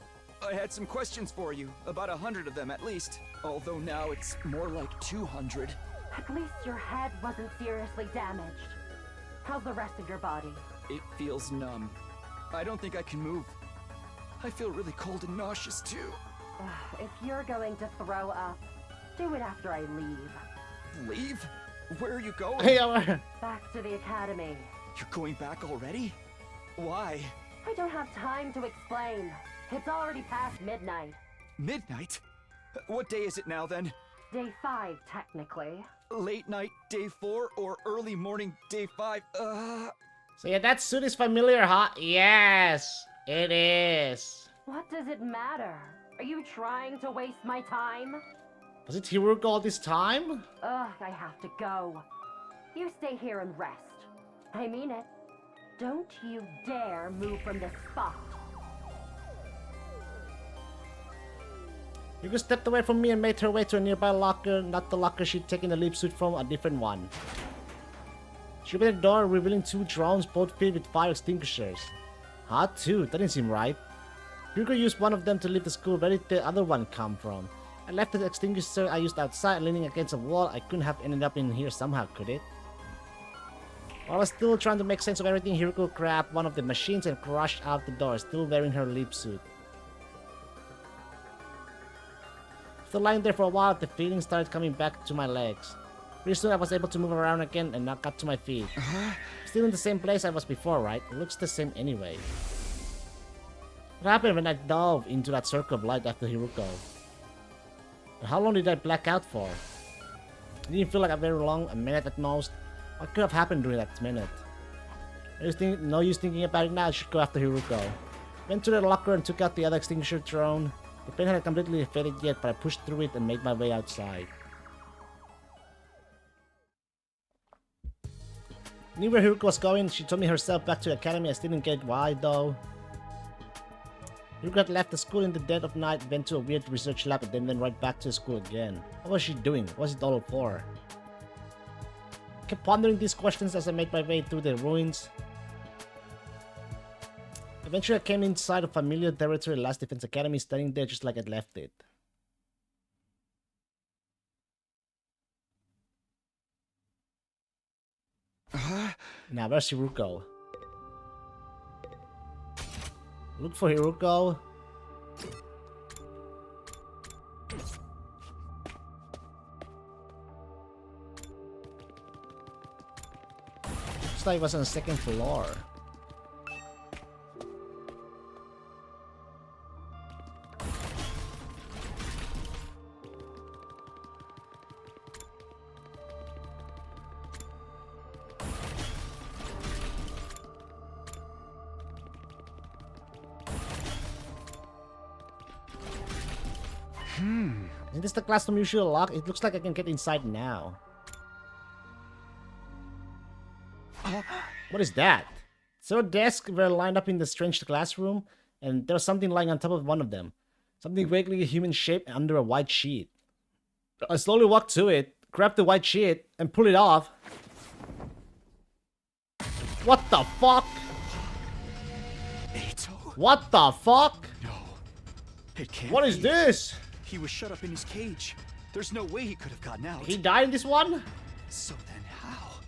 I had some questions for you, about 100 of them at least. Although now it's more like 200. At least your head wasn't seriously damaged. How's the rest of your body? It feels numb. I don't think I can move. I feel really cold and nauseous too. If you're going to throw up, do it after I leave. Leave? Where are you going? Back to the academy. You're going back already? Why? I don't have time to explain. It's already past midnight. Midnight? What day is it now then? Day 5, technically. Late night, day 4, or early morning, day 5? So yeah, that suit is familiar, huh? Yes, it is. What does it matter? Are you trying to waste my time? Was it Hiruko all this time? Ugh, I have to go. You stay here and rest. I mean it. Don't you dare move from this spot. Hiruko stepped away from me and made her way to a nearby locker, not the locker she'd taken the leap suit from, a different one. She opened the door, revealing 2 drones, both filled with fire extinguishers. Hot too, that didn't seem right. Hiruko used one of them to leave the school. Where did the other one come from? I left the extinguisher I used outside, leaning against a wall. I couldn't have ended up in here somehow, could it? While I was still trying to make sense of everything, Hiruko grabbed one of the machines and crashed out the door, still wearing her leap suit. After lying there for a while, the feeling started coming back to my legs. Pretty soon I was able to move around again and not got to my feet. Still in the same place I was before, right? It looks the same anyway. What happened when I dove into that circle of light after Hiruko? How long did I black out for? It didn't feel like a very long, a minute at most. What could have happened during that minute? No use thinking about it now, I should go after Hiruko. Went to the locker and took out the other extinguisher drone. The pain hadn't completely faded yet, but I pushed through it and made my way outside. Knew where Hiruko was going. She told me herself back to the academy. I still didn't get why though. Hiruko had left the school in the dead of night, went to a weird research lab, and then went right back to school again. What was she doing? What was it all for? I kept pondering these questions as I made my way through the ruins. Eventually I came inside a familiar territory, Last Defense Academy, standing there just like I'd left it. Now, where's Hiruko? Look for Hiruko. Looks like it was on the 2nd floor. Is this the classroom usual lock? It looks like I can get inside now. What is that? So desks were lined up in the strange classroom, and there was something lying on top of one of them. Something vaguely human-shaped under a white sheet. I slowly walked to it, grabbed the white sheet, and pulled it off. What the fuck? Eito? What the fuck? No. It can't What is be. this? He was shut up in his cage. There's no way he could have gotten out. He died in this one? So then how?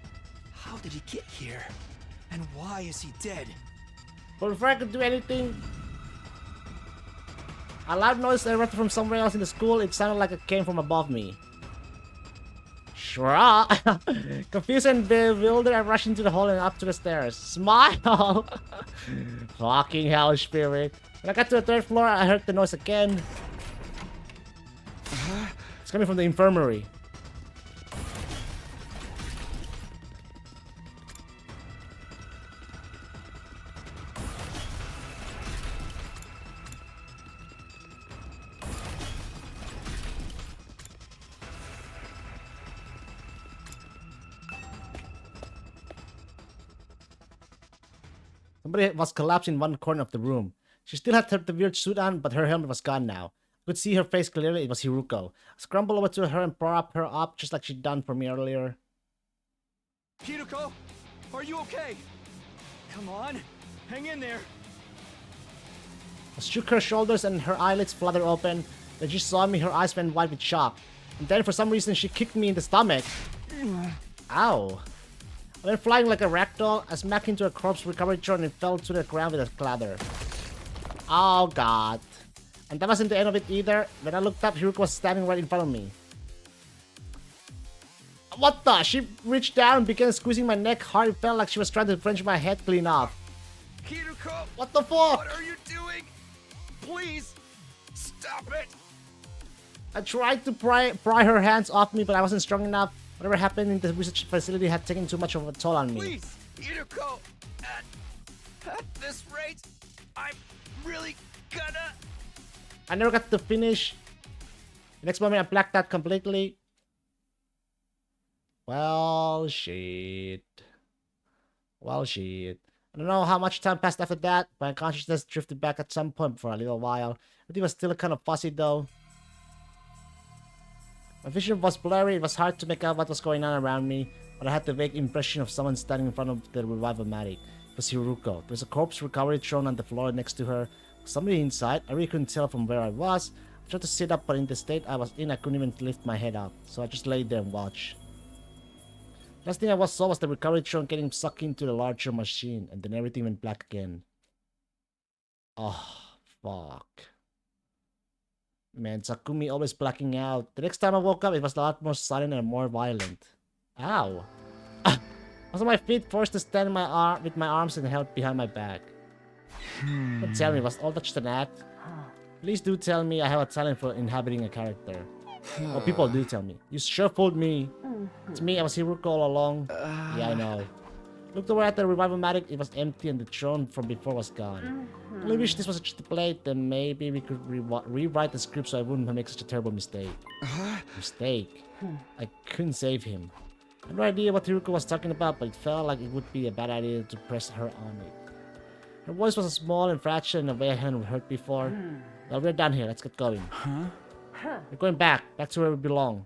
How did he get here? And why is he dead? But before I could do anything, a loud noise erupted from somewhere else in the school. It sounded like it came from above me. Shra! Confused and bewildered, I rushed into the hall and up to the stairs. Smile! Fucking hell, spirit. When I got to the 3rd floor, I heard the noise again. It's coming from the infirmary. Somebody was collapsed in one corner of the room. She still had the weird suit on, but her helmet was gone now. I could see her face clearly. It was Hiruko. I scrambled over to her and prop her up, just like she'd done for me earlier. Hiruko, are you okay? Come on, hang in there. I shook her shoulders and her eyelids fluttered open. Then she saw me, her eyes went wide with shock. And then for some reason she kicked me in the stomach. Ow. I went flying like a ragdoll. I smacked into a corpse recovery drone and fell to the ground with a clatter. Oh god. And that wasn't the end of it either. When I looked up, Hiruko was standing right in front of me. What the? She reached down and began squeezing my neck hard. It felt like she was trying to wrench my head clean off. Hiruko! What the fuck? What are you doing? Please, stop it! I tried to pry her hands off me, but I wasn't strong enough. Whatever happened in the research facility had taken too much of a toll on me. Please, Hiruko! At this rate, I'm really gonna... I never got to finish. The next moment, I blacked out completely. Well, shit. Well, shit. I don't know how much time passed after that. My consciousness drifted back at some point for a little while. Everything was still kind of fuzzy though. My vision was blurry. It was hard to make out what was going on around me, but I had the vague impression of someone standing in front of the revival-matic. It was Hiruko. There was a corpse recovery thrown on the floor next to her. Somebody inside. I really couldn't tell from where I was. I tried to sit up, but in the state I was in, I couldn't even lift my head up. So I just lay there and watched. Last thing I saw was the recovery drone getting sucked into the larger machine, and then everything went black again. Oh, fuck. Man, Takumi always blacking out. The next time I woke up, it was a lot more sudden and more violent. Ow. I was on my feet, forced to stand with my arms and held behind my back. Don't tell me, was all that just an act? Please do tell me I have a talent for inhabiting a character. Oh, people do tell me. You sure fooled me. It's me, I was Hiruko all along. Yeah, I know. Looked over at the revival-matic, it was empty and the drone from before was gone. I really wish this was just a plate, then maybe we could rewrite the script so I wouldn't make such a terrible mistake. Mistake? I couldn't save him. I had no idea what Hiruko was talking about, but it felt like it would be a bad idea to press her on it. Her voice was small and fractured in a way I hadn't heard before. Well, we're done here, let's get going. We're going back to where we belong.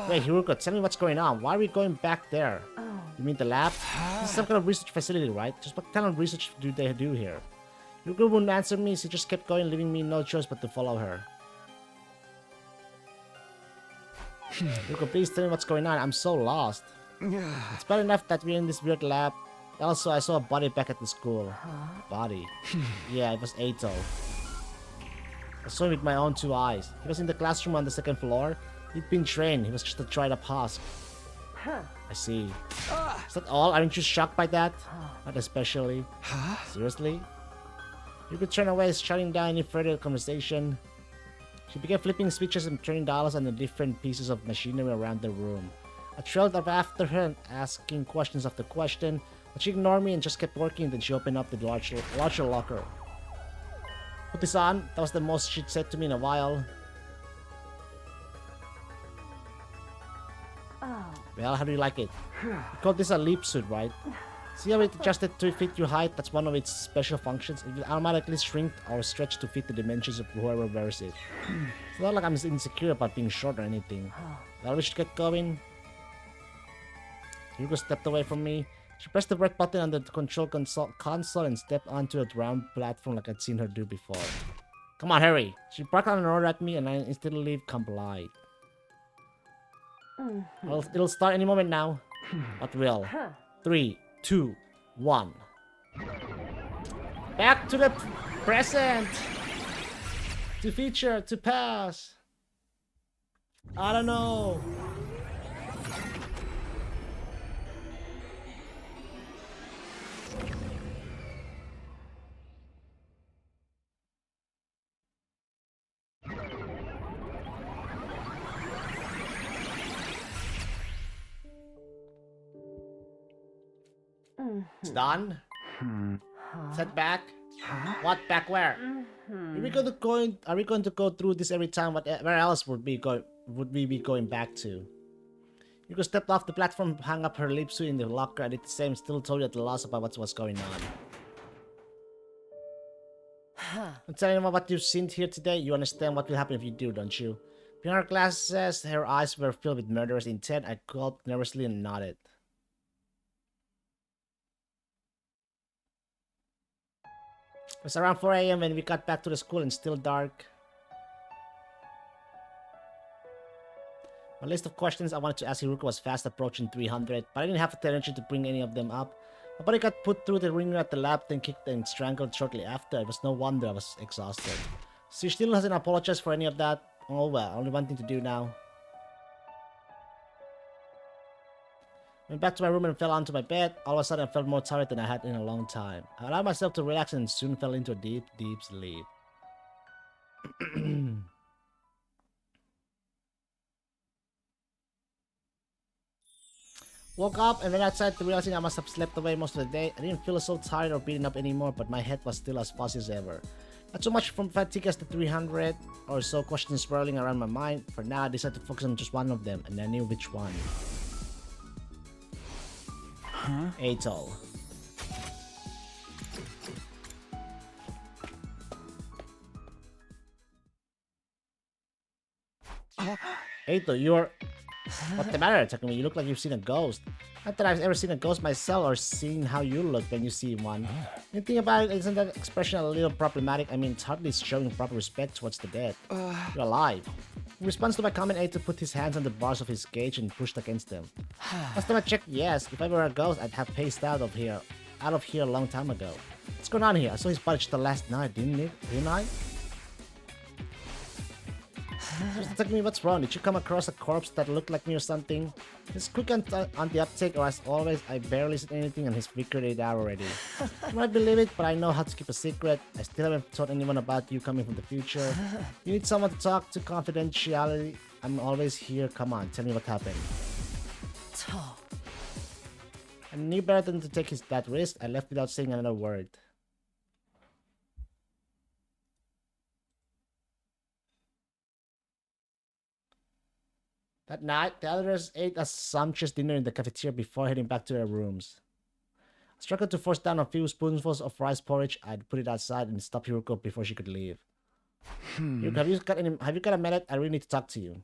Wait, Hiruko, tell me what's going on. Why are we going back there? You mean the lab? This is some kind of research facility, right? Just what kind of research do they do here? Hiruko wouldn't answer me, so she just kept going, leaving me no choice but to follow her. Hiruko, please tell me what's going on. I'm so lost. It's bad enough that we're in this weird lab. Also, I saw a body back at the school. Body? Yeah, it was Eito. I saw him with my own two eyes. He was in the classroom on the second floor. He'd been trained. He was just a dried-up husk. I see. Is that all? Aren't you shocked by that? Not especially. Seriously? You could turn away, shutting down any further conversation. She began flipping switches and turning dials on the different pieces of machinery around the room. I trailed up after her and asking questions after question, but she ignored me and just kept working. Then she opened up the larger locker. Put this on. That was the most she'd said to me in a while. Well, how do you like it? You call this a leap suit, right? See how it adjusted to fit your height? That's one of its special functions. It will automatically shrink or stretch to fit the dimensions of whoever wears it. It's not like I'm insecure about being short or anything. Well, we should get going. Hugo stepped away from me. She pressed the red button on the control console and stepped onto a round platform like I'd seen her do before. Come on, hurry! She barked out an order at me and I instantly complied. Well, it'll start any moment now. What will? 3, 2, 1. Back to the present! To future, to past. I don't know. It's done. Set back. What back where? Are we going to go through this every time? Where else would we be going back to? Yuko stepped off the platform, hung up her leap suit in the locker, and did the same, still told you at a loss about what was going on. I'm telling you what you've seen here today, you understand what will happen if you do, don't you? Behind her glasses, her eyes were filled with murderous intent. I gulped nervously and nodded. It was around 4 a.m. when we got back to the school and still dark. My list of questions I wanted to ask Hiruko was fast approaching 300, but I didn't have the energy to bring any of them up. My body got put through the ringer at the lab, then kicked and strangled shortly after. It was no wonder I was exhausted. She still hasn't apologized for any of that. Oh well, only one thing to do now. Went back to my room and fell onto my bed. All of a sudden I felt more tired than I had in a long time. I allowed myself to relax and soon fell into a deep, deep sleep. Woke up and went outside realizing I must have slept away most of the day. I didn't feel so tired or beaten up anymore, but my head was still as fuzzy as ever. Not so much from fatigue as the 300 or so questions swirling around my mind. For now, I decided to focus on just one of them, and I knew which one. Eito. Eito, you're... What's the matter, Takumi? You look like you've seen a ghost. Not that I've ever seen a ghost myself or seen how you look when you see one. You think about it, isn't that expression a little problematic? I mean, it's hardly showing proper respect towards the dead. You're alive. In response to my comment, Eito put his hands on the bars of his cage and pushed against them. Last time I checked, yes. If I were a ghost, I'd have paced out of here a long time ago. What's going on here? I saw his body just the last night, didn't I? Just tell me what's wrong. Did you come across a corpse that looked like me or something? He's quick on the uptake, or as always, I barely said anything and he's figured it out already. You might believe it, but I know how to keep a secret. I still haven't told anyone about you coming from the future. You need someone to talk to, confidentiality. I'm always here. Come on, tell me what happened. I knew better than to take that risk. I left without saying another word. That night, the others ate a sumptuous dinner in the cafeteria before heading back to their rooms. I struggled to force down a few spoonfuls of rice porridge. I'd put it outside and stop Hiruko before she could leave. Hiruko, have you got a minute? I really need to talk to you.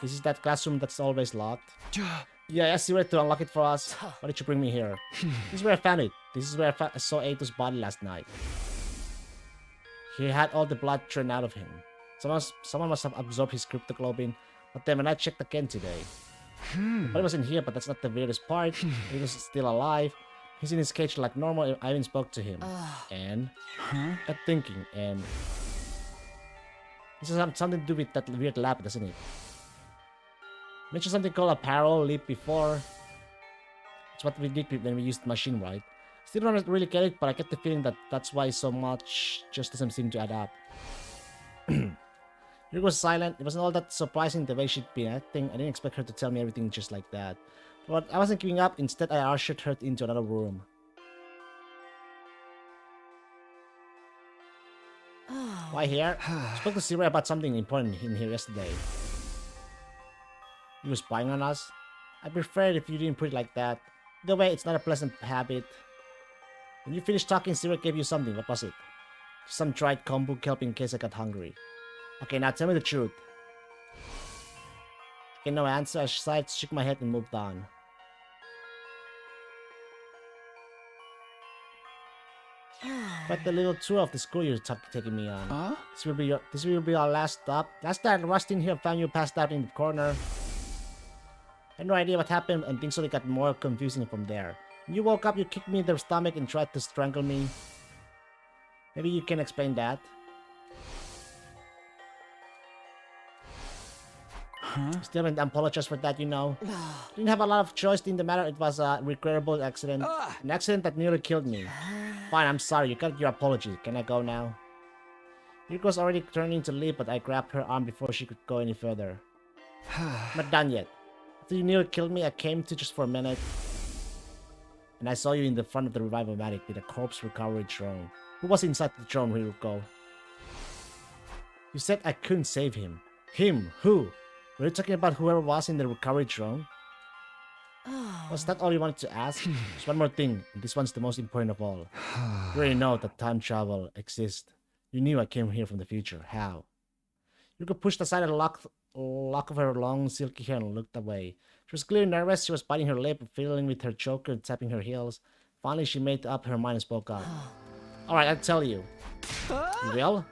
This is that classroom that's always locked. Yeah, I asked Zero to unlock it for us. Why did you bring me here? This is where I found it. This is where I saw Eito's body last night. He had all the blood drained out of him. Someone must have absorbed his cryptoglobin. But then when I checked again today, the body wasn't here, but that's not the weirdest part. He was still alive. He's in his cage like normal. I even spoke to him. And got thinking, and this has something to do with that weird lab, doesn't it? Mentioned something called a parallel leap before. It's what we did when we used the machine, right? Still don't really get it, but I get the feeling that that's why so much just doesn't seem to add up. Yuko was silent. It wasn't all that surprising the way she'd been acting. I didn't expect her to tell me everything just like that. But I wasn't giving up. Instead, I ushered her into another room. Why here? I spoke to Zero about something important in here yesterday. You were spying on us? I'd prefer it if you didn't put it like that. Either way, it's not a pleasant habit. When you finished talking, Zero gave you something. What was it? Some dried kombu kelp in case I got hungry. Okay, now tell me the truth. Okay, no answer. I sighed, shook my head, and moved on. Quite the little tour of the school you're taking me on. This will be our last stop. Last night, I rushed in here and found you passed out in the corner. I had no idea what happened, and things only got more confusing from there. When you woke up, you kicked me in the stomach and tried to strangle me. Maybe you can explain that? Still haven't apologized for that, you know. Didn't have a lot of choice in the matter. It was a regrettable accident. An accident that nearly killed me. Fine, I'm sorry. You got your apology. Can I go now? Yuko's already turning to leave, but I grabbed her arm before she could go any further. I'm not done yet. After you nearly killed me, I came to just for a minute. and I saw you in the front of the Revival-Matic with a corpse recovery drone. Who was inside the drone, Hiruko? You said I couldn't save him. Him? Who? Were you talking about whoever was in the recovery drone? Was that all you wanted to ask? Just one more thing, and this one's the most important of all. You already know that time travel exists. You knew I came here from the future. How? Yuko pushed aside a lock of her long, silky hair and looked away. She was clearly nervous. She was biting her lip, fiddling with her choker, and tapping her heels. Finally, she made up her mind and spoke up. Alright, I'll tell you. You will?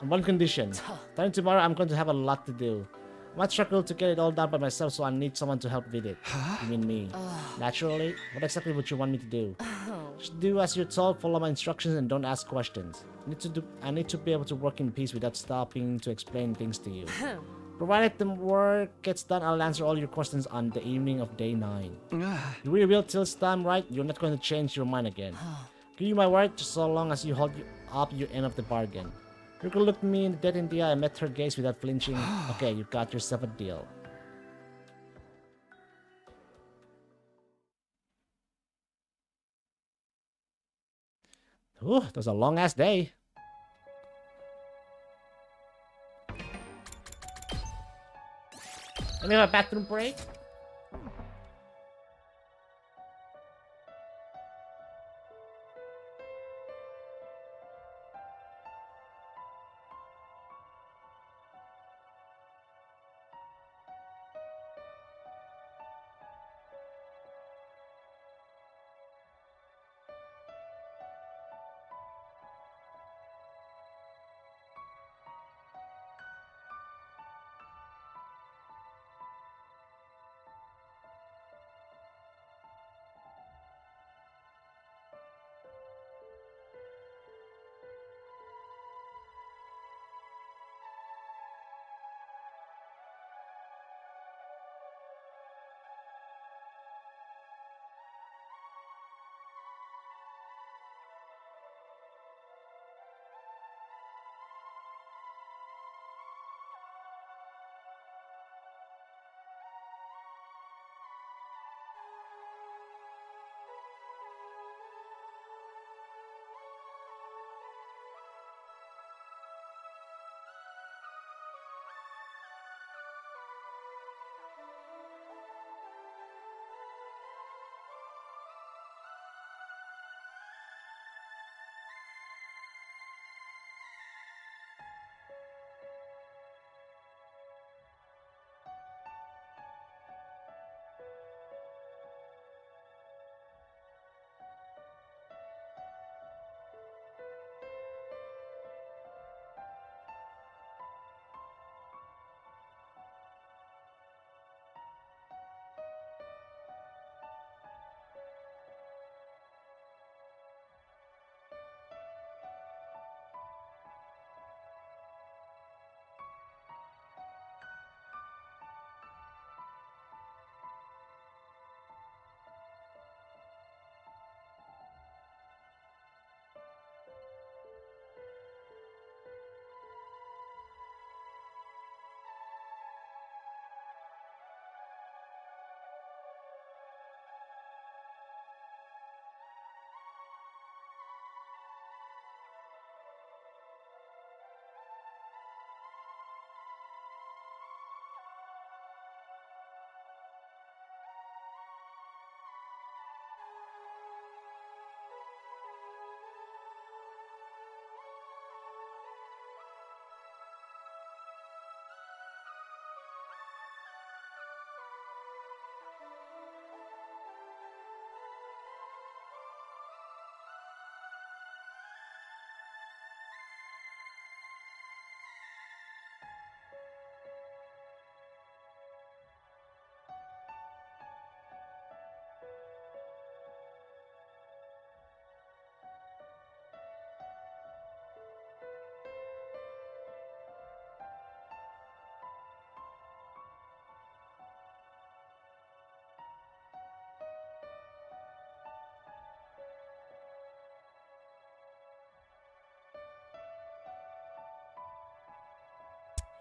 On one condition. Starting tomorrow, I'm going to have a lot to do. I might struggle to get it all done by myself, so I need someone to help with it. You mean me? Naturally? What exactly would you want me to do? Just do as you're told, follow my instructions, and don't ask questions. I need to be able to work in peace without stopping to explain things to you. Provided the work gets done, I'll answer all your questions on the evening of day 9. You really will till it's time, right? You're not going to change your mind again. Give you my word, just so long as you hold up your end of the bargain. Yuko looked me dead in the eye and met her gaze without flinching. Okay, you got yourself a deal. Ooh, that was a long-ass day. Let me have a bathroom break.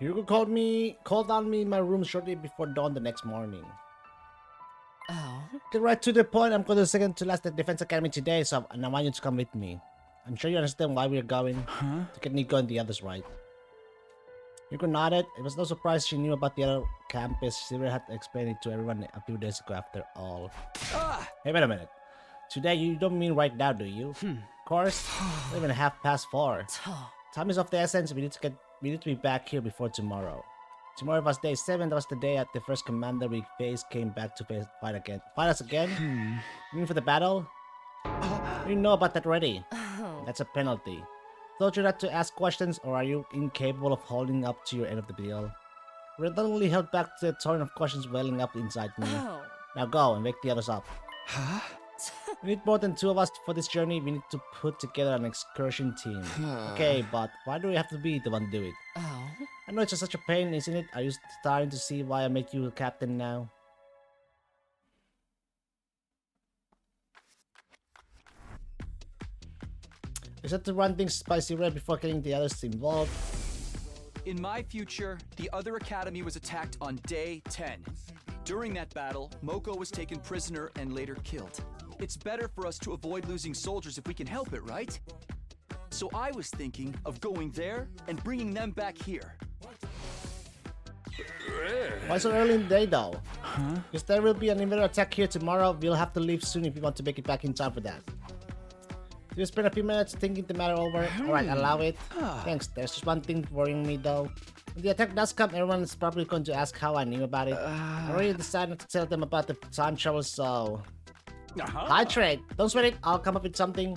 Hugo called on me in my room shortly before dawn the next morning. Oh? Get right to the point. I'm going to the second to last defense academy today, so I want you to come with me. I'm sure you understand why we're going. To get Nico and the others right. Nico nodded. It was no surprise she knew about the other campus. She really had to explain it to everyone a few days ago after all. Hey, wait a minute. Today, you don't mean right now, do you? Of course. It's not even 4:30. Time is of the essence. We need to be back here before tomorrow. Tomorrow was day 7. That was the day that the first commander we faced came back to fight again. Fight us again? You mean for the battle? You know about that already. That's a penalty. Told you not to ask questions, or are you incapable of holding up to your end of the deal? Reluctantly held back to the torrent of questions welling up inside me. Now go and wake the others up. We need more than 2 of us for this journey. We need to put together an excursion team. Okay, but why do we have to be the one to do it? I know it's just such a pain, isn't it? Are you starting to see why I made you a captain now? We had to run things by Zero before getting the others involved. In my future, the other academy was attacked on day 10. During that battle, Moko was taken prisoner and later killed. It's better for us to avoid losing soldiers if we can help it, right? So I was thinking of going there and bringing them back here. Why so early in the day though? Because there will be an invader attack here tomorrow. We'll have to leave soon if we want to make it back in time for that. You spend a few minutes thinking the matter over. Alright, allow it. Thanks. There's just one thing worrying me though. When the attack does come, everyone is probably going to ask how I knew about it. I already decided not to tell them about the time travel, so... Hydrate! Don't sweat it, I'll come up with something.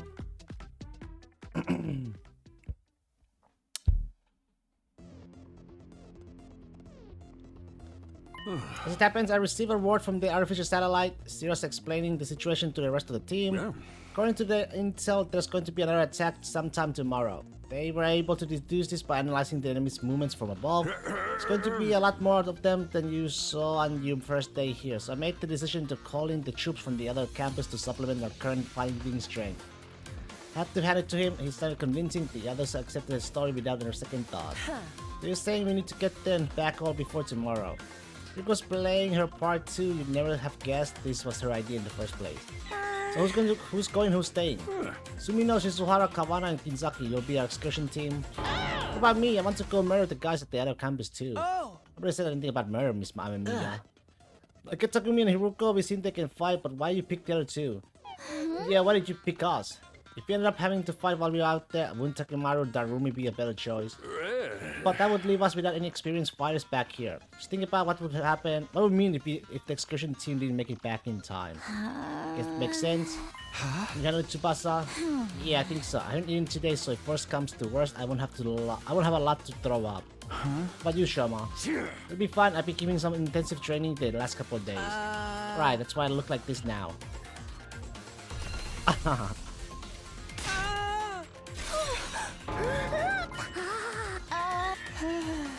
As it happens, I receive a word from the artificial satellite. Zero's explaining the situation to the rest of the team. According to the intel, there's going to be another attack sometime tomorrow. They were able to deduce this by analyzing the enemy's movements from above. It's going to be a lot more of them than you saw on your first day here, so I made the decision to call in the troops from the other campus to supplement our current fighting strength. Had to hand it to him. He started convincing the others accepted his story without their second thought. He was saying we need to get them back all before tomorrow. Riko's playing her part too. You'd never have guessed this was her idea in the first place. So who's going, who's staying? Sumino, Shizuhara, Kawana, and Kinzaki, you'll be our excursion team. What about me? I want to go murder the guys at the other campus too. Nobody said anything about murder, Miss Amemiya. Like Takumi and Hiruko, we seem they can fight, but why you pick the other two? Yeah, why did you pick us? If we ended up having to fight while we were out there, wouldn't Takimaru or Darumi be a better choice? But that would leave us without any experienced fighters back here. Just think about what would happen. What would mean if the excursion team didn't make it back in time? Guess it makes sense. You handle Tsubasa? Yeah, I think so. I haven't eaten today, so if worst comes to worst, I won't have a lot to throw up. But you, Shoma? It'll be fine. I've been giving some intensive training the last couple of days. Right, that's why I look like this now.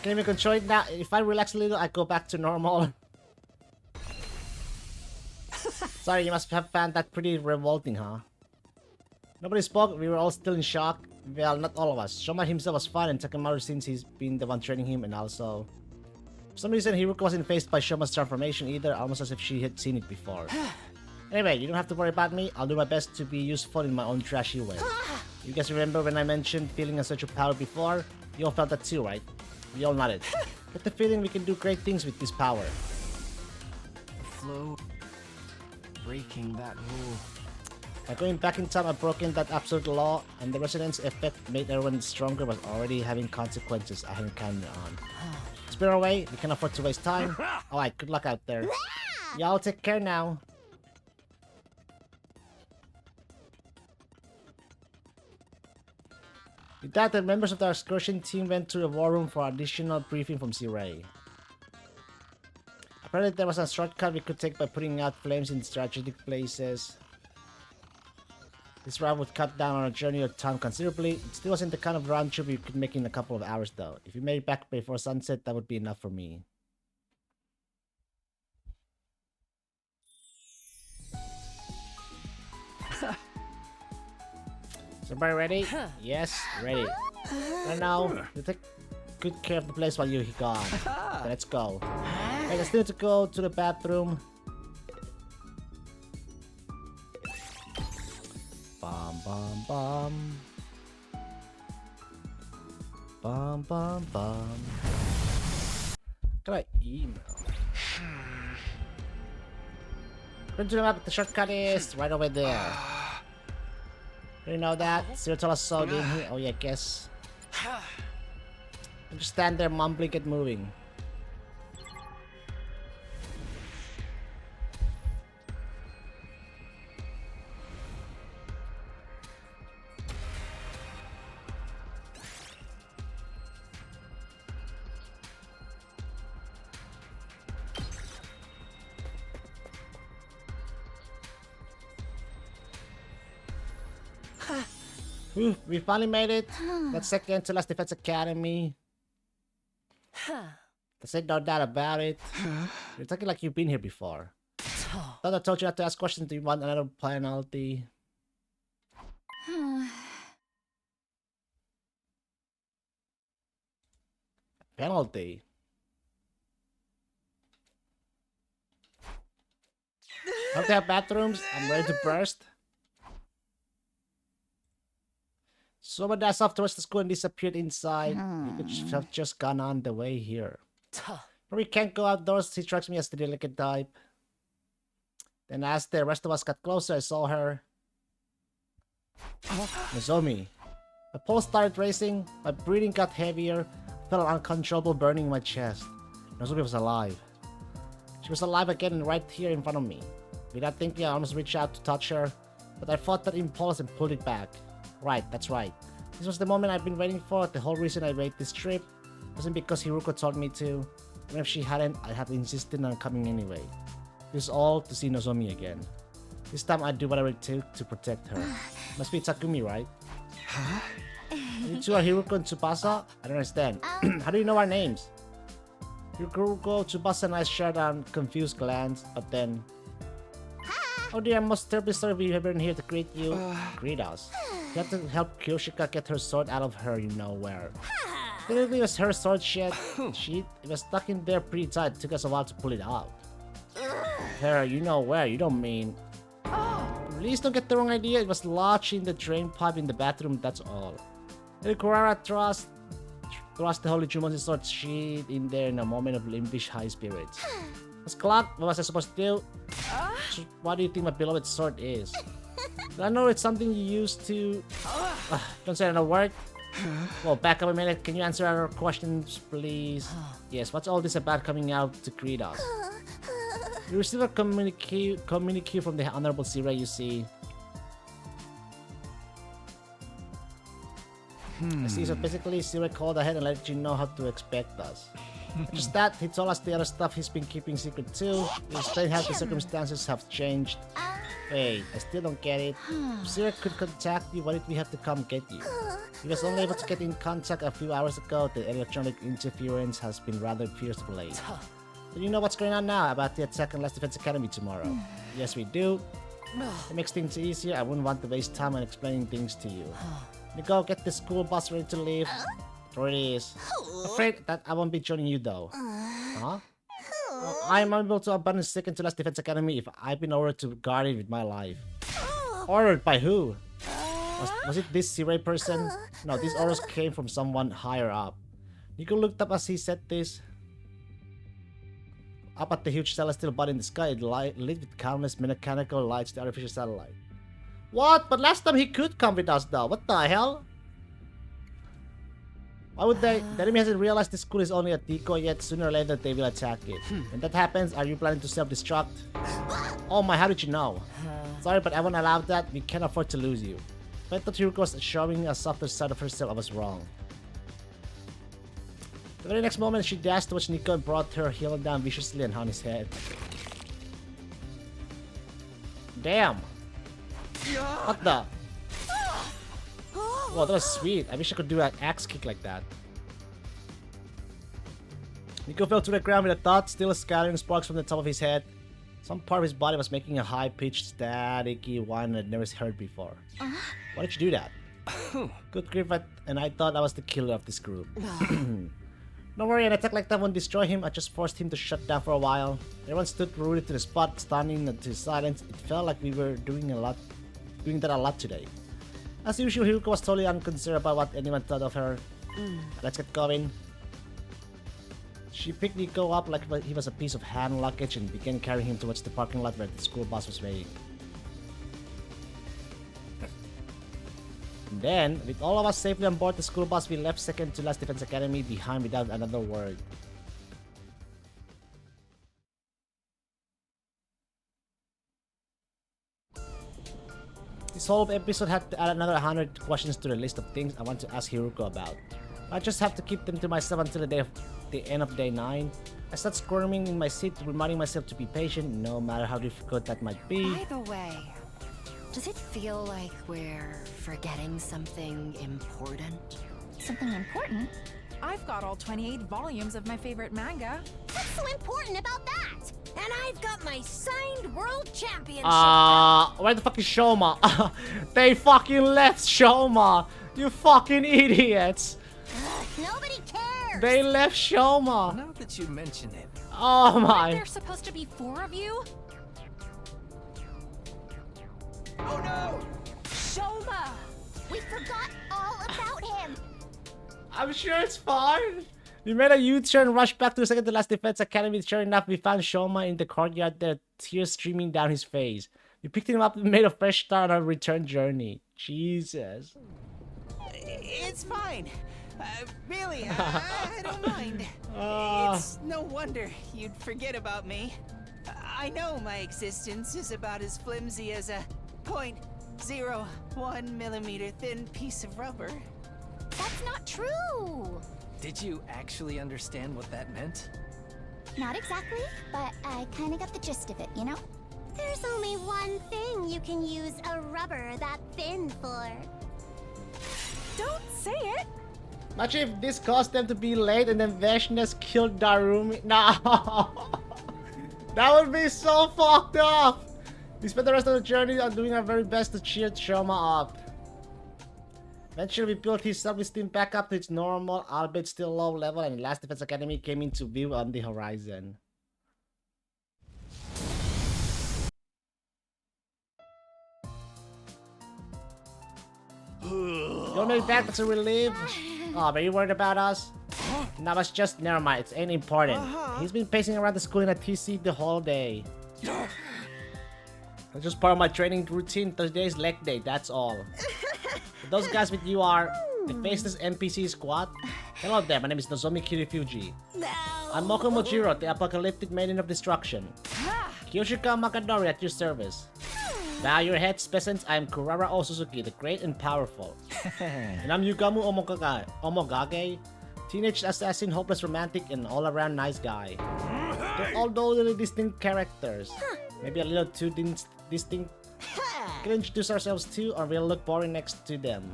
Can you even control it now? If I relax a little, I go back to normal. Sorry, you must have found that pretty revolting, huh? Nobody spoke, we were all still in shock. Well, not all of us. Shoma himself was fine, and Takemaru since he's been the one training him, and also... For some reason, Hiruko wasn't faced by Shoma's transformation either, almost as if she had seen it before. Anyway, you don't have to worry about me. I'll do my best to be useful in my own trashy way. You guys remember when I mentioned feeling a surge of power before? You all felt that too, right? We all nodded. Get the feeling we can do great things with this power. The flow... breaking that rule. By going back in time, I've broken that absolute law, and the resonance effect made everyone stronger was already having consequences I hadn't counted on. Spin our way, we can't afford to waste time. Alright, good luck out there. Y'all take care now. With that, the members of the excursion team went to the war room for additional briefing from Z-Ray. Apparently there was a shortcut we could take by putting out flames in strategic places. This route would cut down on our journey of time considerably. It still wasn't the kind of round trip we could make in a couple of hours though. If we made it back before sunset, that would be enough for me. Everybody ready? Yes, ready. Right now, you take good care of the place while you're gone. Okay, let's go. Hey, I still need to go to the bathroom. Bum bum bum. Bum bum bum. Got an email. Going to the map, the shortcut is right over there. You know that? Zero told us so, didn't he? Oh yeah, guess. And just stand there mumbling, get moving. Whew, we finally made it. Let's second to Last Defense Academy. There's no doubt about it. You're talking like you've been here before. Thought I told you not to ask questions. Do you want another penalty? Penalty? Don't they have bathrooms? I'm ready to burst. Someone dashed off towards the school and disappeared inside. You could have just gone on the way here. But we can't go outdoors. She strikes me as the delicate type. Then as the rest of us got closer, I saw her. Nozomi. My pulse started racing. My breathing got heavier. I felt an uncontrollable burning in my chest. Nozomi was alive. She was alive again and right here in front of me. Without thinking, I almost reached out to touch her. But I fought that impulse and pulled it back. Right, that's right. This was the moment I've been waiting for. The whole reason I made this trip wasn't because Hiruko told me to. Even if she hadn't, I had insisted on coming anyway. It was all to see Nozomi again. This time I'd do whatever it took to protect her. Must be Takumi, right? Huh? You two are Hiruko and Tsubasa? I don't understand. How do you know our names? Hiruko, Tsubasa and I shared a confused glance, but then... Oh dear, I'm most terribly sorry we have been here to greet you. Greet us. You have to help Kyoshika get her sword out of her, you know where. Technically, it was her sword sheath. It was stuck in there pretty tight. It took us a while to pull it out. Her, you know where. You don't mean... Please don't get the wrong idea. It was lodged in the drain pipe in the bathroom, that's all. Then Kurara thrust the Holy Jumon's sword sheath in there in a moment of impish high spirits. Was clocked? What was I supposed to do? What do you think my beloved sword is? I know it's something you used to... don't say no word. Well, back up a minute. Can you answer our questions, please? Yes, what's all this about coming out to greet us? You received a communique from the Honorable Sirei, you see. I see, so basically Sirei called ahead and let you know how to expect us. Just that, he told us the other stuff he's been keeping secret too. He explained how the circumstances have changed. Wait, I still don't get it. If Sirei could contact you, why did we have to come get you? He was only able to get in contact a few hours ago. The electronic interference has been rather fierce of late. Do you know what's going on now about the attack on Last Defense Academy tomorrow? Yes, we do. It makes things easier. I wouldn't want to waste time on explaining things to you. You go get the school bus ready to leave. There it is. Afraid that I won't be joining you though. Huh? I am unable to abandon second to Last Defense Academy if I've been ordered to guard it with my life. Ordered by who? Was it this Sirei person? No, these orders came from someone higher up. Nico looked up as he said this. Up at the huge celestial body in the sky, it lit with countless mechanical lights, the artificial satellite. What? But last time he could come with us though. What the hell? Why would they? The enemy hasn't realized this school is only a decoy yet. Sooner or later they will attack it. When that happens, are you planning to self-destruct? Oh my, how did you know? Sorry, but I won't allow that. We can't afford to lose you. If I thought Hiruko was showing a softer side of herself, I was wrong. The very next moment, she dashed towards Nico and brought her heel down viciously and on his head. Damn! What the? Wow, that was sweet. I wish I could do an axe kick like that. Nico fell to the ground with a thought, still scattering sparks from the top of his head. Some part of his body was making a high-pitched, staticky whine I'd never heard before. Why did you do that? Good grief, and I thought I was the killer of this group. Don't worry, an attack like that won't destroy him. I just forced him to shut down for a while. Everyone stood rooted to the spot, standing to silence. It felt like we were doing that a lot today. As usual, Hiruko was totally unconcerned about what anyone thought of her. Let's get going. She picked Nico up like he was a piece of hand luggage and began carrying him towards the parking lot where the school bus was waiting. Then, with all of us safely on board the school bus, we left second to last Defense Academy behind without another word. This whole episode had to add another 100 questions to the list of things I want to ask Hiruko about. I just have to keep them to myself until the end of day 9. I start squirming in my seat, reminding myself to be patient, no matter how difficult that might be. By the way, does it feel like we're forgetting something important? Something important? I've got all 28 volumes of my favorite manga. What's so important about that? And I've got my signed world championship. Where the fuck is Shoma? They fucking left Shoma! You fucking idiots! Nobody cares. They left Shoma! Now that you mention it. Oh my! There's supposed to be 4 of you? Oh no! Shoma! We forgot all about him! I'm sure it's fine. We made a U-turn, rushed back to the second to last Defense Academy. Sure enough, we found Shoma in the courtyard there, tears streaming down his face. We picked him up and made a fresh start on our return journey. Jesus. It's fine. Really, I don't mind. It's no wonder you'd forget about me. I know my existence is about as flimsy as a 0.01 millimeter thin piece of rubber. That's not true! Did you actually understand what that meant? Not exactly, but I kinda got the gist of it, you know? There's only one thing you can use a rubber that thin for. Don't say it! Imagine if this caused them to be late and then Vashnes killed Darumi. No! That would be so fucked up! We spent the rest of the journey on doing our very best to cheer Shoma up. Eventually, we built his self-esteem back up to its normal, albeit still low level, and the last Defense Academy came into view on the horizon. You're not back, that's a relief. Oh, are you worried about us? That was just, never mind, it ain't important. He's been pacing around the school in a TC the whole day. That's just part of my training routine. Today's leg day, that's all. Those guys with you are the faceless NPC squad. Hello there, my name is Nozomi Kirifuji. I'm Moko Mojiro, the apocalyptic maiden of destruction. Kyoshika Makadori at your service. Bow your heads, peasants. I am Kurara Osuzuki, the great and powerful. And I'm Yugamu Omogage, teenage assassin, hopeless romantic, and all-around nice guy. They're all totally distinct characters. Maybe a little too distinct. Can introduce ourselves too, or we'll look boring next to them.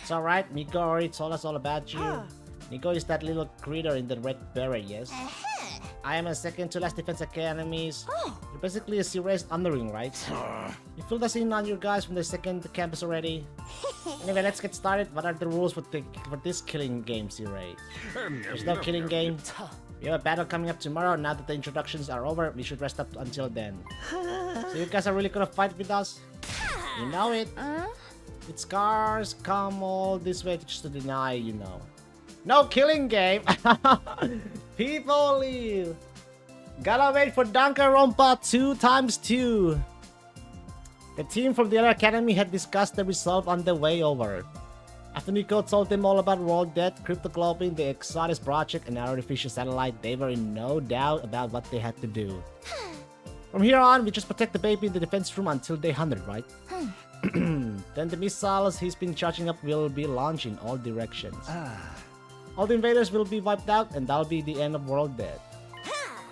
It's alright, Miko already told us all about you. Miko is that little critter in the red beret, yes? I am a second to last Defense Academies. You're basically a serious underling, right? You filled us in on your guys from the second campus already. Anyway, let's get started. What are the rules for this killing game, Siray? There's no killing game. We have a battle coming up tomorrow. Now that the introductions are over, we should rest up until then. So you guys are really gonna fight with us? You know it. With scars come all this way just to deny, you know. No killing game! People leave! Gotta wait for Danganronpa 2x2! The team from the other academy had discussed the result on the way over. After Nico told them all about World Death, Cryptoglobin, the Exodus Project, and our artificial satellite, they were in no doubt about what they had to do. From here on, we just protect the baby in the defense room until day 100, right? Then the missiles he's been charging up will be launched in all directions. All the invaders will be wiped out, and that'll be the end of World Death.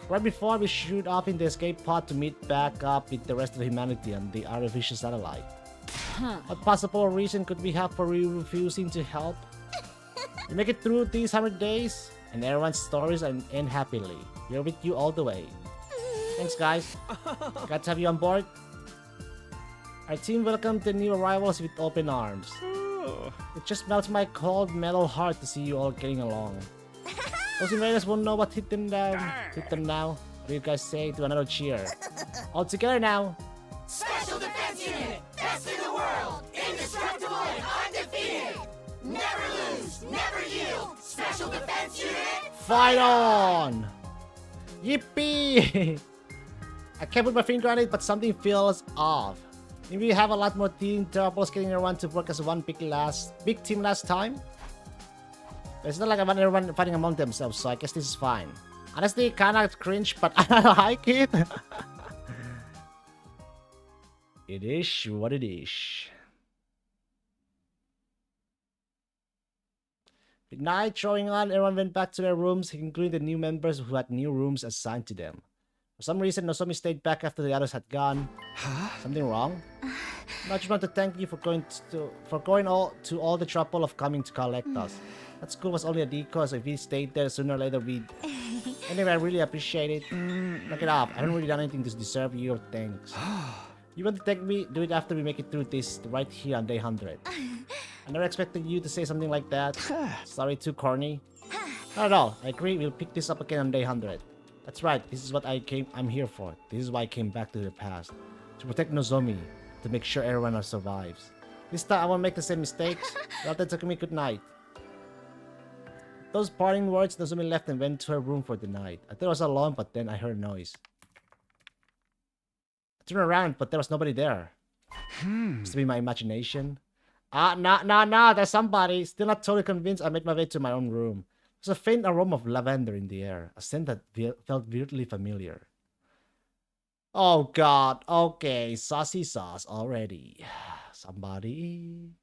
Right before we shoot off in the escape pod to meet back up with the rest of humanity on the artificial satellite. What possible reason could we have for refusing to help? We make it through these 100 days, and everyone's stories end happily. We're with you all the way. Thanks, guys. Glad to have you on board. Our team welcomed the new arrivals with open arms. It just melts my cold metal heart to see you all getting along. Those invaders won't know what hit them now. What do you guys say to another cheer? All together now. Special Defense Unit, best in the world, indestructible and Fight on! Yippee! I can't put my finger on it, but something feels off. Maybe we have a lot more team troubles getting everyone to work as one big team last time. But it's not like everyone fighting among themselves, so I guess this is fine. Honestly, kinda cringe, but I like it. It is what it is. With night drawing on, everyone went back to their rooms, including the new members who had new rooms assigned to them. For some reason, Nozomi stayed back after the others had gone. Something wrong? I just want to thank you for going to all the trouble of coming to collect us. That school was only a decoy, so if we stayed there, sooner or later we'd... Anyway, I really appreciate it. Look it up. I haven't really done anything to deserve your thanks. You want to thank me? Do it after we make it through this, right here on day 100. I never expected you to say something like that. Sorry, too corny. Not at all. I agree. We'll pick this up again on day 100. That's right. This is what I'm here for. This is why I came back to the past. To protect Nozomi. To make sure everyone else survives. This time I won't make the same mistakes. Well then, Takumi, good night. Those parting words, Nozomi left and went to her room for the night. I thought I was alone, but then I heard a noise. I turned around, but there was nobody there. Must be my imagination. No, there's somebody. Still not totally convinced. I made my way to my own room. There's a faint aroma of lavender in the air. A scent that felt weirdly familiar. Oh god, okay, saucy sauce already. Somebody.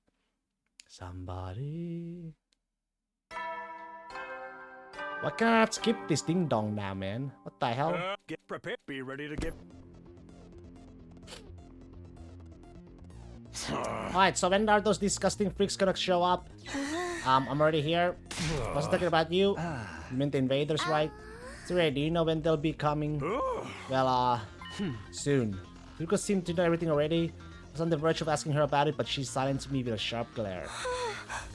Why can't I skip this ding dong now, man? What the hell? Get prepared. Be ready to get... Alright, so when are those disgusting freaks gonna show up? I'm already here. Wasn't talking about you. You meant the invaders, right? Sorry, do you know when they'll be coming? Well, soon. Yuko seemed to know everything already. I was on the verge of asking her about it, but she silenced me with a sharp glare.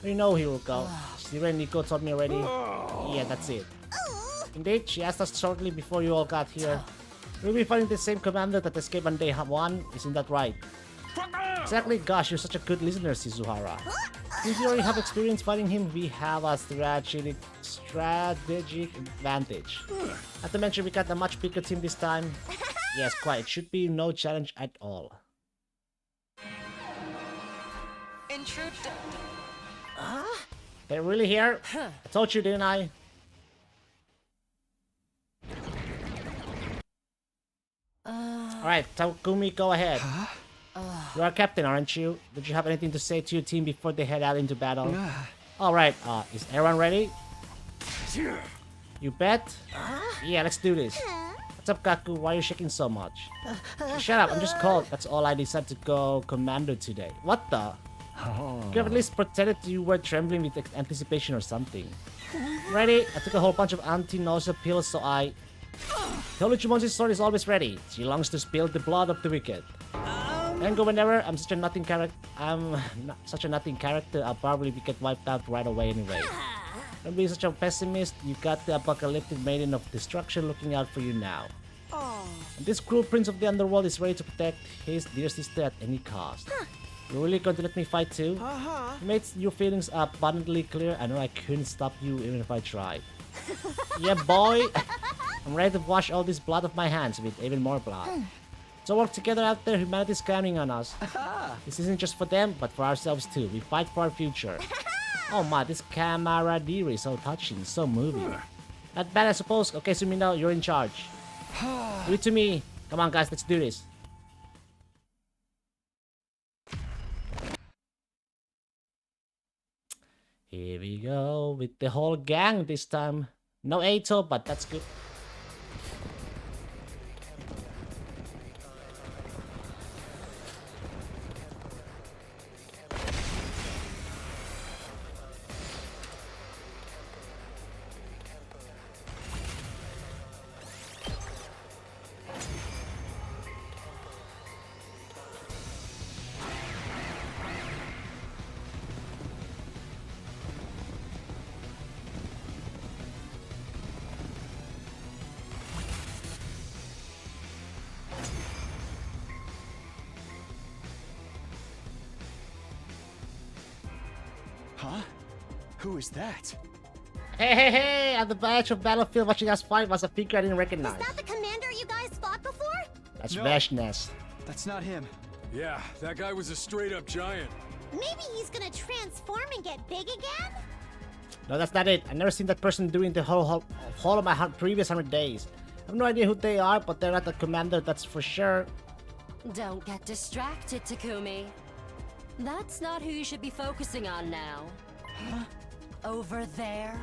You know, Hiruko. Shiro and Nico told me already. Yeah, that's it. Indeed, she asked us shortly before you all got here. We'll be fighting the same commander that escaped on day 1, isn't that right? Exactly, gosh, you're such a good listener, Shizuhara. Since you already have experience fighting him, we have a strategic advantage. Not to mention we got a much bigger team this time. Yes, quite. It should be no challenge at all. Intrude. They're really here? I told you, didn't I? Alright, Takumi, go ahead. You are captain, aren't you? Did you have anything to say to your team before they head out into battle? Alright, is everyone ready? You bet? Yeah, let's do this. What's up, Kaku? Why are you shaking so much? Shut up, I'm just cold. That's all I decided to go commando today. What the? You have at least pretended you were trembling with anticipation or something. Ready? I took a whole bunch of anti-nausea pills, so I... Toluchimon's sword is always ready. She longs to spill the blood of the wicked. And go whenever. I'm such a nothing character. I'll probably get wiped out right away anyway. Don't be such a pessimist. You got the apocalyptic maiden of destruction looking out for you now. And this cruel prince of the underworld is ready to protect his dear sister at any cost. You're really going to let me fight too? You made your feelings abundantly clear. I know I couldn't stop you even if I tried. Yeah, boy. I'm ready to wash all this blood off my hands with even more blood. So work together out there. Humanity's counting on us. This isn't just for them, but for ourselves too. We fight for our future. Oh my, this camaraderie is so touching, so moving. Not bad, I suppose. Okay, Sumino, you're in charge. Do it to me. Come on, guys, let's do this. Here we go with the whole gang this time. No Ato, but that's good. Huh? Who is that? Hey! At the edge of battlefield watching us fight was a figure I didn't recognize. Is that the commander you guys fought before? That's No. Vashnes. That's not him. Yeah, that guy was a straight-up giant. Maybe he's gonna transform and get big again? No, that's not it. I've never seen that person during the whole of my previous 100 days. I have no idea who they are, but they're not the commander, that's for sure. Don't get distracted, Takumi. That's not who you should be focusing on now. Huh? Over there.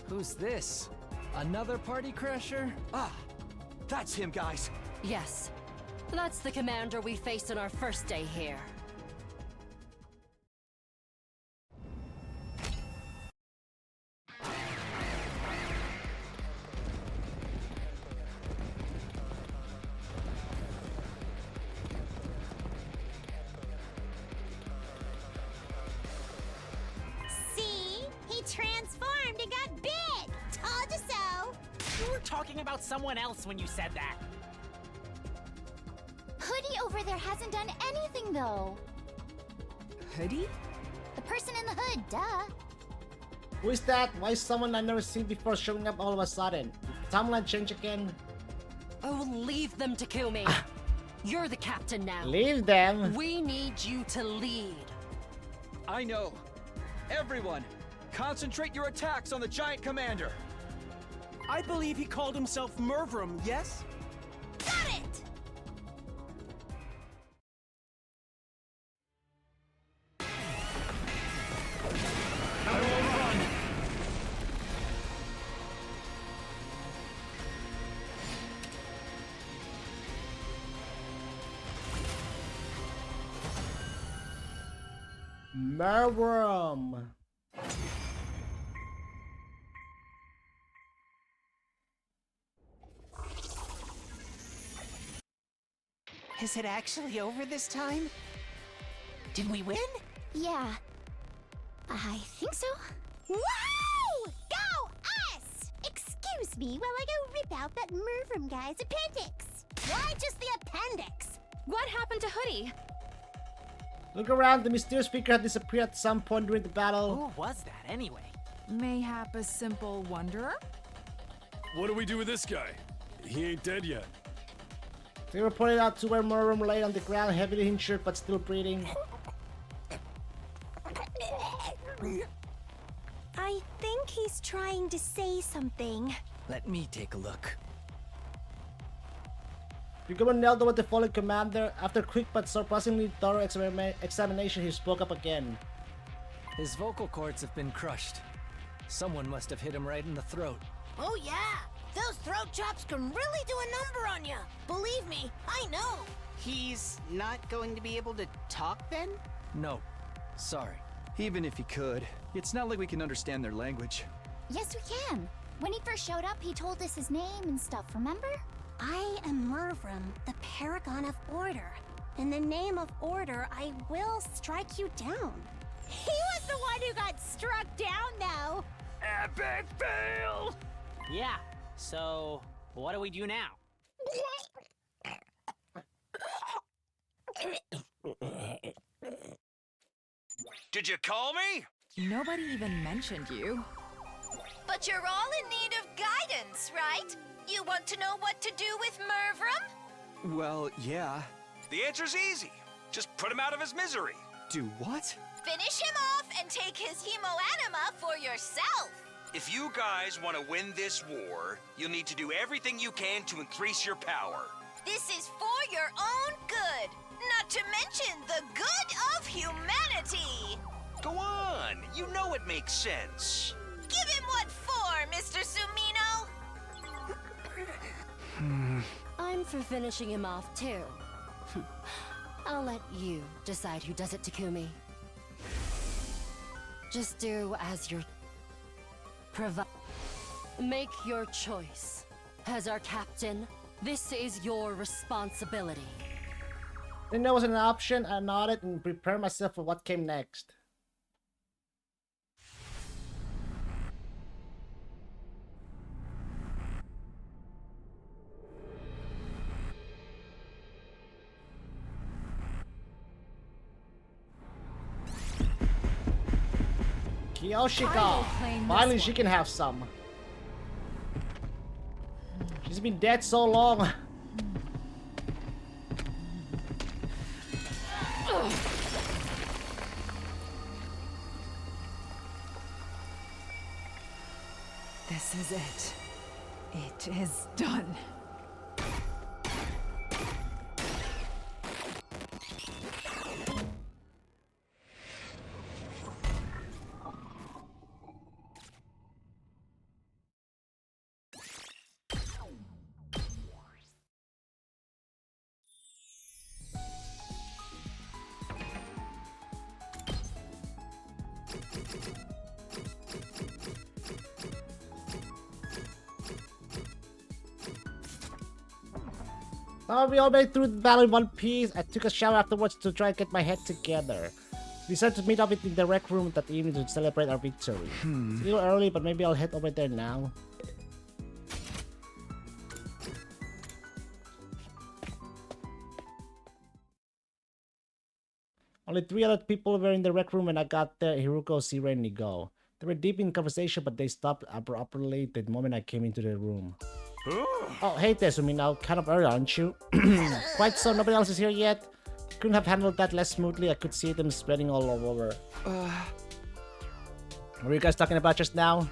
Who's this? Another party crasher? Ah, that's him, guys. Yes. That's the commander we faced on our first day here. See? He transformed and got big! Told you so! You were talking about someone else when you said that. Hoodie over there hasn't done anything, though. Hoodie? The person in the hood, duh. Who is that? Why is someone I've never seen before showing up all of a sudden? Did timeline change again? Oh, leave them, Takumi. You're the captain now. Leave them? We need you to lead. I know. Everyone, concentrate your attacks on the giant commander. I believe he called himself Mervrum, yes? Got it! Mervrum. Is it actually over this time? Did we win? Yeah. I think so. Wow! Go us! Excuse me while I go rip out that Mervrum guy's appendix. Why just the appendix? What happened to Hoodie? Look around, the mysterious figure had disappeared at some point during the battle. Who was that anyway? Mayhap a simple wanderer? What do we do with this guy? He ain't dead yet. They were pointed out to where Mervrum lay on the ground, heavily injured but still breathing. I think he's trying to say something. Let me take a look. Rigobert knelt over the fallen commander. After quick but surprisingly thorough examination, he spoke up again. His vocal cords have been crushed. Someone must have hit him right in the throat. Oh yeah, those throat chops can really do a number on you. Believe me, I know. He's not going to be able to talk then? No, sorry. Even if he could, it's not like we can understand their language. Yes, we can. When he first showed up, he told us his name and stuff, remember? I am Mervrum, the Paragon of Order. In the name of Order, I will strike you down. He was the one who got struck down, though. Epic fail! Yeah, so what do we do now? Did you call me? Nobody even mentioned you. But you're all in need of guidance, right? You want to know what to do with Mervrum? Well, yeah. The answer's easy. Just put him out of his misery. Do what? Finish him off and take his hemoanima for yourself. If you guys want to win this war, you'll need to do everything you can to increase your power. This is for your own good, not to mention the good of humanity. Go on, you know it makes sense. Give him what for, Mr. Sumino? I'm for finishing him off too. I'll let you decide who does it, Takumi. Just do as you're Make your choice. As our captain, this is your responsibility. Didn't know it was an option. I nodded and prepared myself for what came next. Kyoshika! Finally she can have some. She's been dead so long. This is it. It is done. Oh, we all made through the battle in one piece. I took a shower afterwards to try and get my head together. We decided to meet up in the rec room that evening to celebrate our victory. It's a little early, but maybe I'll head over there now. Only 3 other people were in the rec room when I got there: Hiruko, Sirei, and Nigo. They were deep in conversation, but they stopped abruptly the moment I came into the room. Oh, hey Tezumi, now kind of early, aren't you? Quite so, nobody else is here yet. Couldn't have handled that less smoothly. I could see them spreading all over. What were you guys talking about just now?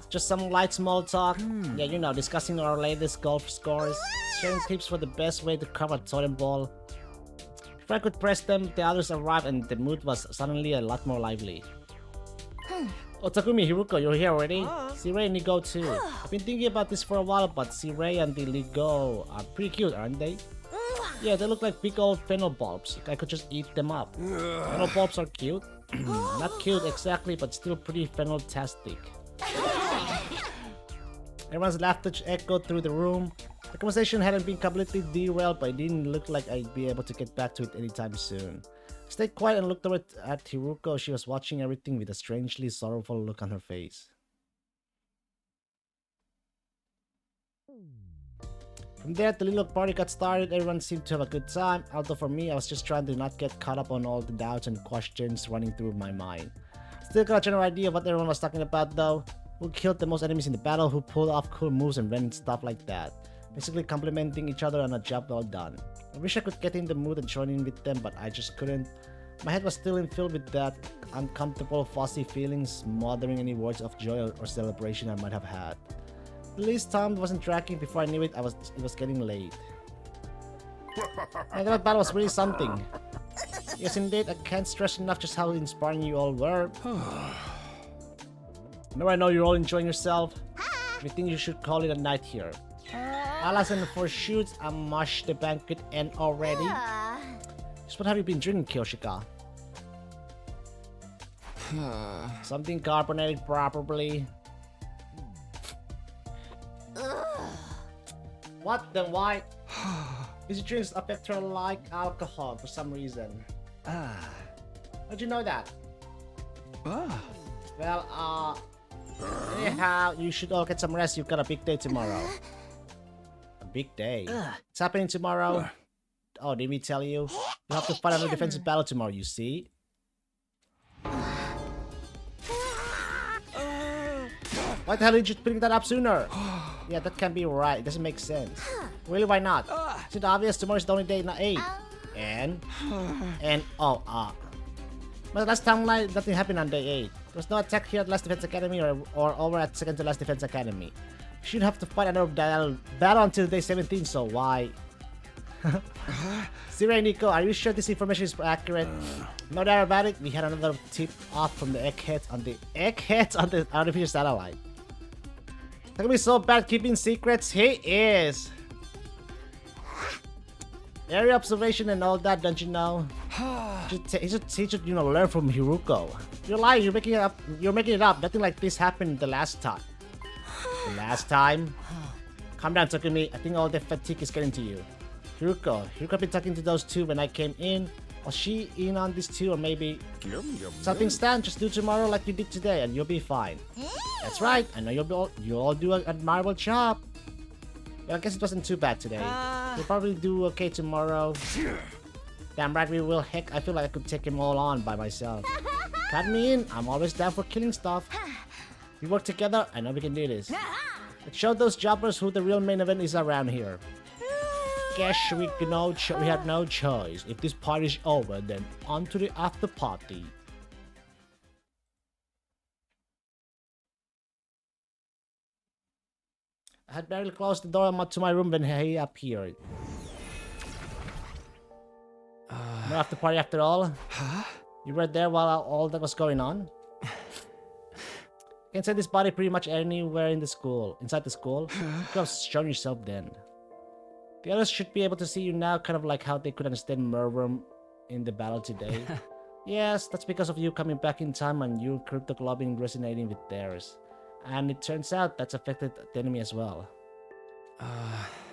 Just some light small talk. Yeah, you know, discussing our latest golf scores, sharing tips for the best way to cover a totem ball. Before I could press them, the others arrived and the mood was suddenly a lot more lively. Oh, Takumi, Hiruko, you're here already? Sirei and Nigo too. I've been thinking about this for a while, but Sirei and the Nigo are pretty cute, aren't they? Yeah, they look like big old fennel bulbs. I could just eat them up. Fennel bulbs are cute. Not cute exactly, but still pretty fennel-tastic. Everyone's laughter echoed through the room. The conversation hadn't been completely derailed, but it didn't look like I'd be able to get back to it anytime soon. I stayed quiet and looked over at Hiruko. She was watching everything with a strangely sorrowful look on her face. From there, the little party got started. Everyone seemed to have a good time, although for me, I was just trying to not get caught up on all the doubts and questions running through my mind. Still got a general idea of what everyone was talking about though. Who killed the most enemies in the battle, who pulled off cool moves and ran stuff like that. Basically complimenting each other on a job well done. I wish I could get in the mood and join in with them, but I just couldn't. My head was still filled with that uncomfortable, fuzzy feelings, smothering any words of joy or celebration I might have had. At least time wasn't tracking. Before I knew it, it was getting late. That battle was really something. Yes, indeed, I can't stress enough just how inspiring you all were. Now I know you're all enjoying yourself. We think you should call it a night here. Alas, and for shoots, I mush the banquet end already. Just what have you been drinking, Kyoshika? Something carbonated, probably. What? Then why? These drinks affect her like alcohol for some reason. How'd you know that? Well, anyhow, you should all get some rest. You've got a big day tomorrow. A big day? It's happening tomorrow. Oh, did we tell you? You have to fight another defensive battle tomorrow, you see? Why the hell did you pick that up sooner? Yeah, that can't be right. It doesn't make sense. Really, why not? Isn't it obvious tomorrow's the only day, not 8? And but last time nothing happened on day 8. There was no attack here at Last Defense Academy or over at Second to Last Defense Academy. You should have to fight another battle until day 17, so why? Sirei, Nico, are you sure this information is accurate? No doubt about it. We had another tip off from the eggheads on the artificial satellite. That could be so bad keeping secrets. He is. Area observation and all that, don't you know? He should, you know, learn from Hiruko. You're lying. You're making it up. You're making it up. Nothing like this happened the last time. The last time? Calm down, Takumi. I think all the fatigue is getting to you. Hiruko been talking to those two when I came in. Was she in on this too, or maybe something stand? Just do tomorrow like you did today, and you'll be fine. That's right. I know you all do an admirable job. Well, I guess it wasn't too bad today. We'll probably do okay tomorrow. Damn right we will. Heck, I feel like I could take him all on by myself. Cut me in. I'm always down for killing stuff. We work together. I know we can do this. Let's show those jobbers who the real main event is around here. Guess we had no choice. If this party's over, then on to the after party. I had barely closed the door to my room when he appeared. No after party after all? Huh? You were there while all that was going on? You can send this body pretty much anywhere in the school. Inside the school? You could have shown yourself then. The others should be able to see you now, kind of like how they could understand Merworm in the battle today. Yes, that's because of you coming back in time and your cryptoglobin resonating with theirs. And it turns out that's affected the enemy as well.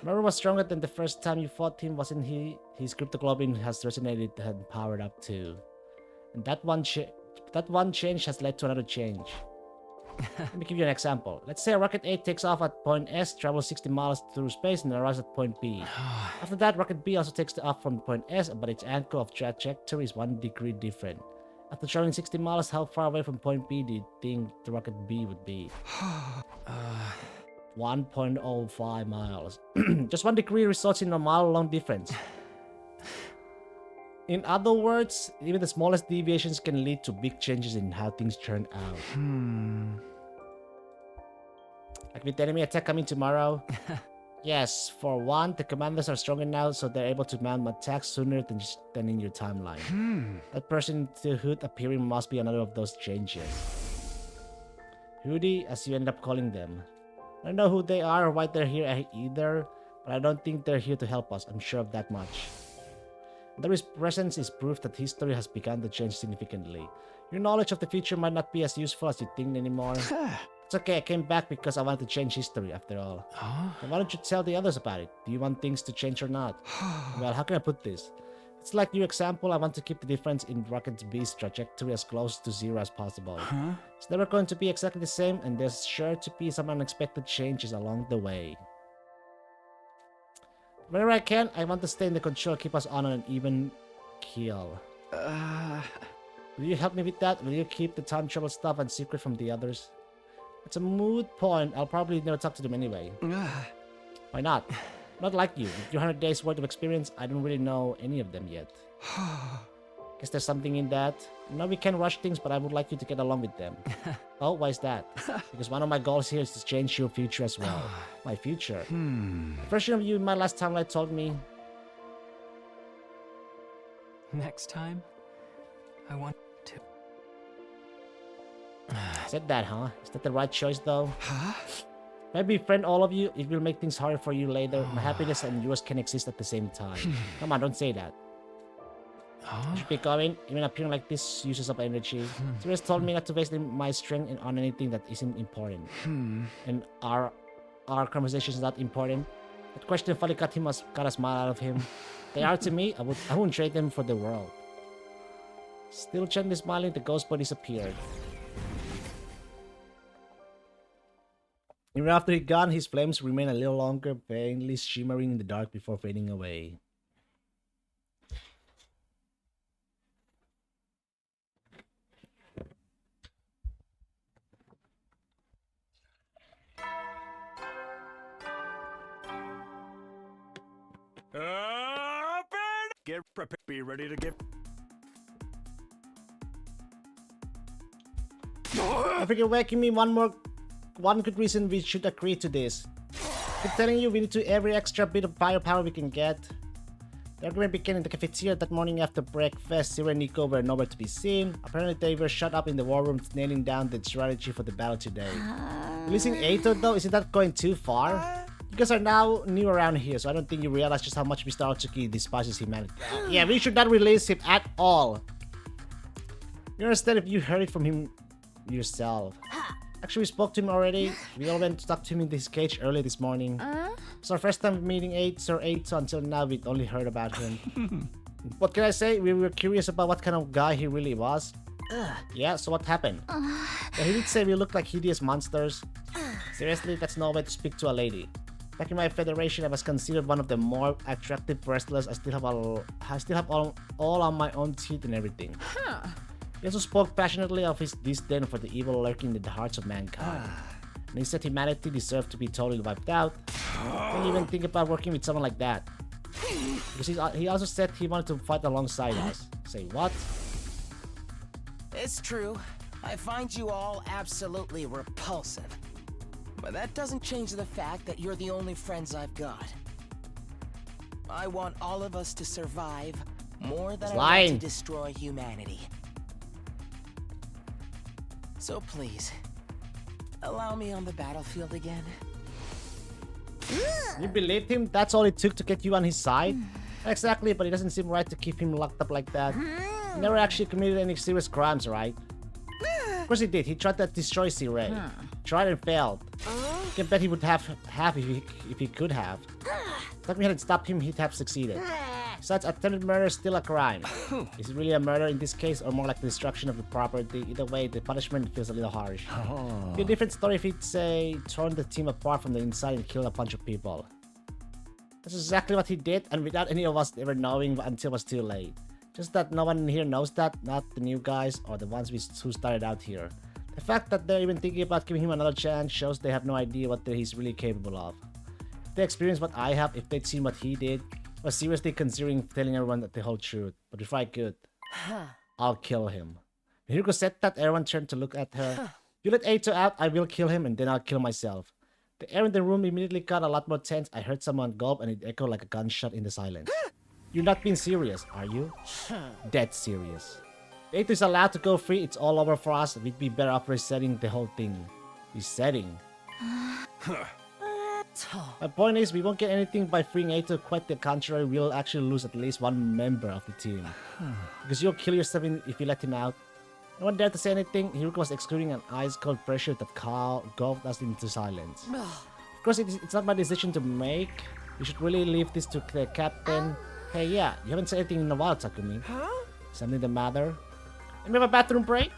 Merworm was stronger than the first time you fought him, wasn't he? His cryptoglobin has resonated and powered up too. And that one change has led to another change. Let me give you an example. Let's say Rocket 8 takes off at point S, travels 60 miles through space, and arrives at point B. After that, Rocket B also takes off from point S, but its angle of trajectory is 1 degree different. After traveling 60 miles, how far away from point B do you think the Rocket B would be? 1.05 miles. Just 1 degree results in a mile-long difference. In other words, even the smallest deviations can lead to big changes in how things turn out. Like with the enemy attack coming tomorrow? Yes, for one, the commanders are stronger now, so they're able to mount attacks sooner than in your timeline. That person to Hood appearing must be another of those changes. Hoodie, as you end up calling them. I don't know who they are or why they're here either, but I don't think they're here to help us, I'm sure of that much. Their presence is proof that history has begun to change significantly. Your knowledge of the future might not be as useful as you think anymore. It's okay, I came back because I wanted to change history after all. And why don't you tell the others about it? Do you want things to change or not? Well, how can I put this? It's like your example, I want to keep the difference in Rocket B's trajectory as close to zero as possible. It's never going to be exactly the same, and there's sure to be some unexpected changes along the way. Whenever I can, I want to stay in the control, keep us on an even keel. Will you help me with that? Will you keep the time travel stuff and secret from the others? It's a moot point. I'll probably never talk to them anyway. Why not? Not like you. With your 100 days worth of experience, I don't really know any of them yet. Guess there's something in that. No, we can rush things, but I would like you to get along with them. Oh, why is that? Because one of my goals here is to change your future as well. My future. The version of you in my last timeline told me... Next time, I want to... Said that, huh? Is that the right choice, though? If I befriend all of you, it will make things harder for you later. My happiness and yours can exist at the same time. Come on, don't say that. You should be going. Even appearing like this uses up energy. Sirius told me not to waste my strength on anything that isn't important. And our conversation is not important. That question finally got a smile out of him. They are to me. I wouldn't trade them for the world. Still gently smiling, the ghost body disappeared. Even after he gone, his flames remain a little longer, faintly shimmering in the dark before fading away. Get prepared. Be ready to get... I figure waking me one good reason we should agree to this. I'm telling you, we need to every extra bit of firepower we can get. The argument began in the cafeteria that morning after breakfast. Zero and Nico were nowhere to be seen. Apparently they were shut up in the war room, nailing down the strategy for the battle today. Releasing Aito though, isn't that going too far? You guys are now new around here, so I don't think you realize just how much Mr. Otsuki despises humanity. Yeah, we should not release him at all. You understand if you heard it from him yourself. Actually, we spoke to him already. We all went to talk to him in his cage early this morning. It's our first time meeting Sir Aito, so until now we'd only heard about him. What can I say? We were curious about what kind of guy he really was. Yeah, so what happened? Yeah, he did say we looked like hideous monsters. Seriously, that's no way to speak to a lady. Back in my federation, I was considered one of the more attractive wrestlers. I still have all on my own teeth and everything. He also spoke passionately of his disdain for the evil lurking in the hearts of mankind. And he said humanity deserved to be totally wiped out. Don't even think about working with someone like that. Because he also said he wanted to fight alongside us. Say what? It's true. I find you all absolutely repulsive. But that doesn't change the fact that you're the only friends I've got. I want all of us to survive more than I want to destroy humanity. So please, allow me on the battlefield again. You believed him? That's all it took to get you on his side? Exactly, but it doesn't seem right to keep him locked up like that. He never actually committed any serious crimes, right? Of course he did. He tried to destroy Seray. Tried and failed. You can bet he would have if he could have. If we hadn't stopped him, he'd have succeeded. Besides, attempted murder is still a crime. Is it really a murder in this case, or more like the destruction of the property? Either way, the punishment feels a little harsh. It'd be a different story if he'd, say, torn the team apart from the inside and killed a bunch of people. That's exactly what he did, and without any of us ever knowing until it was too late. Just that no one here knows that, not the new guys or the ones who started out here. The fact that they're even thinking about giving him another chance shows they have no idea what he's really capable of. If they experienced what I have, if they'd seen what he did, I was seriously considering telling everyone the whole truth. But if I could, I'll kill him. When Hiroko said that, everyone turned to look at her. You let Eito out, I will kill him, and then I'll kill myself. The air in the room immediately got a lot more tense. I heard someone gulp, and it echoed like a gunshot in the silence. You're not being serious, are you? Dead serious. If Eito is allowed to go free, it's all over for us. We'd be better off resetting the whole thing. Resetting? My point is, we won't get anything by freeing Eito. Quite the contrary, we'll actually lose at least one member of the team. Because you'll kill yourself if you let him out. No one dared to say anything. Hiroko was exuding an ice-cold pressure that engulfed us into silence. Of course, it's not my decision to make. We should really leave this to the captain. Hey, yeah, you haven't said anything in a while, Takumi. Something the matter? Let me have a bathroom break?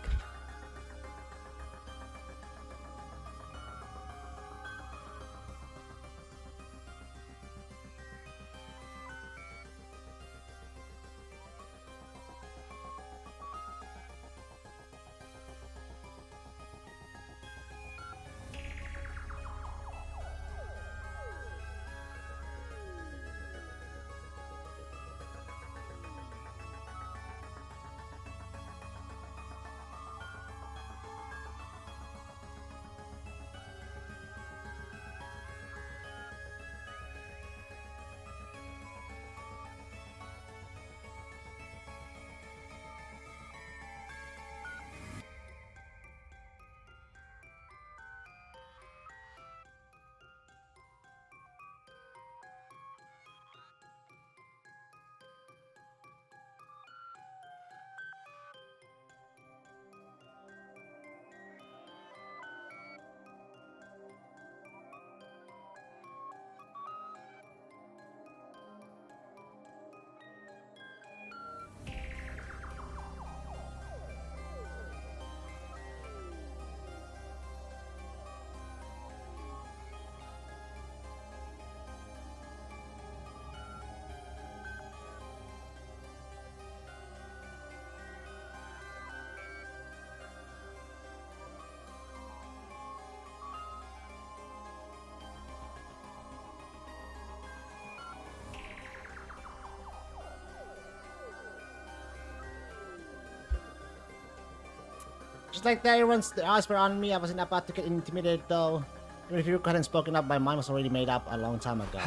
Just like that, everyone's eyes were on me. I wasn't about to get intimidated though. Even if Hiroko hadn't spoken up, my mind was already made up a long time ago.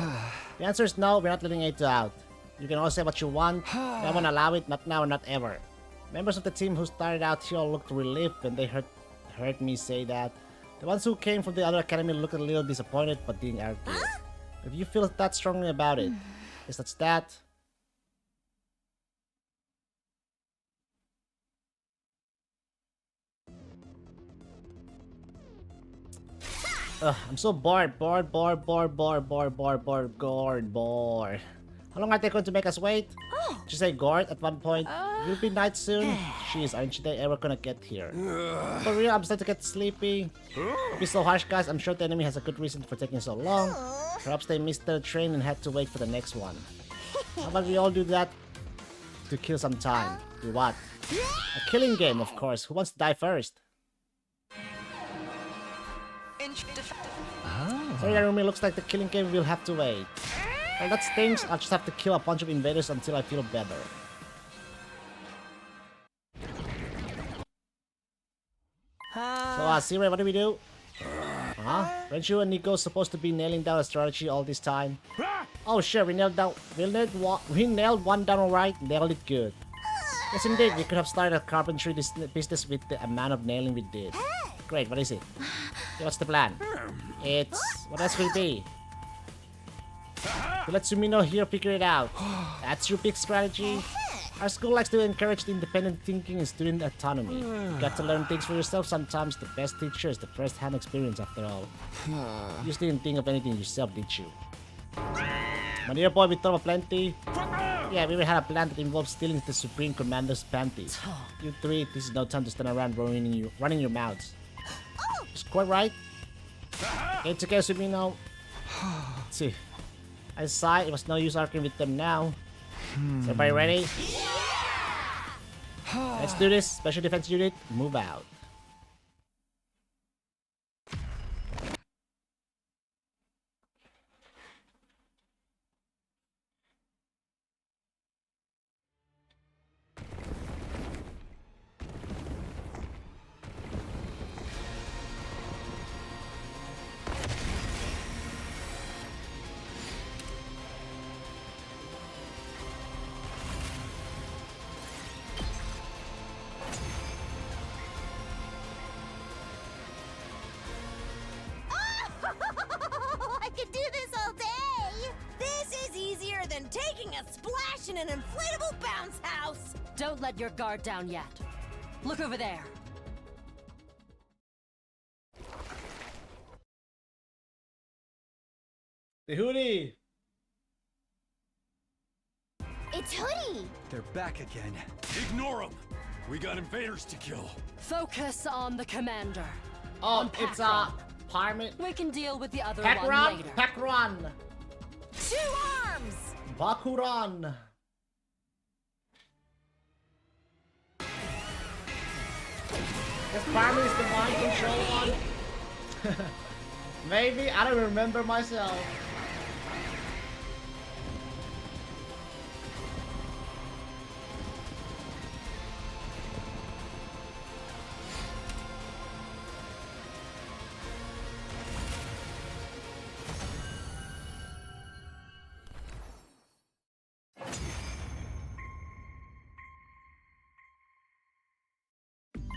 The answer is no, we're not letting Eito out. You can all say what you want, but I won't allow it, not now or not ever. Members of the team who started out here all looked relieved when they heard me say that. The ones who came from the other academy looked a little disappointed, but didn't argue. If you feel that strongly about it, guess that's that. Ugh, I'm so bored. Bored. How long are they going to make us wait? Did you say Gord at one point? Will it be night soon? Jeez, aren't they ever gonna get here? For real, I'm starting to get sleepy. Don't be so harsh, guys. I'm sure the enemy has a good reason for taking so long. Perhaps they missed their train and had to wait for the next one. How about we all do that? to kill some time. Do what? A killing game, of course. Who wants to die first? Sorry, Narumi, looks like the killing game will have to wait. Well, that stinks. I'll just have to kill a bunch of invaders until I feel better. So, Siri, what do we do? Weren't you and Nico supposed to be nailing down a strategy all this time? Oh, sure, we nailed one down alright. Nailed it good. Yes, indeed, we could have started a carpentry business with the amount of nailing we did. Great, what is it? Okay, what's the plan? It's... what else could it be? To let Sumino here figure it out. That's your big strategy? Our school likes to encourage the independent thinking and student autonomy. You got to learn things for yourself sometimes. The best teacher is the first-hand experience after all. You just didn't think of anything yourself, did you? My dear boy, we thought of plenty. Yeah, we even had a plan that involves stealing the Supreme Commander's panties. You three, this is no time to stand around running your mouths. It's quite right. It's okay, Sumino. Let's see. I sigh, it was no use arguing with them now. Is everybody ready? Let's do this. Special Defense Unit, move out. In an inflatable bounce house! Don't let your guard down yet. Look over there. The Hoodie! It's Hoodie! They're back again. Ignore them! We got invaders to kill. Focus on the commander. Oh, it's Parmit. We can deal with the other Pakran? one later. Pakran! 2 arms! Bakuran! This Parmit is the mind control one? Maybe? I don't remember myself.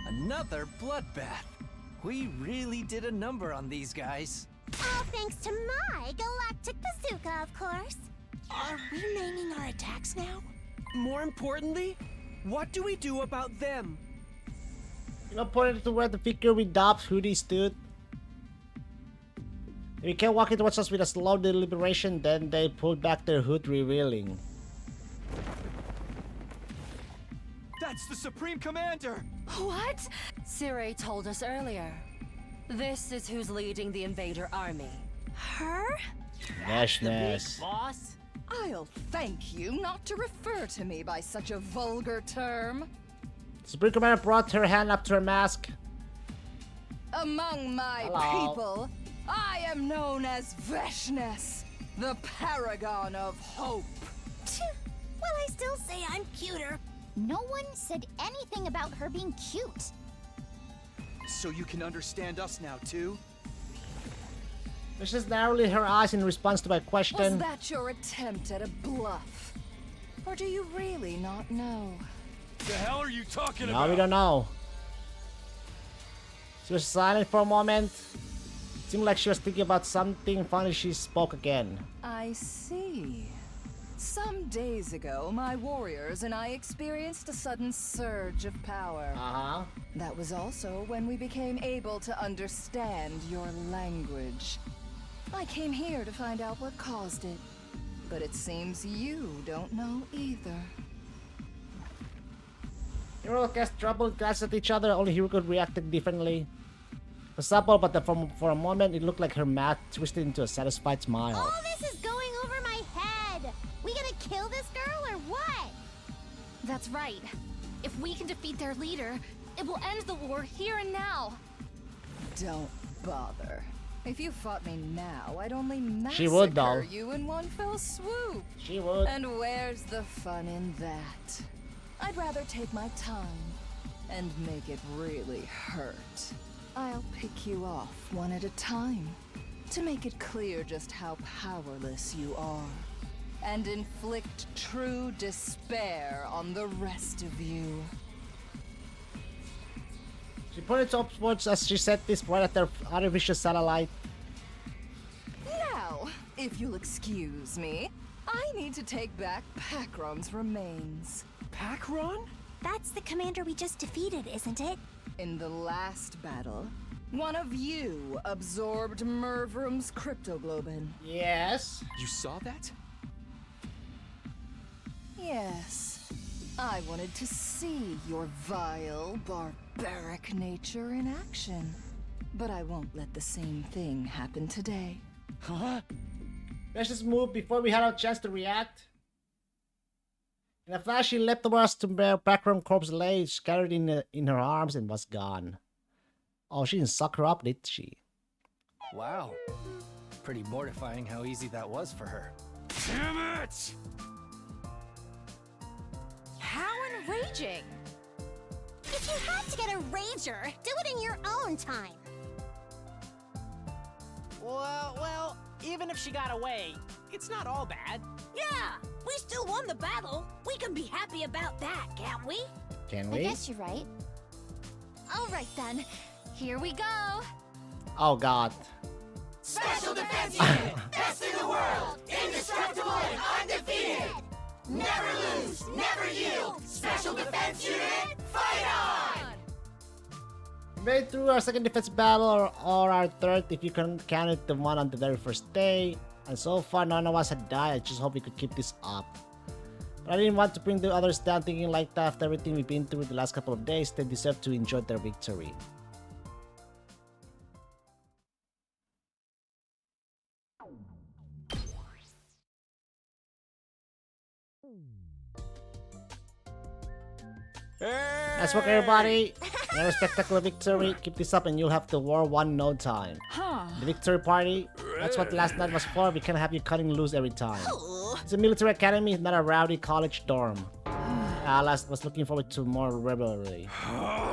Another bloodbath. We really did a number on these guys. All thanks to my galactic bazooka, of course. Are we naming our attacks now? More importantly, what do we do about them? You know, pointed to where the figure with Dobbs Hoodie stood. If you can't walk it towards us with a slow deliberation, then they pulled back their hood, revealing. That's the Supreme Commander! What? Siri told us earlier. This is who's leading the invader army. Her? Nashness. Boss? I'll thank you not to refer to me by such a vulgar term. Supreme Commander brought her hand up to her mask. Among my Hello. people, I am known as Veshness, the paragon of hope. Well, I still say I'm cuter. No one said anything about her being cute. So you can understand us now, too? She just narrowly her eyes in response to my question. Was that your attempt at a bluff? Or do you really not know? The hell are you talking No, about? we don't know. She was silent for a moment. Seemed like she was thinking about something. Finally, she spoke again. I see. Some days ago, my warriors and I experienced a sudden surge of power. Uh-huh. That was also when we became able to understand your language. I came here to find out what caused it, but it seems you don't know either. Hero cast troubled glances at each other. Only Hero could react differently. It was supple, but for a moment, it looked like her mouth twisted into a satisfied smile. All this is going over my head. We gonna kill this girl or what? That's right. If we can defeat their leader, it will end the war here and now. Don't bother. If you fought me now, I'd only She would, though. massacre you in one fell swoop. She would. And where's the fun in that? I'd rather take my time and make it really hurt. I'll pick you off one at a time to make it clear just how powerless you are, and inflict true despair on the rest of you. She pointed upwards as she said this right at their artificial satellite. Now, if you'll excuse me, I need to take back Pakron's remains. Pakron? That's the commander we just defeated, isn't it? In the last battle, one of you absorbed Mervrum's cryptoglobin. Yes. You saw that? Yes. I wanted to see your vile, barbaric nature in action. But I won't let the same thing happen today. Huh? Let's just move before we had a chance to react. In a flash, she leapt over us to where Pakron corpse lay, scattered in her arms, and was gone. Oh, she didn't suck her up, did she? Wow. Pretty mortifying how easy that was for her. Damn it! How enraging! If you have to get a rager, do it in your own time. Well, even if she got away, it's not all bad. Yeah, we still won the battle. We can be happy about that, can't we? Can I we? guess you're right. All right then, here we go. Oh god. Special Defense Unit, best in the world, indestructible and undefeated. Never lose, never yield. Special Defense Unit, fight on! We made through our second defense battle, or our third if you can count it, the one on the very first day. And so far none of us had died. I just hope we could keep this up. But I didn't want to bring the others down thinking like that after everything we've been through the last couple of days. They deserve to enjoy their victory. Nice work, everybody. Another spectacular victory. Keep this up and you'll have the war won no time. The victory party, that's what last night was for. We can't have you cutting loose every time. It's a military academy, not a rowdy college dorm. Last was looking forward to more revelry.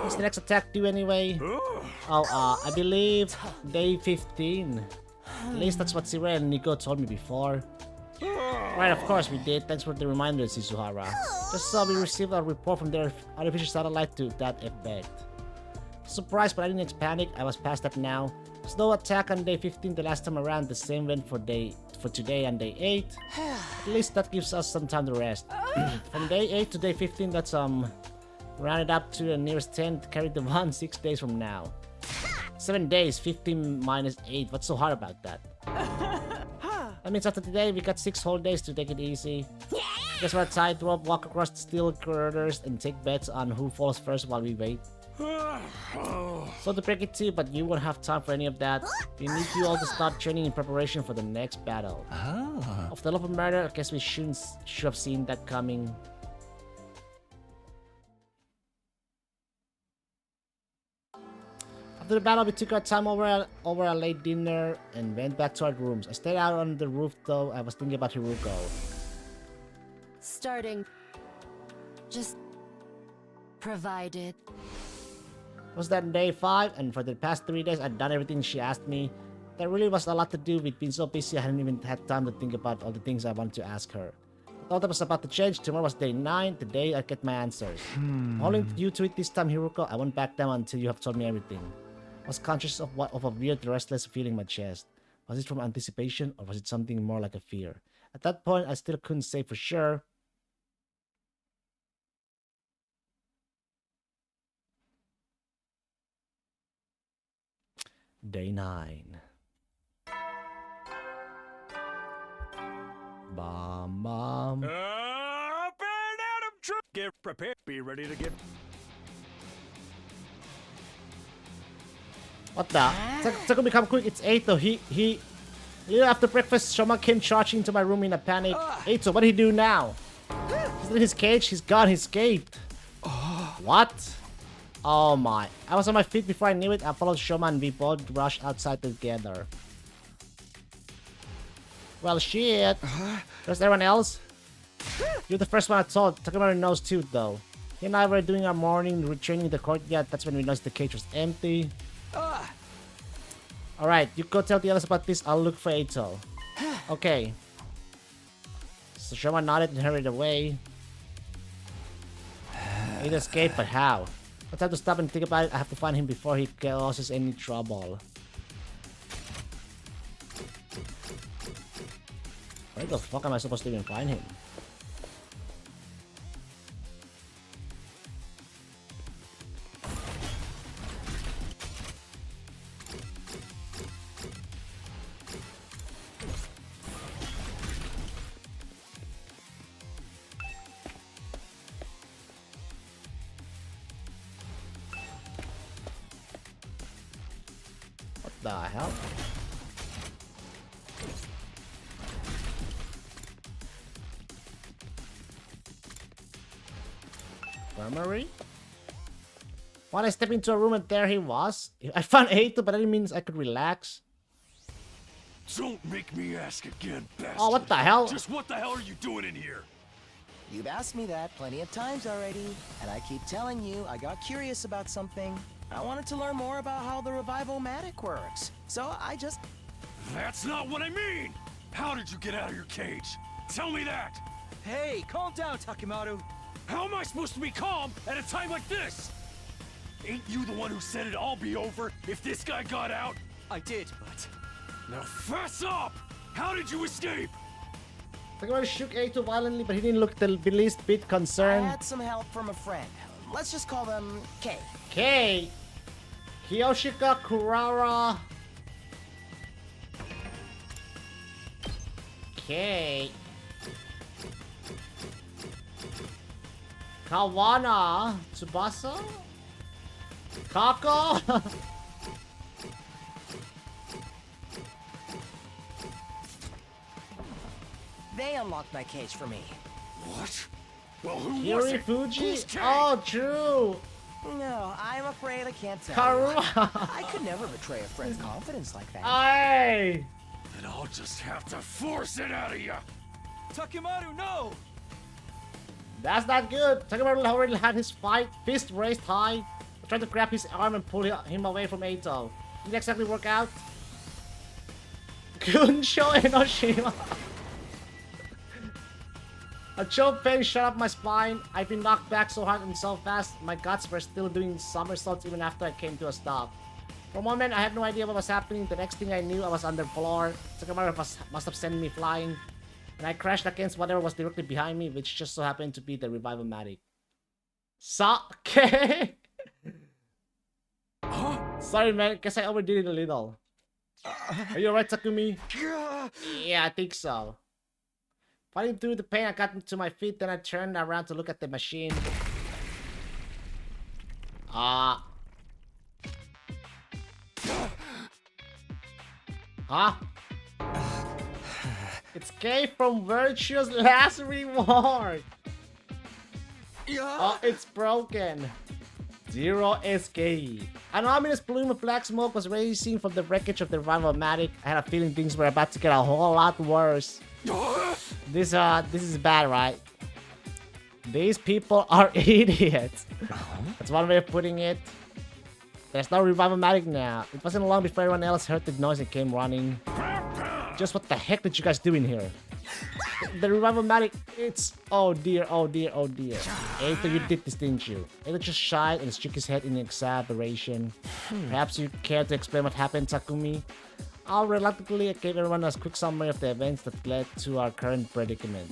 What's the next attack due anyway? Oh, I believe day 15. At least that's what Sire and Nico told me before. Right, of course we did. Thanks for the reminder, Shizuhara. Just so we received a report from their artificial satellite to that effect. Surprised, but I didn't panic. I was past that now. There's no attack on day 15 the last time around. The same went for today and day 8. At least that gives us some time to rest. From day 8 to day 15, that's rounded up to the nearest 10. Carry the 1 6 days from now. 7 days, 15 minus 8. What's so hard about that? That means after today, we got 6 whole days to take it easy. Guess what? Tightrope, walk across the steel corridors, and take bets on who falls first while we wait. So to break it to you, but you won't have time for any of that. You need you all to start training in preparation for the next battle. Of the love of murder, I guess we should have seen that coming. After the battle, we took our time over a late dinner and went back to our rooms. I stayed out on the roof though. I was thinking about Hiruko. Starting. Just. Provided. Was that day 5? And for the past 3 days, I'd done everything she asked me. There really was a lot to do. We'd been so busy, I hadn't even had time to think about all the things I wanted to ask her. All that was about to change. Tomorrow was day 9, the day I get my answers. Holding you to it this time, Hiruko. I won't back down until you have told me everything. I was conscious of a weird, restless feeling in my chest. Was it from anticipation, or was it something more like a fear? At that point, I still couldn't say for sure. Day 9. Bomb, bomb. Get prepared. Be ready to get. What the? It's gonna become quick. It's 8 though. A little after breakfast, Shoma came charging into my room in a panic. 8, so what did he do now? He's in his cage. He's gone. He escaped. What? Oh my. I was on my feet before I knew it. I followed Shoma and we both rushed outside together. Well, shit. There's everyone else? You're the first one I told. Takemaru knows too, though. He and I were doing our morning retraining in the courtyard. That's when we noticed the cage was empty. Alright, you go tell the others about this. I'll look for Eito. Okay. So Shoma nodded and hurried away. He'd escaped, but how? I have to stop and think about it. I have to find him before he causes any trouble. Where the fuck am I supposed to even find him? What the hell? Infirmary? When I stepped into a room and there he was. I found Eito, but that means I could relax. Don't make me ask again, bastard. Oh, what the hell? Just what the hell are you doing in here? You've asked me that plenty of times already, and I keep telling you I got curious about something. I wanted to learn more about how the Revival-Matic works, so I just... That's not what I mean! How did you get out of your cage? Tell me that! Hey, calm down, Takemaru. How am I supposed to be calm at a time like this? Ain't you the one who said it'd all be over if this guy got out? I did, but... Now fess up! How did you escape? Takemaru shook Eito violently, but he didn't look the least bit I concerned. had some help from a friend. Let's just call them K. K. Kiyoshika Kurara. K. Kawana Tsubasa? Kako? They unlocked my cage for me. What? Well, who was Yuri it? Fuji? Who's K? Oh, true. No, I'm afraid I can't tell Karuma. I could never betray a friend's confidence like that. Aye. Then I'll just have to force it out of you. Takemaru, no! That's not good. Takemaru already had his fist raised high. I tried to grab his arm and pull him away from Eito. Didn't exactly work out. Kunsho Enoshima. A chill pain shot up my spine. I've been knocked back so hard and so fast, my guts were still doing somersaults even after I came to a stop. For a moment, I had no idea what was happening. The next thing I knew, I was on the floor. Takemaru must have sent me flying. And I crashed against whatever was directly behind me, which just so happened to be the Revival-Matic. Okay. Sorry, man. Guess I overdid it a little. Are you alright, Takumi? Yeah, I think so. Fighting through the pain, I got to my feet, then I turned around to look at the machine. Huh? It's K from Virtue's last reward! Oh, it's broken. Zero escape. An ominous plume of black smoke was raising from the wreckage of the Revival-Matic. I had a feeling things were about to get a whole lot worse. This is bad, right? These people are idiots. That's one way of putting it. There's no Revival-Matic now. It wasn't long before everyone else heard the noise and came running. Just what the heck did you guys do in here? The Revival-Matic, it's... Oh dear, oh dear, oh dear. Eito, you did this, didn't you? Eito just shied and shook his head in exasperation. Perhaps you care to explain what happened, Takumi? I'll reluctantly give everyone a quick summary of the events that led to our current predicament.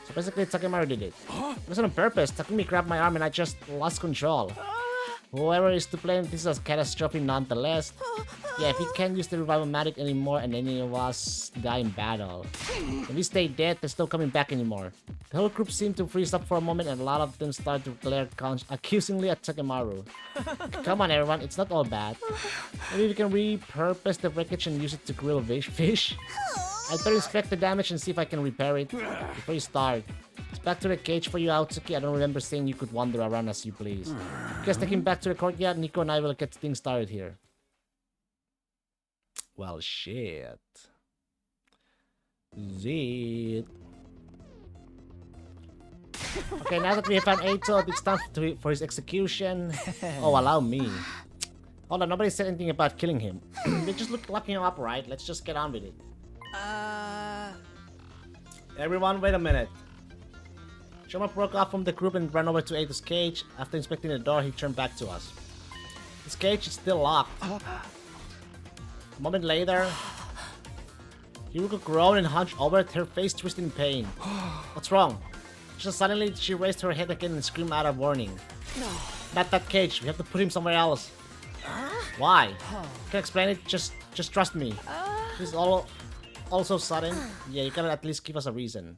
So basically, Takemaru did it. It wasn't on purpose. Takumi grabbed my arm and I just lost control. Whoever is to blame, this is a catastrophe nonetheless. Yeah, if he can't use the Revival-Matic anymore and any of us die in battle. If we stay dead, they're still coming back anymore. The whole group seemed to freeze up for a moment and a lot of them started to glare accusingly at Takemaru. Come on everyone, it's not all bad. Maybe we can repurpose the wreckage and use it to grill fish? I'd better inspect the damage and see if I can repair it before you start. It's back to the cage for you, Aotsuki. I don't remember saying you could wander around as you please. You guys take him back to the courtyard. Nico and I will get things started here. Well, shit. Zit. Okay, now that we have found Eito, it's time for his execution. Oh, allow me. Hold on, nobody said anything about killing him. We're just locking him up, right? Let's just get on with it. Everyone, wait a minute. Shoma broke off from the group and ran over to Eito's cage. After inspecting the door, he turned back to us. His cage is still locked. A moment later, Yuruko groaned and hunched over, her face twisted in pain. What's wrong? Just suddenly, she raised her head again and screamed out of warning. No. Not that cage. We have to put him somewhere else. Why? Can't explain it. Just trust me. This is all so sudden. Yeah, you gotta at least give us a reason.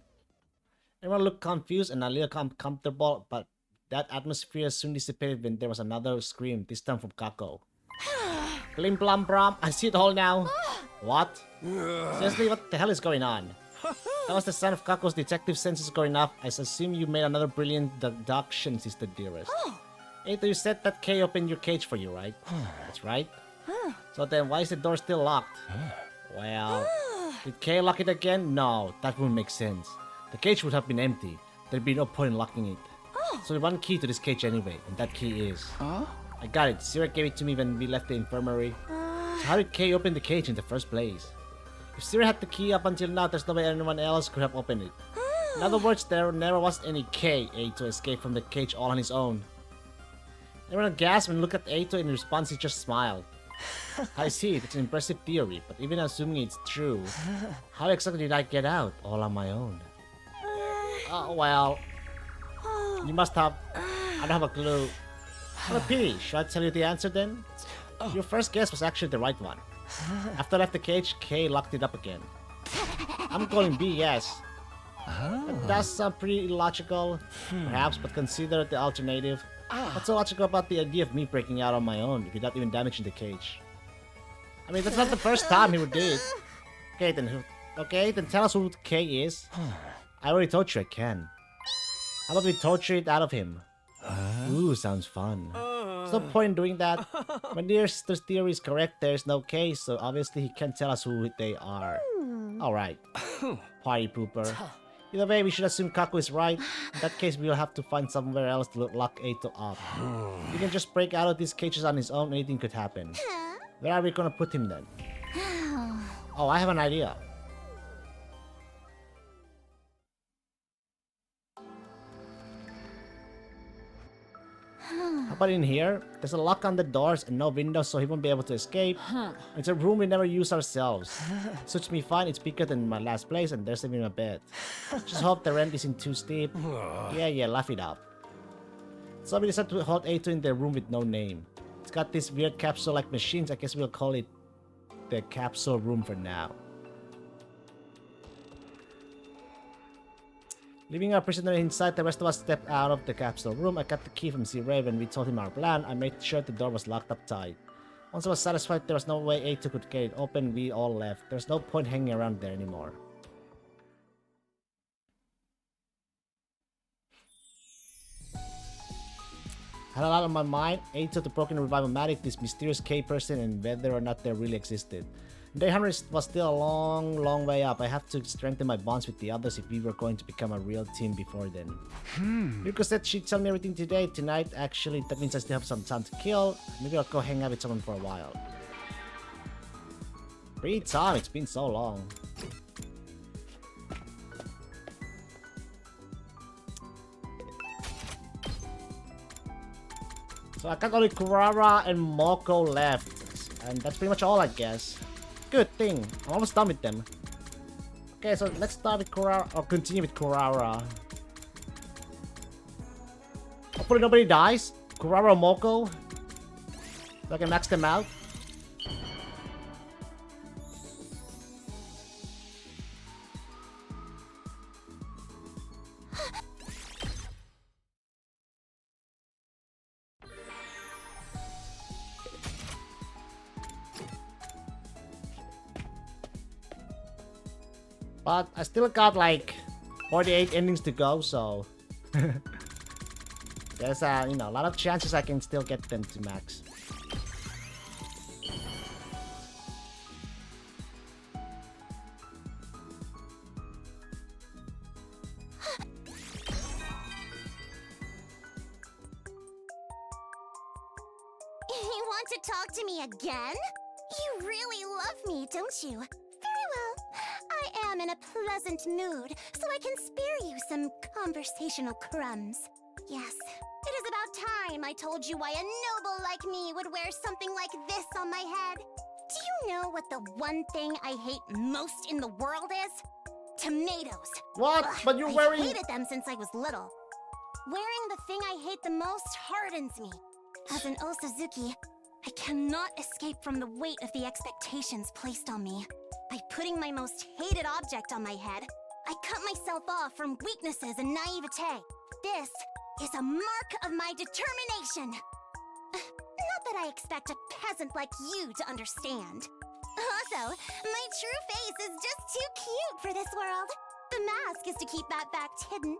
Everyone looked confused and a little uncomfortable, but that atmosphere soon dissipated when there was another scream, this time from Kako. Blim blum brum, I see it all now. What? Seriously, what the hell is going on? That was the sound of Kako's detective senses going off. I assume you made another brilliant deduction, sister dearest. Eito, you said that Kay opened your cage for you, right? That's right. So then why is the door still locked? Well, did Kay lock it again? No, that wouldn't make sense. The cage would have been empty. There'd be no point in locking it. So one key to this cage anyway, and that key is... I got it. Sierra gave it to me when we left the infirmary. So how did Kay open the cage in the first place? If Sierra had the key up until now, there's no way anyone else could have opened it. In other words, there never was any Kay to escape from the cage all on his own. Everyone gasped and looked at Eito. In response, he just smiled. I see, it's an impressive theory, but even assuming it's true, how exactly did I get out all on my own? Well, you must have... I don't have a clue. What a pity. Should I tell you the answer then? Your first guess was actually the right one. After I left the cage, Kay locked it up again. I'm calling B, yes. That does sound pretty illogical, perhaps, but consider the alternative. What's so logical about the idea of me breaking out on my own without even damaging the cage? I mean, that's not the first time he would do it. Okay, then tell us who Kay is. I already told you I can. How about we torture it out of him? Ooh, sounds fun. There's no point in doing that. When this theory is correct, there's no case, so obviously he can't tell us who they are. Alright. Party pooper. Either way, we should assume Kaku is right. In that case, we'll have to find somewhere else to lock Eito up. He can just break out of these cages on his own, anything could happen. Where are we gonna put him then? Oh, I have an idea. How about in here? There's a lock on the doors and no windows, so he won't be able to escape. It's a room we never use ourselves. Suits me fine, it's bigger than my last place, and there's even a bed. Just hope the rent isn't too steep. Yeah, laugh it up. So we decided to hold Eito in the room with no name. It's got these weird capsule-like machines. I guess we'll call it the capsule room for now. Leaving our prisoner inside, the rest of us stepped out of the capsule room. I got the key from Z-Ray when we told him our plan. I made sure the door was locked up tight. Once I was satisfied there was no way Eito could get it open, we all left. There's no point hanging around there anymore. Had a lot on my mind. Eito, the broken revival-matic, this mysterious K person, and whether or not they really existed. Day 100 was still a long way up. I have to strengthen my bonds with the others if we were going to become a real team before then. Yuko said she'd tell me everything today. Tonight, actually, that means I still have some time to kill. Maybe I'll go hang out with someone for a while. Free time, it's been so long. So I got only Kurara and Moko left. And that's pretty much all, I guess. Good thing. I'm almost done with them. Okay, so let's start with Kurara, or continue with Kurara. Hopefully nobody dies. Kurara or Moko. So I can max them out. But I still got like 48 endings to go, so there's a lot of chances I can still get them to max. You want to talk to me again? You really love me, don't you? Very well. I am in a pleasant mood, so I can spare you some conversational crumbs. Yes, it is about time I told you why a noble like me would wear something like this on my head. Do you know what the one thing I hate most in the world is? Tomatoes. What? But you're wearing... I hated them since I was little. Wearing the thing I hate the most hardens me. As an Osazuki, I cannot escape from the weight of the expectations placed on me. By putting my most hated object on my head, I cut myself off from weaknesses and naivete. This is a mark of my determination. Not that I expect a peasant like you to understand. Also, my true face is just too cute for this world. The mask is to keep that fact hidden.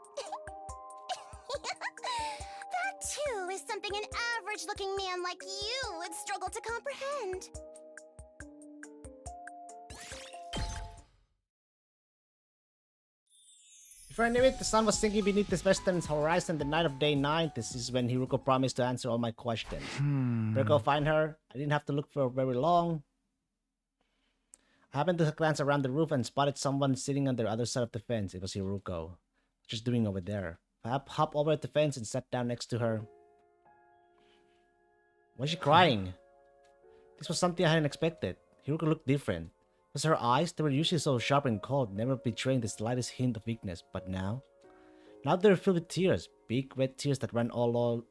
That too is something an average-looking man like you would struggle to comprehend. Before I knew it, the sun was sinking beneath the western horizon the night of day 9. This is when Hiruko promised to answer all my questions. Better go find her. I didn't have to look for very long. I happened to glance around the roof and spotted someone sitting on the other side of the fence. It was Hiruko. What she's doing over there. I hopped over the fence and sat down next to her. Why is she crying? This was something I hadn't expected. Hiruko looked different. Was her eyes? They were usually so sharp and cold, never betraying the slightest hint of weakness. But now they were filled with tears, big wet tears that ran all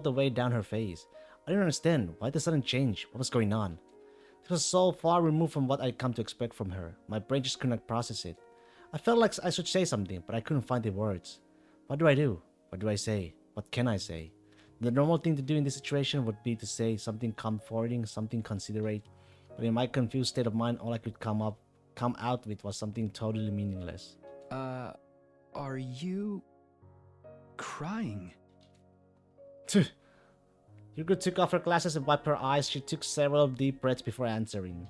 the way down her face. I didn't understand why the sudden change. What was going on? This was so far removed from what I'd come to expect from her. My brain just could not process it. I felt like I should say something, but I couldn't find the words. What do I do? What do I say? What can I say? The normal thing to do in this situation would be to say something comforting, something considerate. But in my confused state of mind, all I could come out with was something totally meaningless. Are you crying? Yuko took off her glasses and wiped her eyes. She took several deep breaths before answering.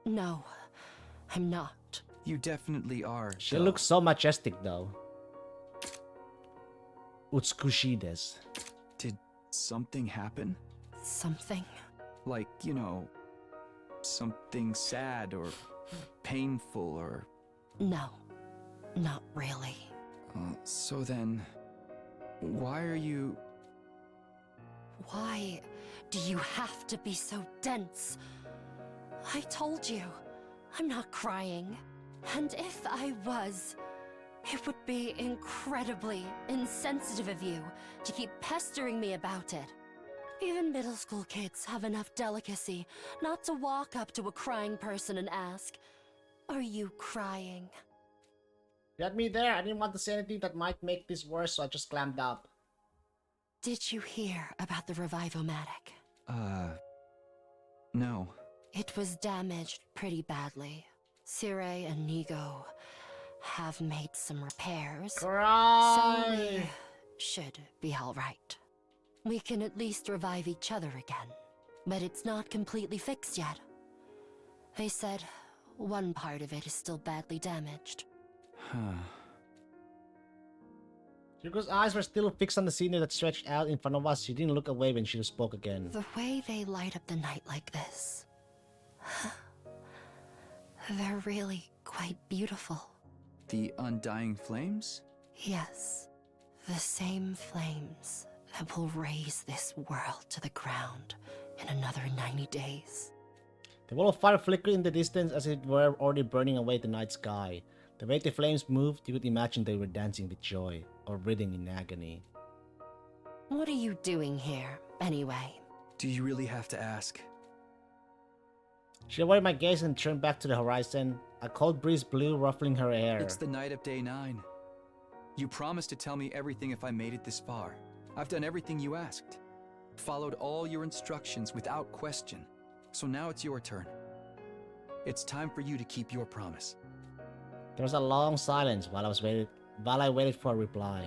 No, I'm not. You definitely are. She looks so majestic though. Utsukushi desu. Did something happen? Something? Like, something sad or painful or... No, not really. So then, why are you... Why do you have to be so dense? I told you, I'm not crying. And if I was, it would be incredibly insensitive of you to keep pestering me about it. Even middle school kids have enough delicacy not to walk up to a crying person and ask, "Are you crying?" You had me there. I didn't want to say anything that might make this worse, so I just clammed up. Did you hear about the Revivomatic? No. It was damaged pretty badly. Sirei and Nigo have made some repairs. Cry! So we should be alright. We can at least revive each other again. But it's not completely fixed yet. They said one part of it is still badly damaged. Yuko's eyes were still fixed on the scenery that stretched out in front of us. She didn't look away when she spoke again. The way they light up the night like this... they're really quite beautiful. The undying flames? Yes. The same flames that will raise this world to the ground in another 90 days. The wall of fire flickered in the distance as it were already burning away the night sky. The way the flames moved, you could imagine they were dancing with joy, or writhing in agony. What are you doing here, anyway? Do you really have to ask? She avoided my gaze and turned back to the horizon. A cold breeze blew, ruffling her hair. It's the night of day 9. You promised to tell me everything if I made it this far. I've done everything you asked. Followed all your instructions without question. So now it's your turn. It's time for you to keep your promise. There was a long silence while I waited for a reply.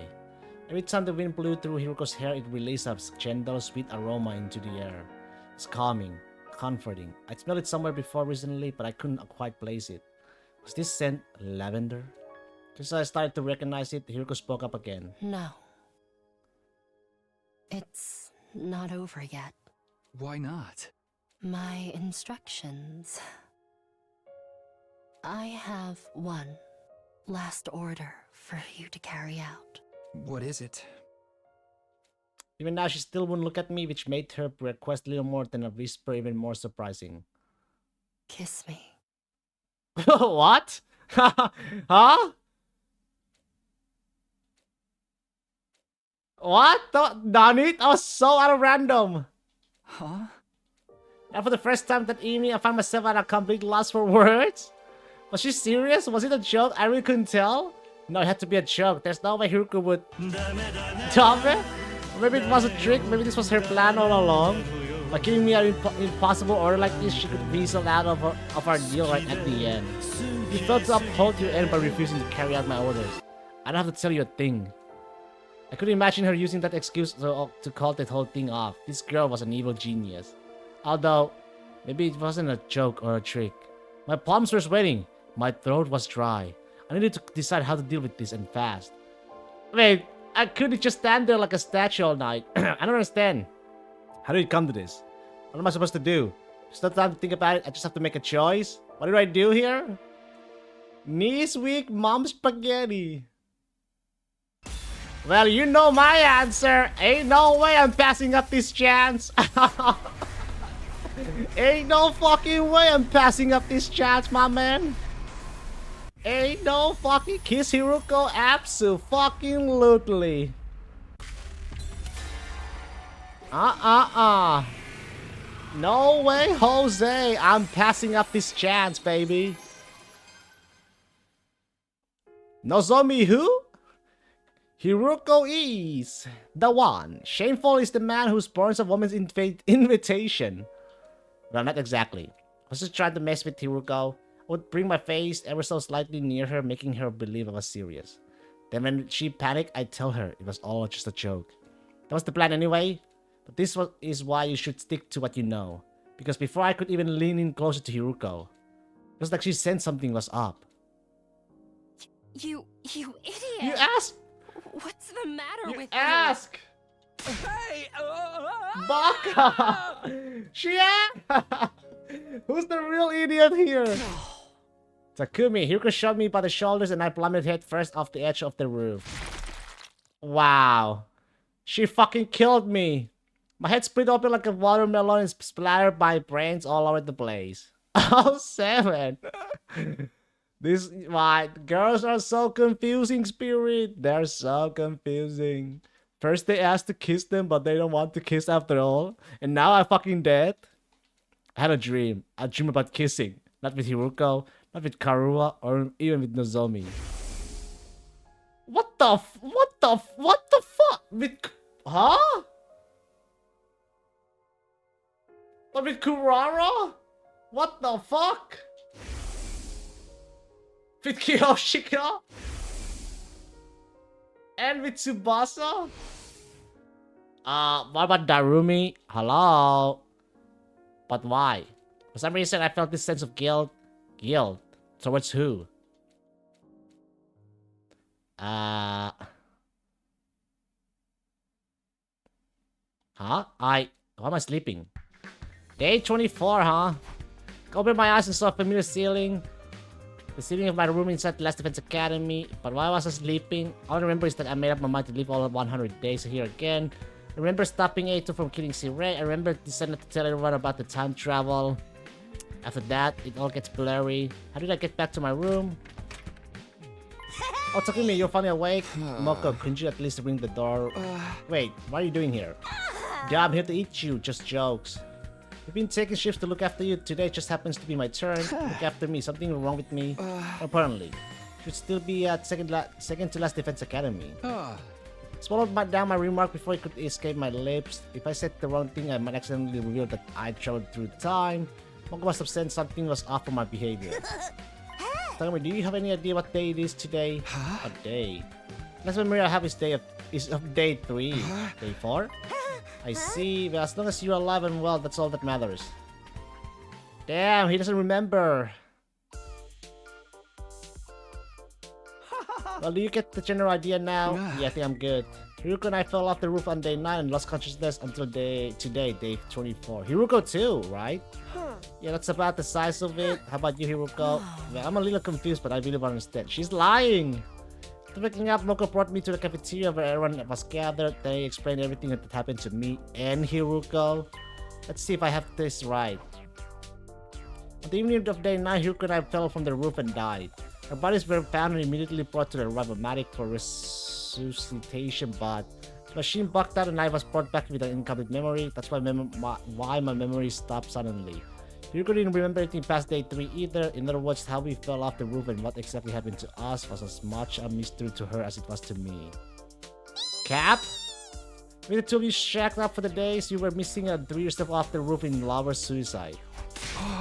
Every time the wind blew through Hiruko's hair, it released a gentle, sweet aroma into the air. It's calming, comforting. I'd smelled it somewhere before recently, but I couldn't quite place it. Was this scent lavender? Just as I started to recognize it, Hiruko spoke up again. No. It's not over yet. Why not? My instructions. I have one last order for you to carry out. What is it? Even now, she still wouldn't look at me, which made her request little more than a whisper even more surprising. Kiss me. What? Huh? What? Done it? That was so out of random. Huh? And for the first time that evening, I found myself at a complete loss for words. Was she serious? Was it a joke? I really couldn't tell. No, it had to be a joke. There's no way Hiruko would... Stop it? Or maybe it was a trick. Maybe this was her plan all along. By giving me an impossible order like this, she could weasel out of our deal right at the end. You failed to uphold your end by refusing to carry out my orders. I don't have to tell you a thing. I could imagine her using that excuse to call that whole thing off. This girl was an evil genius. Although, maybe it wasn't a joke or a trick. My palms were sweating. My throat was dry. I needed to decide how to deal with this and fast. Wait, I couldn't just stand there like a statue all night. I don't understand. How did it come to this? What am I supposed to do? There's no time to think about it. I just have to make a choice. What did I do here? Knees weak, mom spaghetti. Well, you know my answer. Ain't no way I'm passing up this chance. Ain't no fucking way I'm passing up this chance, my man. Ain't no fucking kiss Hiruko, abso-fucking-lutely. No way, Jose. I'm passing up this chance, baby. Nozomi who? Hiruko is the one. Shameful is the man who spurns a woman's invitation. Well, not exactly. I was just trying to mess with Hiruko. I would bring my face ever so slightly near her, making her believe I was serious. Then when she panicked, I'd tell her it was all just a joke. That was the plan anyway. But this is why you should stick to what you know. Because before I could even lean in closer to Hiruko, it was like she sensed something was up. You idiot! You asked! What's the matter with you? Ask! Hey! Baka! She Who's the real idiot here? Takumi, Hiruko shoved me by the shoulders and I plummeted head first off the edge of the roof. Wow. She fucking killed me. My head split open like a watermelon and splattered my brains all over the place. Oh, 7. Girls are so confusing, Spirit. They're so confusing. First they ask to kiss them, but they don't want to kiss after all. And now I'm fucking dead. I had a dream. A dream about kissing. Not with Hiruko, not with Karua, or even with Nozomi. What the fuck? Huh? But with Kurara? What the fuck? With Kiyoshika? And with Tsubasa? What about Darumi? Hello? But why? For some reason, I felt this sense of guilt. Guilt? Towards who? Huh? Why am I sleeping? Day 24, huh? I opened my eyes and saw a familiar ceiling. The ceiling of my room inside the Last Defense Academy. But while I was sleeping, all I remember is that I made up my mind to live all 100 days here again. I remember stopping A2 from killing Sirei. I remember deciding to tell everyone about the time travel. After that, it all gets blurry. How did I get back to my room? Oh, Takumi, you're finally awake? Moko, couldn't you at least ring the door? Wait, what are you doing here? Yeah, I'm here to eat you, just jokes. I've been taking shifts to look after you. Today just happens to be my turn. Look after me. Something wrong with me? Apparently. Should still be at second to last Defense Academy. Swallowed down my remark before it could escape my lips. If I said the wrong thing, I might accidentally reveal that I traveled through time. Moko must have said something was off from my behavior. Tell me, do you have any idea what day it is today? A day. Last memory I have is of day 3. Day 4? I see. Well, as long as you're alive and well, that's all that matters. Damn, he doesn't remember. Well, do you get the general idea now? Yeah, I think I'm good. Hiruko and I fell off the roof on day 9 and lost consciousness until today, day 24. Hiruko too, right? Yeah, that's about the size of it. How about you, Hiruko? Well, I'm a little confused, but I really don't understand. She's lying! After waking up, Moko brought me to the cafeteria where everyone was gathered. They explained everything that happened to me and Hiruko. Let's see if I have this right. On the evening of day 9, Hiruko and I fell from the roof and died. Our bodies were found and immediately brought to the Revimatic for resuscitation, but the machine bugged out and I was brought back with an incomplete memory. That's why my memory stopped suddenly. Hiruko didn't remember anything past day 3 either. In other words, how we fell off the roof and what exactly happened to us was as much a mystery to her as it was to me. Cap? With the two of you shacked up for the days, you were missing and threw yourself off the roof in lover suicide.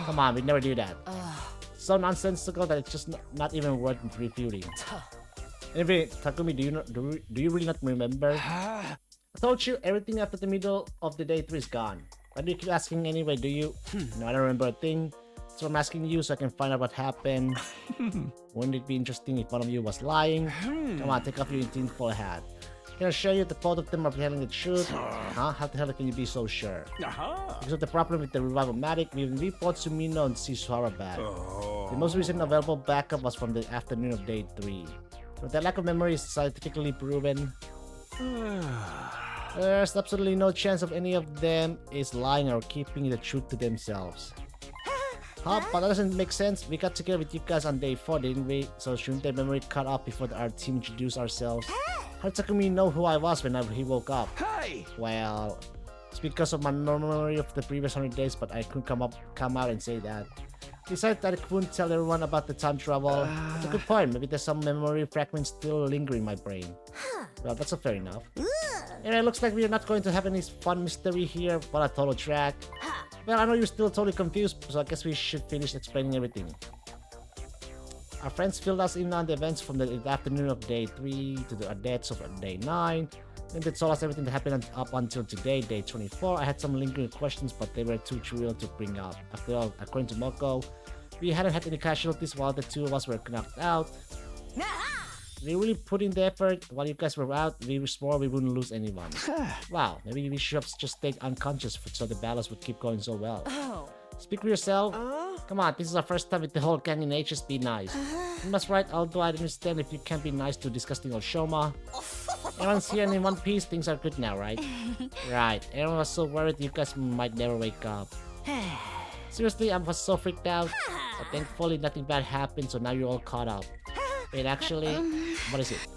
Come on, we'd never do that. So nonsensical that it's just not even worth refuting. Anyway, Takumi, do you really not remember? I told you everything after the middle of the day 3 is gone. Why do you keep asking anyway? Do you? No, I don't remember a thing. So I'm asking you so I can find out what happened. Wouldn't it be interesting if one of you was lying? Come on, take off your tinfoil hat. Can I show you that both of them are telling the truth? Huh? How the hell can you be so sure? Because of the problem with the Revimatic, we report Sumino and Sisuhara back. The most recent available backup was from the afternoon of day 3. But that lack of memory is scientifically proven. There's absolutely no chance of any of them is lying or keeping the truth to themselves. Huh? But that doesn't make sense. We got together with you guys on day 4, didn't we? So shouldn't the memory cut off before our team introduced ourselves? How did Takumi know who I was when he woke up? Well, it's because of my memory of the previous 100 days, but I couldn't come out and say that. Besides that, I couldn't tell everyone about the time travel. That's a good point. Maybe there's some memory fragments still lingering in my brain. Well, that's fair enough. Anyway, it looks like we're not going to have any fun mystery here. What a total track. Well, I know you're still totally confused, so I guess we should finish explaining everything. Our friends filled us in on the events from the afternoon of day 3 to the deaths of day 9. Then they told us everything that happened up until today, day 24. I had some lingering questions, but they were too trivial to bring up. After all, according to Moko, we hadn't had any casualties while the two of us were knocked out. We really put in the effort. While you guys were out, we swore we wouldn't lose anyone. Wow, maybe we should have just stayed unconscious so the battles would keep going so well. Speak for yourself. Come on, this is our first time with the whole gang in HS. Be nice. You must right, although I understand if you can't be nice to disgusting Oshoma. Everyone's here and in one piece, things are good now, right? Right, everyone was so worried you guys might never wake up. Seriously, I was so freaked out. But thankfully nothing bad happened, so now you're all caught up. Wait, actually, what is it?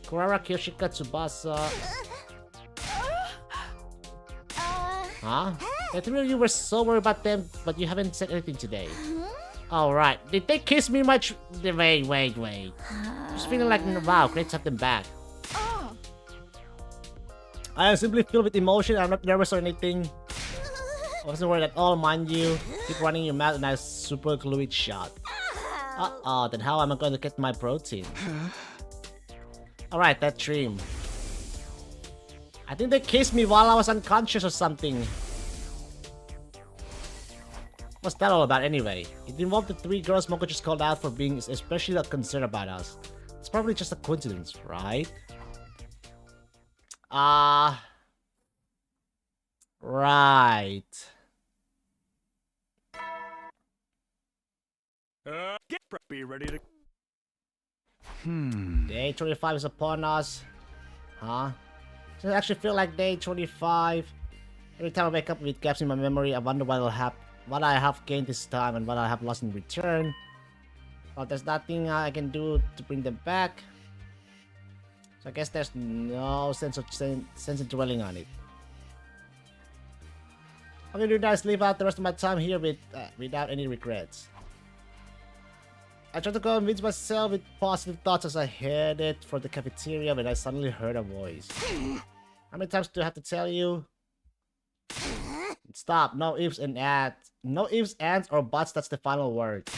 Kurara, Kyoshika, Tsubasa... Huh? The three of you were so worried about them, but you haven't said anything today. Alright, did they kiss me much? Wait. Just feeling like, wow, great to have them back. I am simply filled with emotion. I'm not nervous or anything. I wasn't worried at all, mind you. Keep running your mouth and I super fluid shot. Uh-oh, then how am I going to get my protein? Alright, that dream. I think they kissed me while I was unconscious or something. What's that all about anyway? It involved the 3 girls Moko just called out for being especially concerned about us. It's probably just a coincidence, right? Right. Be ready to... Day 25 is upon us. Huh? Does it actually feel like day 25? Every time I wake up with gaps in my memory, I wonder what I have gained this time and what I have lost in return. Well, there's nothing I can do to bring them back. So I guess there's no sense in dwelling on it. I'm gonna do that is leave out the rest of my time here without any regrets. I tried to convince myself with positive thoughts as I headed for the cafeteria when I suddenly heard a voice. How many times do I have to tell you? Stop. No ifs and ands. No ifs, ands, or buts. That's the final word.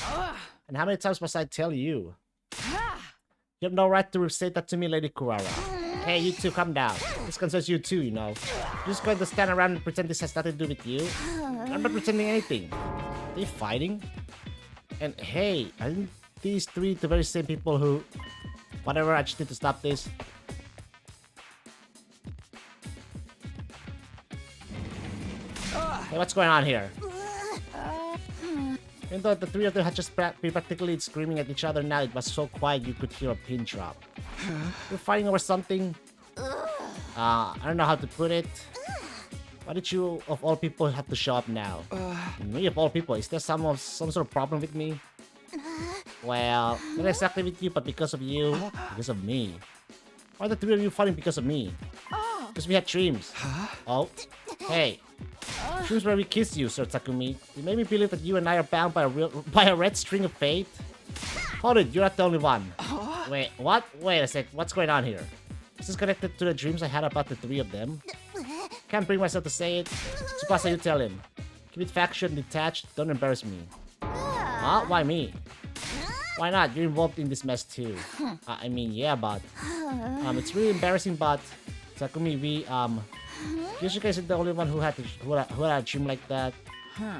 And how many times must I tell you? You have no right to say that to me, Lady Kurara. Hey, you two, calm down. This concerns you too, you know. You're just going to stand around and pretend this has nothing to do with you? I'm not pretending anything. Are they fighting? And hey, aren't these three the very same people who... Whatever, I just need to stop this. Hey, what's going on here? Even though the three of them had just been practically screaming at each other now, it was so quiet you could hear a pin drop. You're fighting over something? I don't know how to put it. Why did you, of all people, have to show up now? Me, of all people, is there some sort of problem with me? Well, not exactly with you, but because of you, because of me. Why are the three of you fighting because of me? Because we had dreams. Oh, hey. Dreams where we kiss you, Sir Takumi. You made me believe that you and I are bound by a red string of fate. Hold it, you're not the only one. Wait, what? Wait a sec, what's going on here? Is this connected to the dreams I had about the three of them? Can't bring myself to say it. Tsubasa, you tell him. Keep it factual and detached, don't embarrass me. Huh? Why me? Why not? You're involved in this mess too. I mean, yeah, but... it's really embarrassing, but... Takumi, Yoshika isn't the only one who had a dream like that.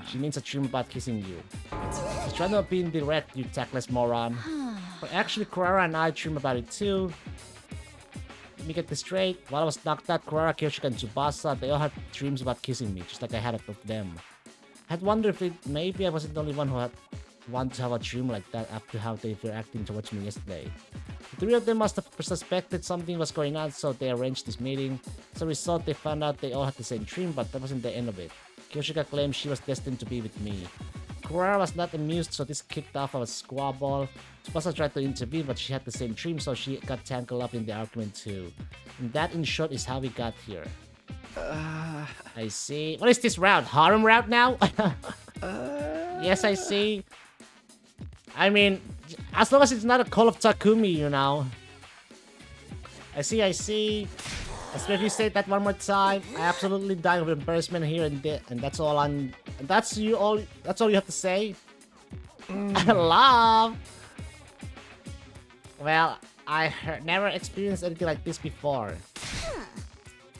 She means a dream about kissing you. She's trying to be indirect, you tactless moron. But actually, Kurara and I dream about it too. Let me get this straight. While I was knocked out, Kurara, Kyoshika, and Tsubasa, they all had dreams about kissing me, just like I had of them. I had wondered if maybe I wasn't the only one who had wanted to have a dream like that after how they were acting towards me yesterday. The three of them must have suspected something was going on, so they arranged this meeting. As a result, they found out they all had the same dream, but that wasn't the end of it. Kyoshika claimed she was destined to be with me. Kurara was not amused, so this kicked off a squabble. Tsubasa tried to intervene, but she had the same dream, so she got tangled up in the argument too. And that, in short, is how we got here. I see. What is this route? Harem route now? Yes, I see. I mean, as long as it's not a call of Takumi, you know. I see. Especially if you say that one more time, I absolutely die of embarrassment here and there, and that's all that's all you have to say? Love! Well, I never experienced anything like this before.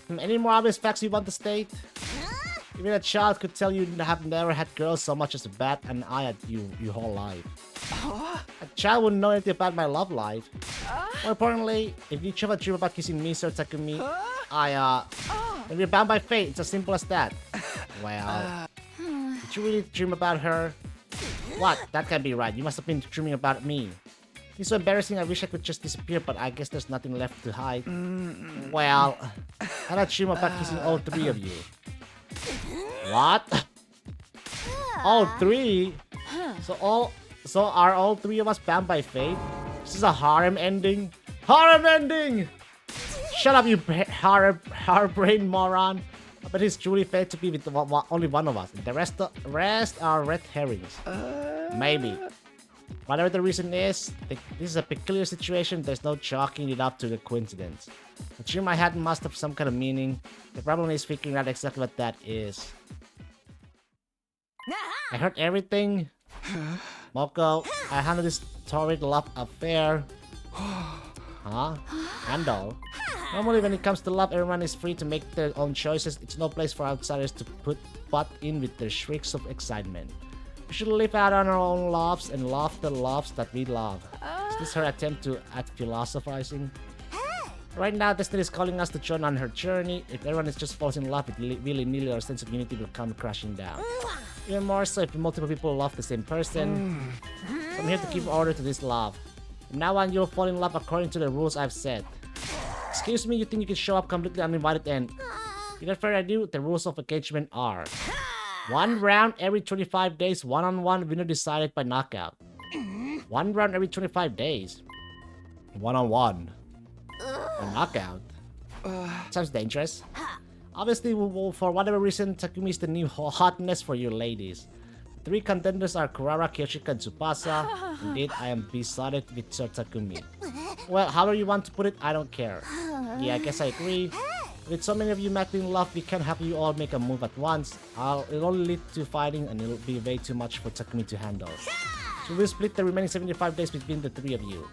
Any more obvious facts you want to state? Even a child could tell you have never had girls so much as a bat and eye at you your whole life. A child wouldn't know anything about my love life. More importantly, if you have a dream about kissing me, Sir Takumi, then we're bound by fate. It's as simple as that. Well, did you really dream about her? What? That can't be right. You must have been dreaming about me. It's so embarrassing, I wish I could just disappear, but I guess there's nothing left to hide. Well, I had a dream about kissing all three of you. What? All three? So are all three of us bound by fate? This is a harem ending? Harem ending! Shut up, you harebrained moron. I bet it's truly fate to be with only one of us. The rest are red herrings. Maybe. Whatever the reason is, this is a peculiar situation. There's no chalking it up to the coincidence. The dream I had must have some kind of meaning. The problem is figuring out exactly what that is. I heard everything. Moko, I handled this torrid love affair. Huh? Handle? Normally when it comes to love, everyone is free to make their own choices. It's no place for outsiders to butt in with their shrieks of excitement. We should live out on our own loves and love the loves that we love. Is this her attempt at philosophizing? Right now, Destiny is calling us to join on her journey. If everyone is just falls in love with willy-nilly, our sense of unity will come crashing down. Even more so if multiple people love the same person. So I'm here to give order to this love. From now on, you'll fall in love according to the rules I've set. Excuse me, you think you can show up completely uninvited and... Without further ado, the rules of engagement are... 1 round every 25 days, one-on-one, winner decided by knockout. 1 round every 25 days. One-on-one. A knockout. Sounds dangerous. Obviously, for whatever reason, Takumi is the new hotness for you ladies. 3 contenders are Kurara, Kyoshika, and Tsubasa. Indeed, I am besotted with Sir Takumi. Well, however you want to put it, I don't care. Yeah, I guess I agree. With so many of you madly in love, we can't have you all make a move at once. It'll only lead to fighting and it'll be way too much for Takumi to handle. So we'll split the remaining 75 days between the three of you.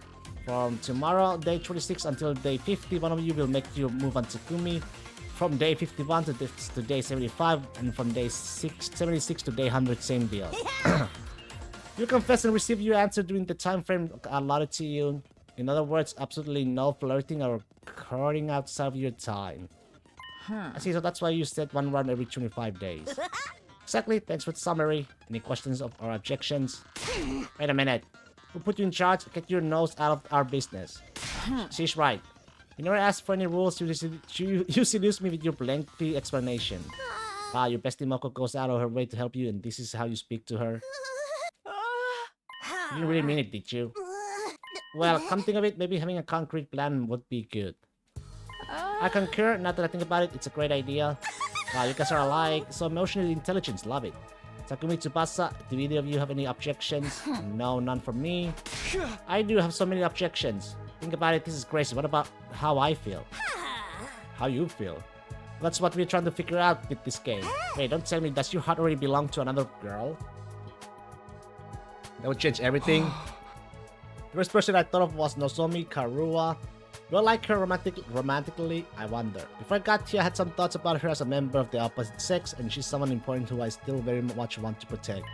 From tomorrow, day 26 until day 50, one of you will make your move on Takumi. From day 51 to day 75, and from day 76 to day 100, same deal. You confess and receive your answer during the time frame allotted to you. In other words, absolutely no flirting or courting outside of your time. I see, so that's why you said one run every 25 days. Exactly, thanks for the summary. Any questions or objections? Wait a minute. Who put you in charge? Get your nose out of our business. She's right. You never asked for any rules, you seduced me with your lengthy explanation. Your bestie Moko goes out of her way to help you, and this is how you speak to her. You didn't really mean it, did you? Well, come think of it, maybe having a concrete plan would be good. I concur, now that I think about it, it's a great idea. You guys are alike, so emotional intelligence, love it. Takumi Tsubasa, do either of you have any objections? No, none from me. I do have so many objections. Think about it, this is crazy. What about how I feel? How you feel? That's what we're trying to figure out with this game. Wait, don't tell me, does your heart already belong to another girl? That would change everything. The first person I thought of was Nozomi Karua. Do I like her romantically? I wonder. Before I got here, I had some thoughts about her as a member of the opposite sex, and she's someone important who I still very much want to protect.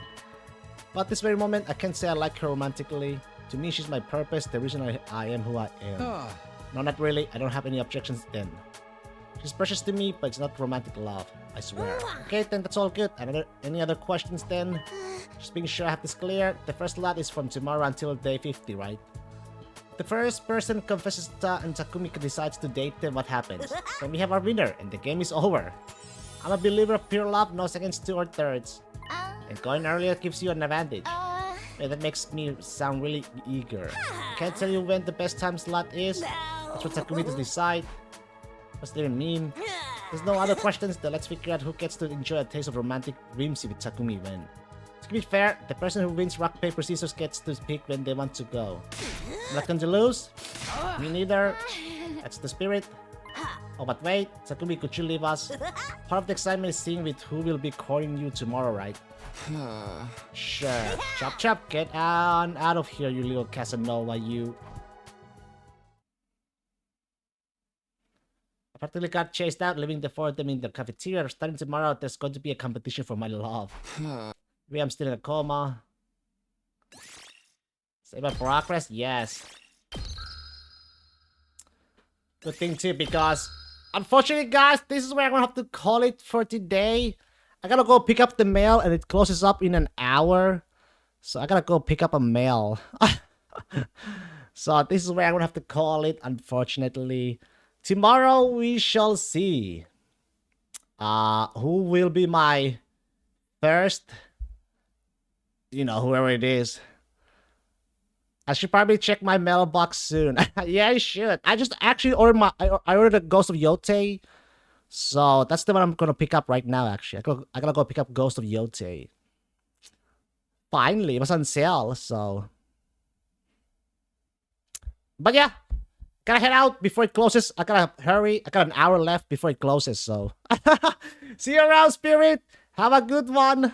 But at this very moment, I can't say I like her romantically. To me, she's my purpose, the reason I am who I am. No, not really. I don't have any objections then. She's precious to me, but it's not romantic love. I swear. Okay, then that's all good. Any other questions then? Just being sure I have this clear. The first lot is from tomorrow until day 50, right? The first person confesses and Takumi decides to date them, what happens? Then we have our winner, and the game is over. I'm a believer of pure love, no seconds, two or thirds. And going earlier gives you an advantage. Yeah, that makes me sound really eager. Can't tell you when the best time slot is. That's what Takumi does decide. What's that even mean? There's no other questions, then let's figure out who gets to enjoy a taste of romantic whimsy with Takumi when. To be fair, the person who wins rock, paper, scissors gets to pick when they want to go. I'm not going to lose. Me neither. That's the spirit. Oh, but wait, Takumi, could you leave us? Part of the excitement is seeing with who will be courting you tomorrow, right? Sure. Chop chop, get on out of here, you little Casanova, you. I practically got chased out, leaving the four of them in the cafeteria. Starting tomorrow, there's going to be a competition for my love. Maybe I'm still in a coma. Save my progress? Yes. Good thing too, because unfortunately, guys, this is where I'm gonna have to call it for today. I gotta go pick up the mail and it closes up in an hour. So I gotta go pick up a mail. So this is where I'm gonna have to call it, unfortunately. Tomorrow we shall see who will be my first, you know, whoever it is. I should probably check my mailbox soon. Yeah, I should. I just actually ordered I ordered a Ghost of Yotei. So that's the one I'm gonna pick up right now, actually. I gotta go pick up Ghost of Yotei. Finally, it was on sale, so. But yeah, gotta head out before it closes. I gotta hurry. I got an hour left before it closes, so. See you around, Spirit. Have a good one.